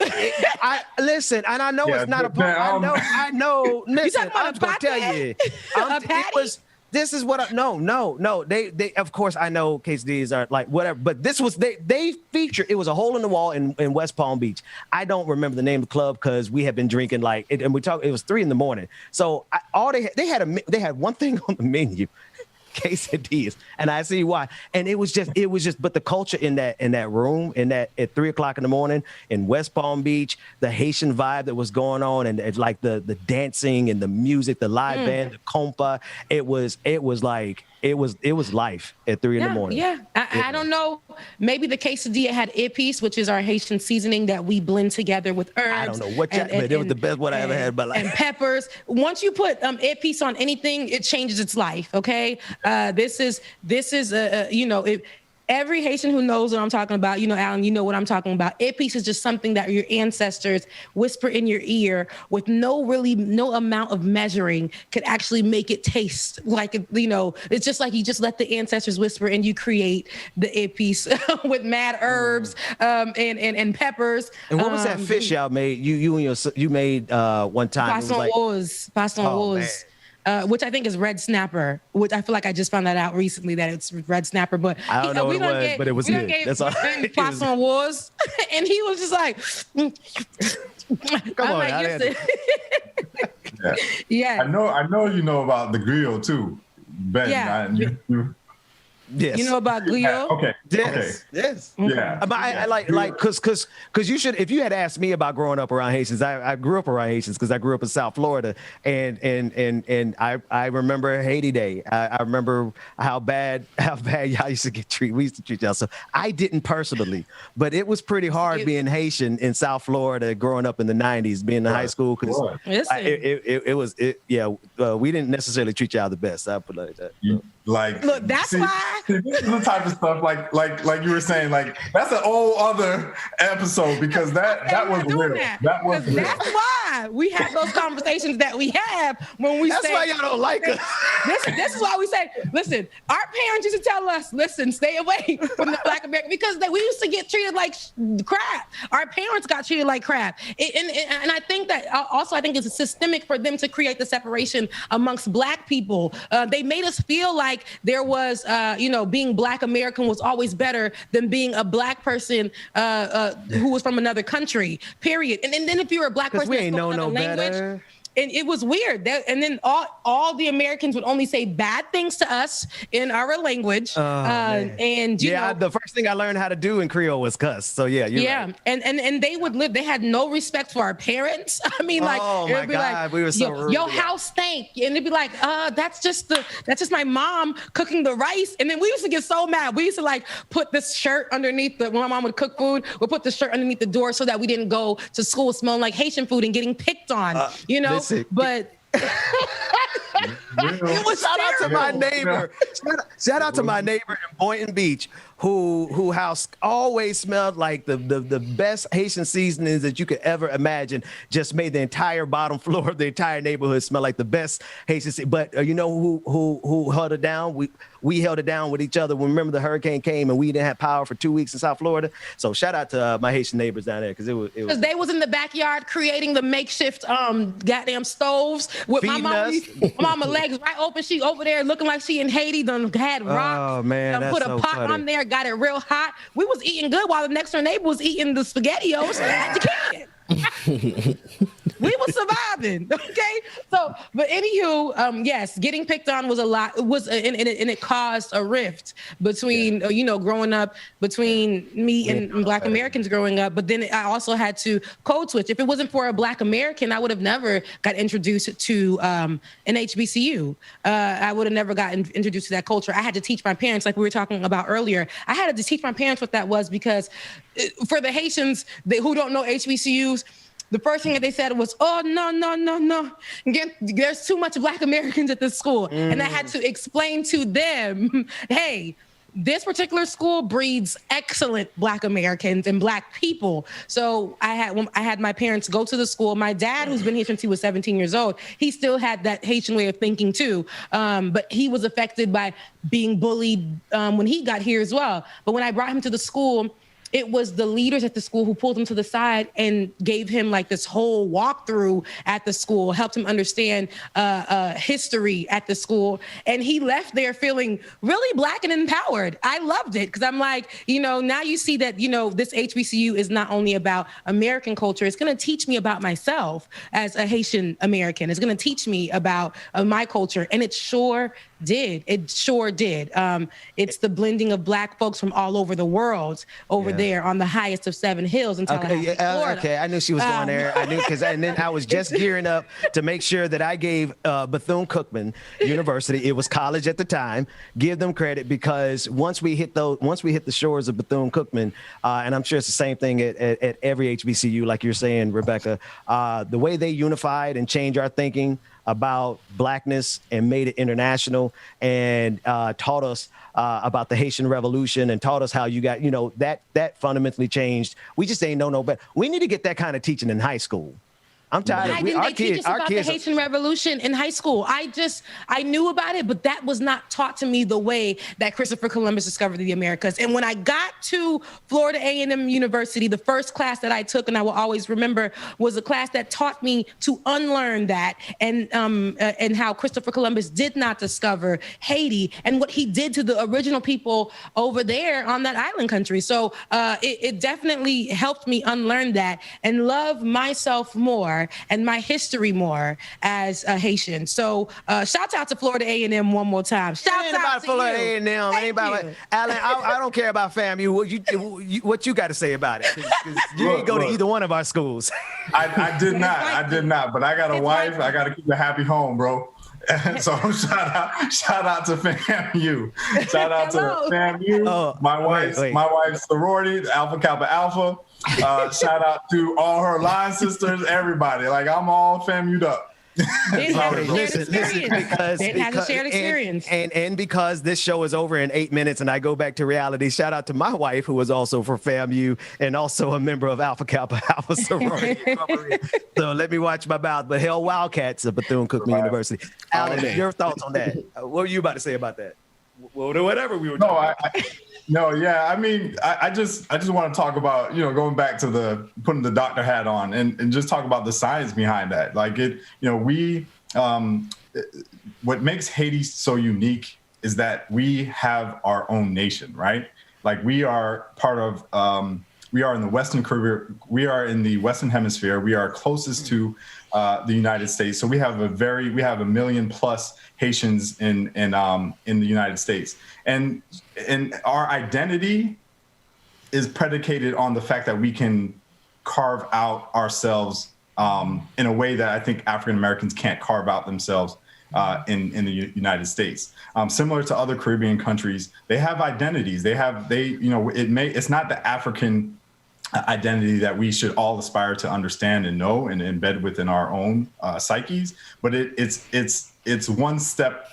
Listen, and I know it's not a part. I know. Listen, I'm gonna tell you, this is what no. They of course I know quesadillas are like whatever, but this was they featured. It was a hole in the wall in West Palm Beach. I don't remember the name of the club because we had been drinking and we talked. It was 3 a.m. So they had one thing on the menu. Quesadillas, and I see why. And it was just, but the culture in that room, at 3 o'clock in West Palm Beach, the Haitian vibe that was going on, and like the dancing and the music, the live band, the compa, it was life at 3 a.m. Yeah, I don't know. Maybe the quesadilla had epice, which is our Haitian seasening that we blend together with herbs. I don't know but it was the best one I ever had in my life. And peppers. Once you put epice on anything, it changes its life. Okay, this is every Haitian who knows what I'm talking about, Alan, you know what I'm talking about. Epice is just something that your ancestors whisper in your ear with no amount of measuring could actually make it taste like, it's just like you just let the ancestors whisper and you create the epice with mad herbs and peppers. And what was that fish y'all made? You made one time. Poisson rose. Which I think is red snapper, which I feel like I just found that out recently that it's red snapper. But I don't know what it was, but it was good. That's all. Poisson was, and he was just like, "Come on, yeah." I know you know about the griot too, Ben. Yeah. Yes. You know about griot? Okay. Yes. Yeah. I like because you should, if you had asked me about growing up around Haitians, I grew up around Haitians because I grew up in South Florida, and I remember Haiti Day. I remember how bad y'all used to get treated. We used to treat y'all. So I didn't personally, but it was pretty hard being Haitian in South Florida growing up in the 90s, being in high school because we didn't necessarily treat y'all the best. I put it like that. So. Like, look, that's why this is the type of stuff like you were saying, like that's an whole other episode because that was real. That was real. That's why we have those conversations that we have when we That's say. why y'all don't like us. This is why we say, listen, our parents used to tell us, listen, stay away from the Black American, because we used to get treated like crap. Our parents got treated like crap. And I think that also, I think it's systemic for them to create the separation amongst Black people. They made us feel like there was, being Black American was always better than being a Black person who was from another country, period. And then if you're a Black person, we ain't know no better. And it was weird. And then all the Americans would only say bad things to us in our language. And you know, the first thing I learned how to do in Creole was cuss. So you're right. And they would live. They had no respect for our parents. I mean, like, oh my God, we were so rude. Your house stank, and they'd be like, that's just my mom cooking the rice. And then we used to get so mad. We used to like put this shirt underneath when my mom would cook food. We'd put the shirt underneath the door so that we didn't go to school smelling like Haitian food and getting picked on. But it was shout out to my neighbor. Shout out to my neighbor in Boynton Beach, who house always smelled like the best Haitian seasonings that you could ever imagine. Just made the entire bottom floor of the entire neighborhood smell like the best Haitian. But you know who held it down? We held it down with each other. Remember the hurricane came and we didn't have power for 2 weeks in South Florida. So shout out to my Haitian neighbors down there because they was in the backyard creating the makeshift goddamn stoves with my mama legs right open. She over there looking like she in Haiti. Done had rocks. Oh man, that's put a so pot funny. on there. Got it real hot. We was eating good while the next door neighbor was eating the SpaghettiOs at the kitchen. We were surviving, okay? So, but anywho, yes, getting picked on was a lot. It was, and it caused a rift between, growing up between me and Black Americans growing up. But then I also had to code switch. If it wasn't for a Black American, I would have never got introduced to an HBCU. I would have never gotten introduced to that culture. I had to teach my parents, like we were talking about earlier. I had to teach my parents what that was because for the Haitians who don't know HBCUs, the first thing that they said was, oh, no. Again, there's too much Black Americans at this school. And I had to explain to them, hey, this particular school breeds excellent Black Americans and Black people. So I had my parents go to the school. My dad, who's been here since he was 17 years old, he still had that Haitian way of thinking too. But he was affected by being bullied when he got here as well. But when I brought him to the school, it was the leaders at the school who pulled him to the side and gave him like this whole walkthrough at the school, helped him understand history at the school. And he left there feeling really Black and empowered. I loved it because I'm like, now you see that, this HBCU is not only about American culture, it's going to teach me about myself as a Haitian American. It's going to teach me about my culture. And it sure did. It's the blending of Black folks from all over the world there on the highest of 7 hills in Tallahassee, Florida. Okay, I knew she was going there. I knew and then I was just gearing up to make sure that I gave Bethune-Cookman University, it was college at the time, give them credit because once we hit the shores of Bethune-Cookman, and I'm sure it's the same thing at every HBCU, like you're saying, Rebecca, the way they unified and changed our thinking about Blackness and made it international and taught us about the Haitian Revolution and taught us how you got, that fundamentally changed. We just ain't know no better. We need to get that kind of teaching in high school. I'm tired of our kids. About the Haitian Revolution in high school. I knew about it, but that was not taught to me the way that Christopher Columbus discovered the Americas. And when I got to Florida A&M University, the first class that I took, and I will always remember, was a class that taught me to unlearn that and how Christopher Columbus did not discover Haiti and what he did to the original people over there on that island country. So it definitely helped me unlearn that and love myself more and my history more as a Haitian. So shout out to Florida A&M one more time. Shout out about to Florida A&M. Ain't about Alan. I don't care about FAMU. What you got to say about it? 'Cause you ain't go to either one of our schools. I did not. But I got a wife. I got to keep a happy home, bro. So shout out to FAMU. Shout out to FAMU. My wife's sorority, Alpha Kappa Alpha. Shout out to all her line sisters, everybody. Like I'm all FAMU'd up. Ben has a shared experience. And because this show is over in 8 minutes and I go back to reality, shout out to my wife, who was also for FAMU and also a member of Alpha Kappa Alpha sorority. So let me watch my mouth. But hell, Wildcats of Bethune-Cookman University. Alex, your thoughts on that? What were you about to say about that? Well, whatever we were talking about. I mean, I just want to talk about, going back to putting the doctor hat on and just talk about the science behind that. Like what makes Haiti so unique is that we have our own nation, right? Like we are part of, we are in the Western Caribbean, we are in the Western Hemisphere, we are closest to the United States. So we have a 1 million plus Haitians in the United States. And our identity is predicated on the fact that we can carve out ourselves in a way that I think African Americans can't carve out themselves in the United States. Similar to other Caribbean countries, they have identities. It's not the African identity that we should all aspire to understand and know and embed within our own psyches, but it's one step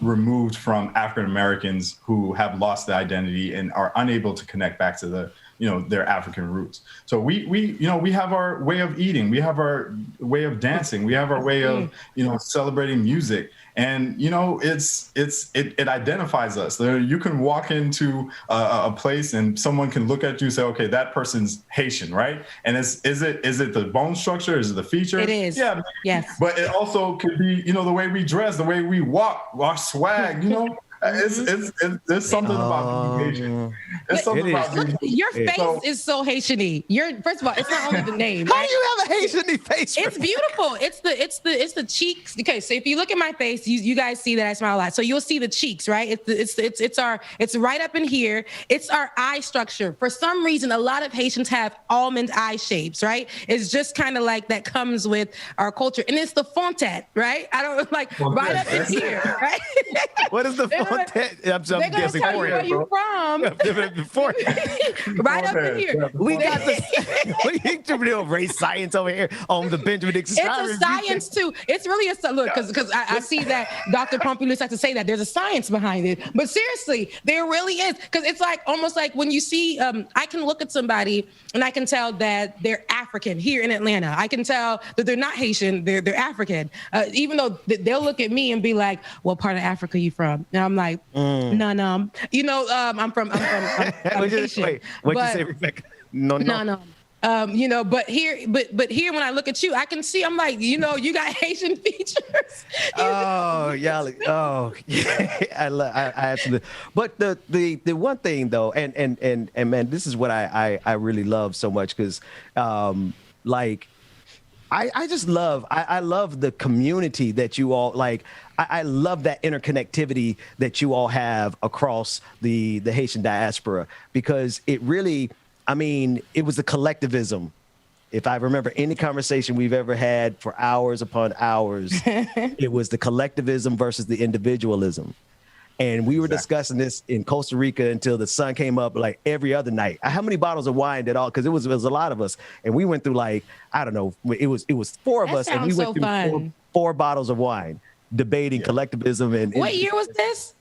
removed from African Americans who have lost the identity and are unable to connect back to their African roots. So we have our way of eating, we have our way of dancing, we have our way of celebrating music, and it identifies us. You can walk into a place and someone can look at you and say, okay, that person's Haitian, right? And is it the bone structure? Is it the feature? It is. Yeah. Yes. But it also could be the way we dress, the way we walk, our swag. There's something about communication. There's something about your face is so Haitian-y. First of all, it's not only the name. How do you have a Haitian-y face? It's beautiful. It's the cheeks. Okay, so if you look at my face, you guys see that I smile a lot. So you'll see the cheeks, right? It's right up in here. It's our eye structure. For some reason, a lot of Haitians have almond eye shapes, right? It's just kind of like that comes with our culture, and it's the fontet, right? I don't right up in here, right? What is the fontet? I'm guessing tell you where you from. Right up in here. We got the race science over here on the Benjamin Dixon. It's a science too. It's really look, because I see that Dr. Pompilus likes to say that there's a science behind it. But seriously, there really is, because it's almost like when you see, I can look at somebody and I can tell that they're African here in Atlanta. I can tell that they're not Haitian, they're African. Even though they'll look at me and be like, "What part of Africa are you from?" And I'm like, none. I'm from Haitian. Wait, what'd you say, Rebecca? No. But here when I look at you, I can see, I'm like, you got Haitian features. Oh, yeah. Oh, yeah. I absolutely. But the one thing though, and man, this is what I really love so much, because I just love, I love the community that you all like. I love that interconnectivity that you all have across the Haitian diaspora, because it really, it was the collectivism. If I remember any conversation we've ever had for hours upon hours, it was the collectivism versus the individualism. And we were discussing this in Costa Rica until the sun came up like every other night. How many bottles of wine did all? Because it was a lot of us, and we went through I don't know. It was 4 of us, and we went through 4 bottles of wine, debating collectivism. And what year was this?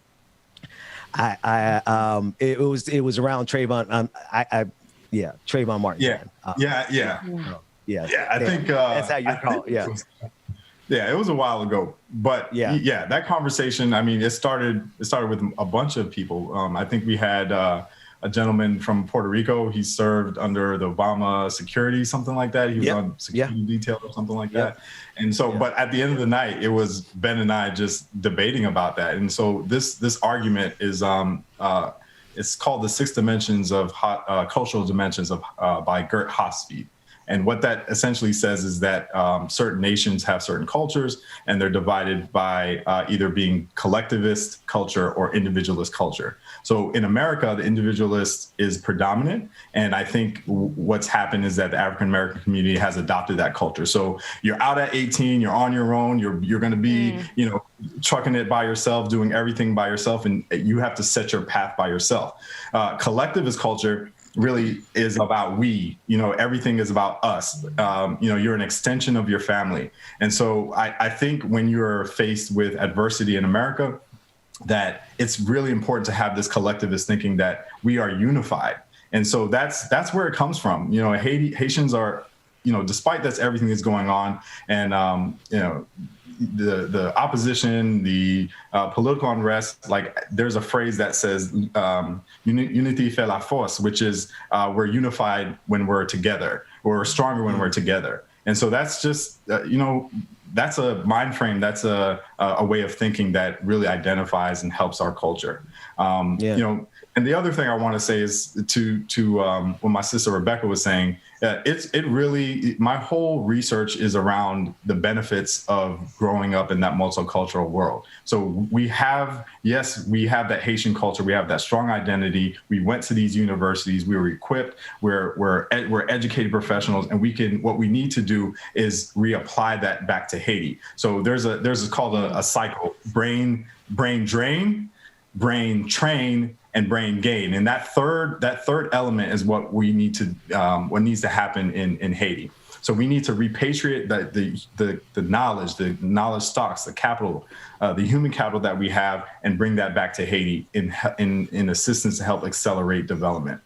It was around Trayvon. Trayvon Martin. Yeah. I think that's how you call it. Yeah. Yeah, it was a while ago, but yeah, that conversation, it started with a bunch of people. I think we had a gentleman from Puerto Rico. He served under the Obama security, something like that. He was on security detail or something like that. And so, but at the end of the night, it was Ben and I just debating about that. And so this argument is, it's called The 6 Dimensions of Cultural Dimensions by Gert Hofstede. And what that essentially says is that certain nations have certain cultures, and they're divided by either being collectivist culture or individualist culture. So in America, the individualist is predominant. And I think what's happened is that the African-American community has adopted that culture. So you're out at 18, you're on your own, you're going to be, trucking it by yourself, doing everything by yourself, and you have to set your path by yourself. Collectivist culture really is about we. Everything is about us. You're an extension of your family. And so I think when you're faced with adversity in America, that it's really important to have this collectivist thinking that we are unified. And so that's where it comes from. Haitians are, despite that's everything that's going on, and the opposition, the political unrest, like there's a phrase that says unity fait la force, which is we're unified when we're together, or we're stronger when we're together. And so that's just, that's a mind frame. That's a way of thinking that really identifies and helps our culture. And the other thing I want to say is to what my sister Rebecca was saying, my whole research is around the benefits of growing up in that multicultural world. So we have that Haitian culture. We have that strong identity. We went to these universities. We were equipped. We're educated professionals, and what we need to do is reapply that back to Haiti. So there's called a cycle: brain drain, brain train, and brain gain. And that third element is what we need to what needs to happen in Haiti. So we need to repatriate the knowledge stocks, the capital, the human capital that we have, and bring that back to Haiti in assistance to help accelerate development.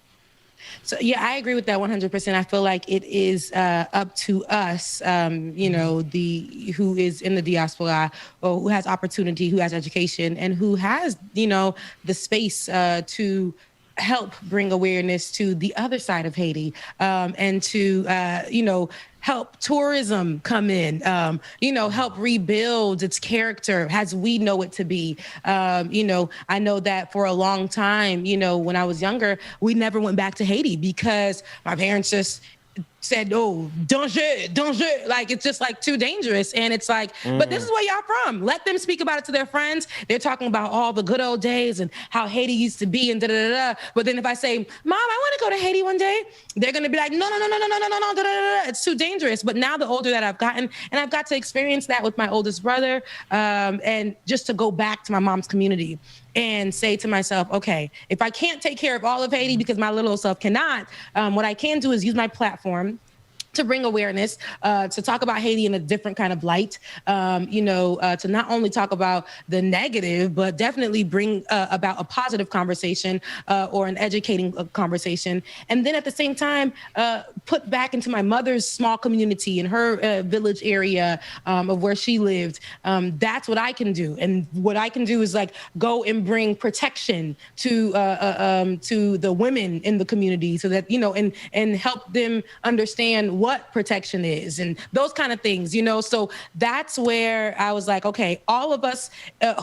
So, yeah, I agree with that 100%. I feel like it is up to us, who is in the diaspora, or who has opportunity, who has education, and who has, the space to help bring awareness to the other side of Haiti, and to, help tourism come in, help rebuild its character as we know it to be. I know that for a long time, when I was younger, we never went back to Haiti because my parents just said, oh, danger, like it's just like too dangerous. And it's like, but this is where y'all from. Let them speak about it to their friends. They're talking about all the good old days and how Haiti used to be and da-da-da-da. But then if I say, Mom, I want to go to Haiti one day, they're going to be like, no, da-da-da-da. It's too dangerous. But now the older that I've gotten, and I've got to experience that with my oldest brother, and just to go back to my mom's community and say to myself, okay, if I can't take care of all of Haiti because my little self cannot, what I can do is use my platform to bring awareness, to talk about Haiti in a different kind of light, to not only talk about the negative, but definitely bring about a positive conversation or an educating conversation. And then at the same time, put back into my mother's small community in her village area of where she lived. That's what I can do. And what I can do is like go and bring protection to the women in the community so that, and help them understand what protection is and those kind of things, So that's where I was like, okay, all of us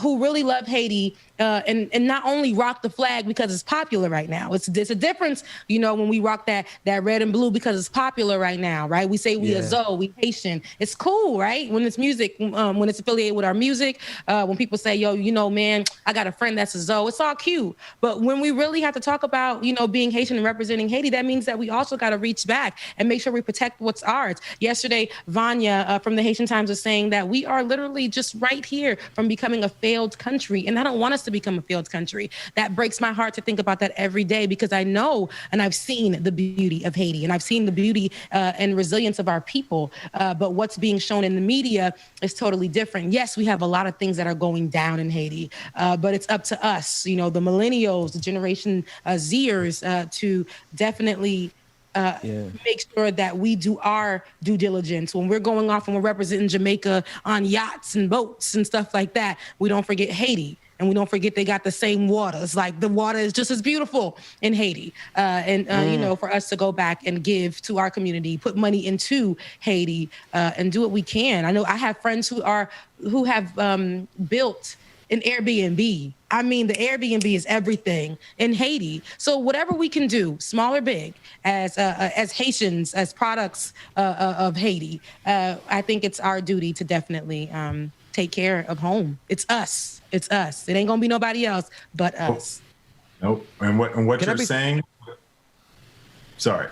who really love Haiti and not only rock the flag because it's popular right now. It's a difference, when we rock that red and blue because it's popular right now, right? We say we Azo, we Haitian. It's cool, right? When it's music, when it's affiliated with our music, when people say, yo, man, I got a friend that's Azo, it's all cute. But when we really have to talk about, being Haitian and representing Haiti, that means that we also got to reach back and make sure we protect what's ours. Yesterday, Vanya from the Haitian Times was saying that we are literally just right here from becoming a failed country. And I don't want us to become a failed country. That breaks my heart to think about that every day because I know and I've seen the beauty of Haiti and I've seen the beauty and resilience of our people. But what's being shown in the media is totally different. Yes, we have a lot of things that are going down in Haiti, but it's up to us, the millennials, the Generation Zers, to definitely make sure that we do our due diligence. When we're going off and we're representing Jamaica on yachts and boats and stuff like that, we don't forget Haiti. And we don't forget they got the same water. It's like the water is just as beautiful in Haiti. For us to go back and give to our community, put money into Haiti, and do what we can. I know I have friends who have built an Airbnb. I mean, the Airbnb is everything in Haiti. So whatever we can do, small or big, as Haitians, as products of Haiti, I think it's our duty to definitely take care of home. It's us. It's us. It ain't gonna be nobody else but us. Nope. And what you're saying? Sorry.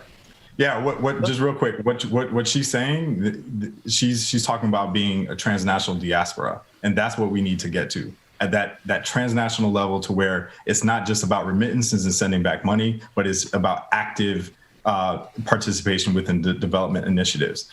Yeah. What? Just real quick. What she's saying? She's talking about being a transnational diaspora, and that's what we need to get to. at that transnational level to where it's not just about remittances and sending back money, but it's about active participation within the development initiatives.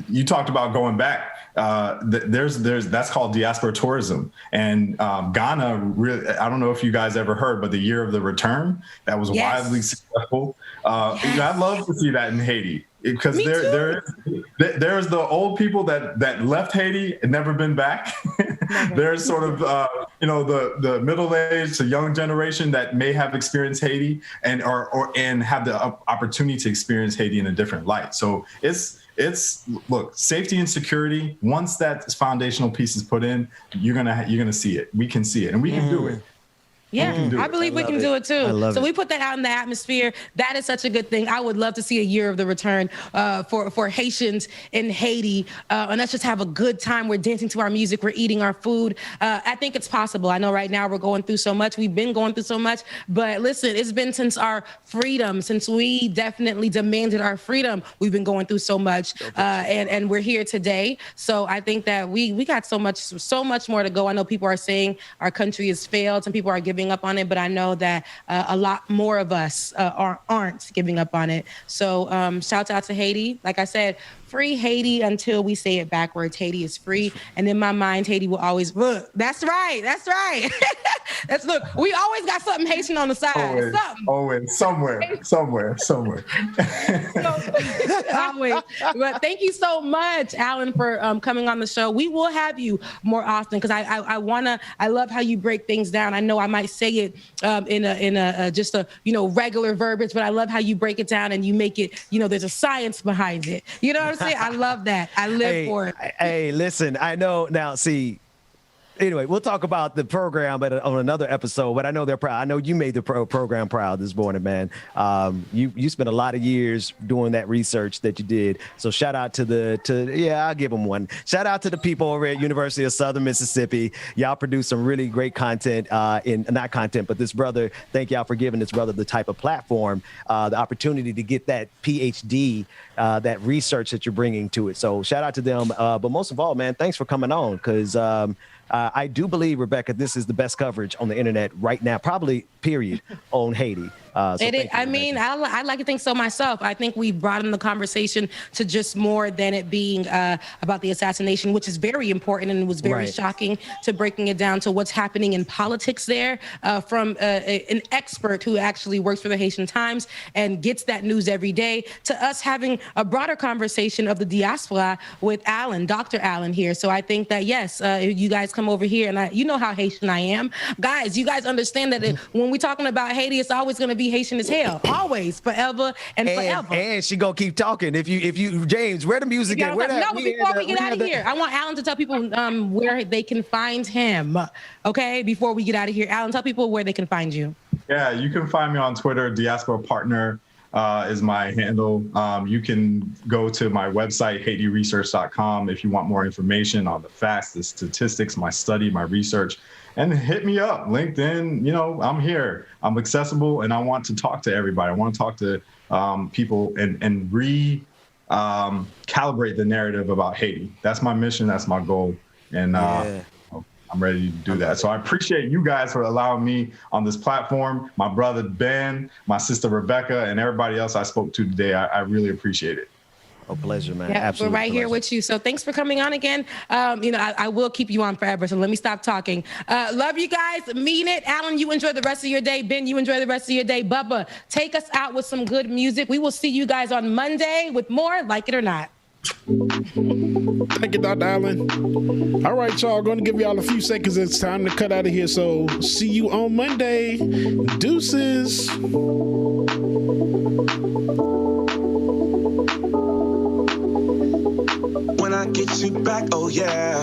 You talked about going back. There's that's called diaspora tourism, and Ghana really. I don't know if you guys ever heard, but the year of the return that was wildly successful. I'd love to see that in Haiti, because there's the old people that left Haiti and never been back. There's sort of the middle-aged to young generation that may have experienced Haiti and have the opportunity to experience Haiti in a different light. So it's look, safety and security. Once that foundational piece is put in, you're gonna see it. We can see it, and we can do it. Yeah, I believe we can do it too. So we put that out in the atmosphere. That is such a good thing. I would love to see a year of the return for Haitians in Haiti. And let's just have a good time. We're dancing to our music. We're eating our food. I think it's possible. I know right now we're going through so much. We've been going through so much. But listen, it's been since our freedom, since we definitely demanded our freedom, we've been going through so much. And we're here today. So I think that we got so much more to go. I know people are saying our country has failed. Some people are giving up on it, but I know that a lot more of us aren't giving up on it. So shout out to Haiti. Like I said, free Haiti until we say it backwards. Haiti is free. And in my mind, Haiti will always look. That's right. Look, we always got something Haitian on the side. Always. Somewhere. Always. But thank you so much, Alan, for coming on the show. We will have you more often, because I love how you break things down. I know I might say it in a just a regular verbiage, but I love how you break it down and you make it, there's a science behind it. You know what I'm saying? I love that. I live for it. Hey, listen, I know now, see, anyway, we'll talk about the program on another episode, but I know they're proud. I know you made the program proud this morning, man. You spent a lot of years doing that research that you did. So shout out I'll give them one. Shout out to the people over at University of Southern Mississippi. Y'all produce some really great content but this brother, thank y'all for giving this brother the type of platform, the opportunity to get that PhD, that research that you're bringing to it. So shout out to them. But most of all, man, thanks for coming on, because I do believe, Rebecca, this is the best coverage on the internet right now, probably, period, on Haiti. I like to think so myself. I think we brought in the conversation to just more than it being about the assassination, which is very important, and it was very shocking, to breaking it down to what's happening in politics there from an expert who actually works for the Haitian Times and gets that news every day, to us having a broader conversation of the diaspora with Dr. Allen here. So I think that, yes, you guys come over here, and you know how Haitian I am. Guys, you guys understand that when we're talking about Haiti, it's always going to be Haitian as hell, always, forever and forever. And she gonna keep talking. If you James, where the music at? Before we get out of here, I want Alan to tell people where they can find him. Okay, before we get out of here, Alan, tell people where they can find you. Yeah, you can find me on Twitter. Diaspora Partner is my handle. You can go to my website, HaitiResearch.com, if you want more information on the facts, the statistics, my study, my research. And hit me up, LinkedIn. I'm here. I'm accessible, and I want to talk to everybody. I want to talk to people and calibrate the narrative about Haiti. That's my mission. That's my goal. And I'm ready to do that. So I appreciate you guys for allowing me on this platform. My brother Ben, my sister Rebecca, and everybody else I spoke to today. I really appreciate it. Oh, pleasure, man. Yeah, absolutely. We're right here with you. So thanks for coming on again. I will keep you on forever, so let me stop talking. Love you guys. Mean it. Alan, you enjoy the rest of your day. Ben, you enjoy the rest of your day. Bubba, take us out with some good music. We will see you guys on Monday with more Like It or Not. Thank you, Dr. Allen. All right, y'all. Going to give y'all a few seconds. It's time to cut out of here. So see you on Monday. Deuces. When I get you back, oh yeah.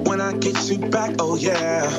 When I get you back, oh yeah.